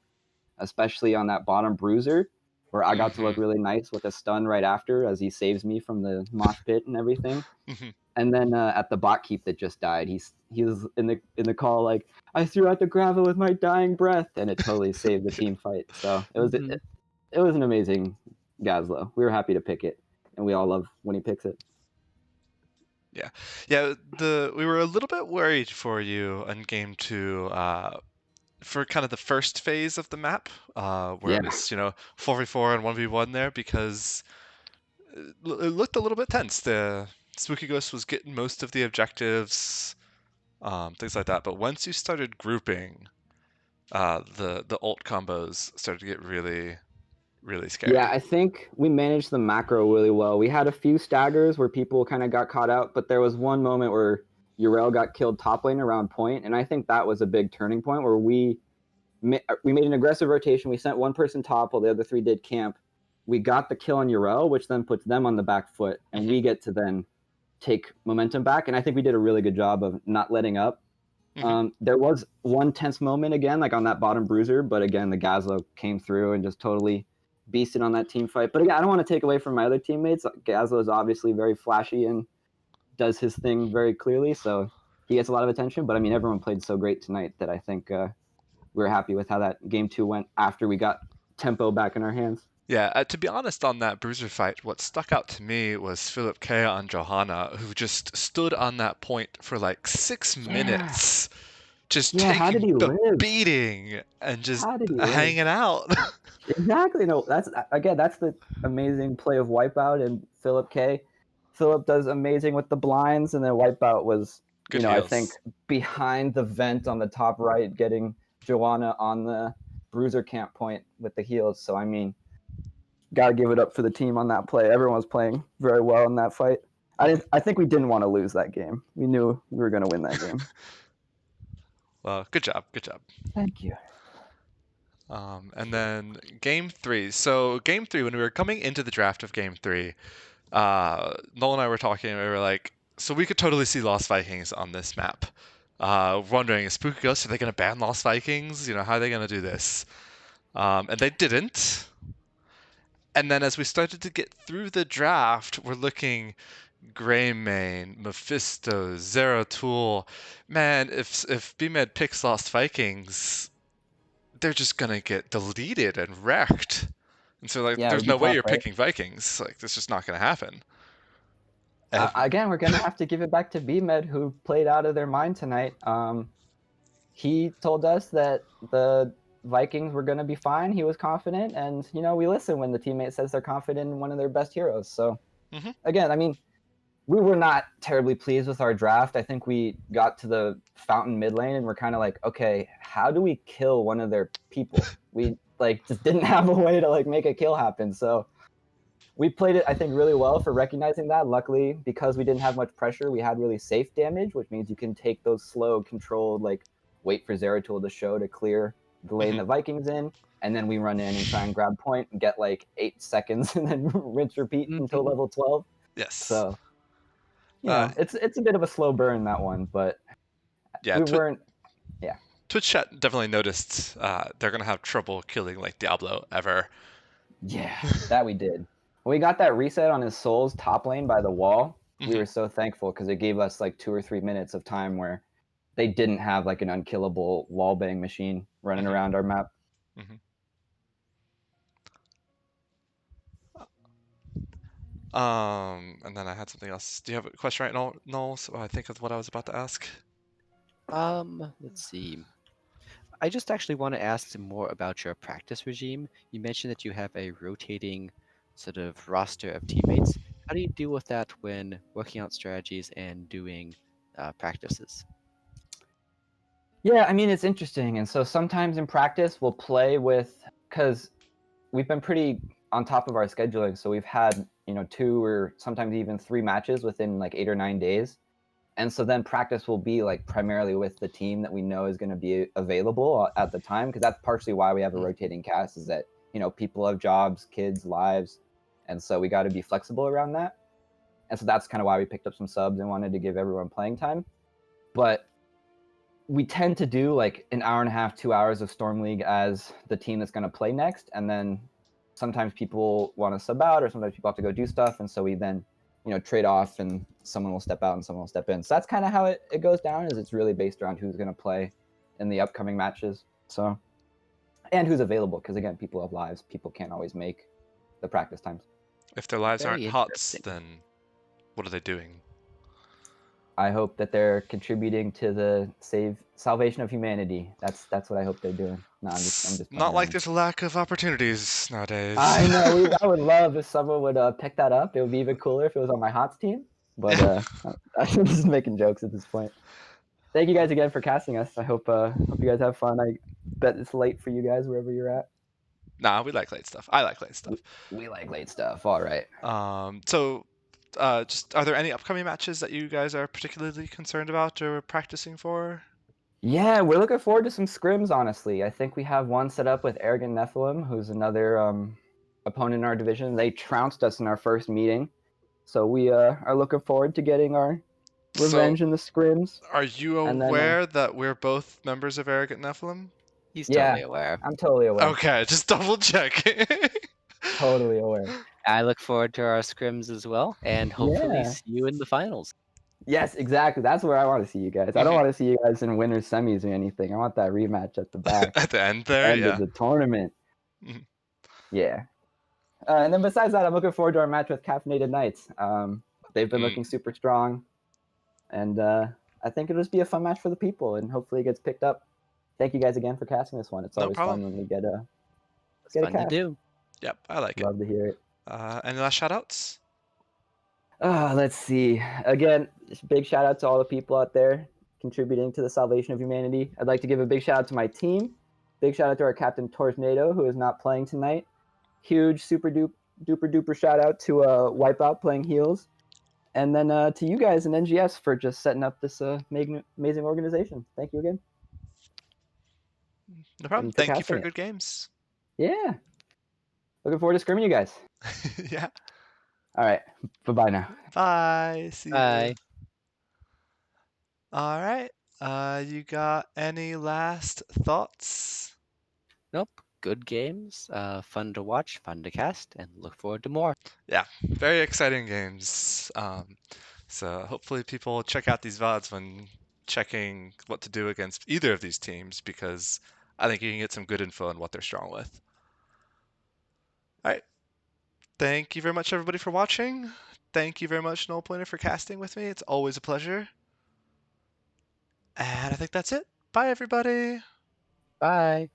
especially on that bottom bruiser, where I got to look Hmm. really nice with a stun right after as he saves me from the mosh pit and everything. Hmm. And then at the bot keep that just died, he was in the call like, I threw out the Gravo with my dying breath, and it totally saved the team fight. So Mm-hmm. it was an amazing Gazlo. We were happy to pick it, and we all love when he picks it. Yeah, yeah. We were a little bit worried for you in game two, for kind of the first phase of the map, where Yeah, it was 4v4 and 1v1 there, because it looked a little bit tense. The Spooky Ghost was getting most of the objectives, things like that. But once you started grouping, the ult combos started to get really, really yeah. scary. I think we managed the macro really well. We had a few staggers where people kind of got caught out, but there was one moment where Yrel got killed top lane around point, and I think that was a big turning point where we made an aggressive rotation. We sent one person top while the other 3 did camp. We got the kill on Yrel, which then puts them on the back foot, and Hmm. we get to then take momentum back. And I think we did a really good job of not letting up. Hmm. There was one tense moment again, like on that bottom bruiser, but again, the Gazlo came through and just totally beasted on that team fight. But again, I don't want to take away from my other teammates. Gazlo is obviously very flashy and does his thing very clearly. So he gets a lot of attention. But I mean, everyone played so great tonight that I think we were happy with how that game 2 went after we got tempo back in our hands. Yeah, to be honest, on that bruiser fight, what stuck out to me was Philip K on Johanna, who just stood on that point for like 6 Yeah. minutes, just Yeah, how did taking he the live? beating and just How did he live? hanging out. Exactly. No, that's the amazing play of Wipeout and Philip K. Philip does amazing with the blinds, and then Wipeout was, Good I heals. think behind the vent on the top right, getting Joanna on the bruiser camp point with the heals. So I mean, gotta give it up for the team on that play. Everyone was playing very well in that fight. I think we didn't want to lose that game. We knew we were gonna win that game. Well, good job, good job. Thank you. And then game 3. So game 3, when we were coming into the draft of game 3, Noel and I were talking, and we were like, so we could totally see Lost Vikings on this map. Wondering, is Spooky Ghost, are they going to ban Lost Vikings? How are they going to do this? And they didn't. And then as we started to get through the draft, we're looking Greymane, Mephisto, Zeratul. Man, if BMed picks Lost Vikings, they're just gonna get deleted and wrecked. And so Yeah, it there's would be no way tough, you're right? picking Vikings. That's just not gonna happen. Again, we're gonna have to give it back to BMed, who played out of their mind tonight. He told us that the Vikings were gonna be fine. He was confident, and we listen when the teammate says they're confident in one of their best heroes. So again, I mean, we were not terribly pleased with our draft. I think we got to the fountain mid lane and we're kind of like, okay, how do we kill one of their people? We just didn't have a way to make a kill happen. So we played it, I think, really well for recognizing that. Luckily, because we didn't have much pressure, we had really safe damage, which means you can take those slow, controlled, wait for Zeratul to show to clear the lane the Vikings in, and then we run in and try and grab point and get 8 seconds and then rinse repeat until level 12. Yes. So it's a bit of a slow burn, that one, but yeah, we weren't. Yeah. Twitch chat definitely noticed they're gonna have trouble killing Diablo ever. Yeah, that we did. When we got that reset on his Soul's top lane by the wall, we were so thankful because it gave us 2 or 3 minutes of time where they didn't have an unkillable wallbang machine running around our map. And then I had something else. Do you have a question right, Noel? So I think of what I was about to ask. Let's see. I just actually want to ask some more about your practice regime. You mentioned that you have a rotating sort of roster of teammates. How do you deal with that when working out strategies and doing practices? Yeah, I mean, it's interesting. And so sometimes in practice, we'll play with, because we've been pretty on top of our scheduling. So we've had, 2 or sometimes even 3 matches within 8 or 9 days. And so then practice will be primarily with the team that we know is going to be available at the time, because that's partially why we have a rotating cast, is that, people have jobs, kids, lives. And so we got to be flexible around that. And so that's kind of why we picked up some subs and wanted to give everyone playing time. But we tend to do an hour and a half, 2 hours of Storm League as the team that's going to play next. And then sometimes people want to sub out, or sometimes people have to go do stuff. And so we then, trade off, and someone will step out and someone will step in. So that's kind of how it goes down, is it's really based around who's going to play in the upcoming matches. So, and who's available, because again, people have lives. People can't always make the practice times. If their lives Very aren't HOTS, then what are they doing? I hope that they're contributing to the salvation of humanity. That's what I hope they're doing. No, I'm just not like there's a lack of opportunities nowadays. I know. I would love if someone would pick that up. It would be even cooler if it was on my HOTS team. But I'm just making jokes at this point. Thank you guys again for casting us. I hope you guys have fun. I bet it's late for you guys wherever you're at. Nah, we like late stuff. I like late stuff. We like late stuff. All right. So just are there any upcoming matches that you guys are particularly concerned about or practicing for? Yeah, we're looking forward to some scrims, honestly. I think we have one set up with Arrogant Nephilim, who's another opponent in our division. They trounced us in our first meeting. So we are looking forward to getting our revenge in the scrims. Are you aware that we're both members of Arrogant Nephilim? He's totally aware. I'm totally aware. Okay, just double check. Totally aware. I look forward to our scrims as well, and hopefully see you in the finals. Yes, exactly. That's where I want to see you guys. I don't want to see you guys in winners semis or anything. I want that rematch at the back, At the end there, end of yeah. the tournament. Mhm. Yeah. And then besides that, I'm looking forward to our match with Caffeinated Knights. They've been looking super strong, and I think it'll just be a fun match for the people, and hopefully it gets picked up. Thank you guys again for casting this one. It's No always problem. fun when we get a It's get a fun to cast. do. Yep, I like it. Love to hear it. Any last shout outs? Let's see. Again, big shout out to all the people out there contributing to the salvation of humanity. I'd like to give a big shout out to my team. Big shout out to our captain Tornado, who is not playing tonight. Huge super duper shout out to Wipeout playing heals. And then to you guys in NGS for just setting up this amazing organization. Thank you again. No problem. And for Thank you for casting it. good games. Yeah. Looking forward to scrimming you guys. Yeah. All right. Bye-bye now. Bye. See you. Bye. All right. You got any last thoughts? Nope. Good games. Fun to watch, fun to cast, and look forward to more. Yeah, very exciting games. So hopefully people check out these VODs when checking what to do against either of these teams because I think you can get some good info on what they're strong with. All right. Thank you very much, everybody, for watching. Thank you very much, Null Pointer, for casting with me. It's always a pleasure. And I think that's it. Bye, everybody. Bye.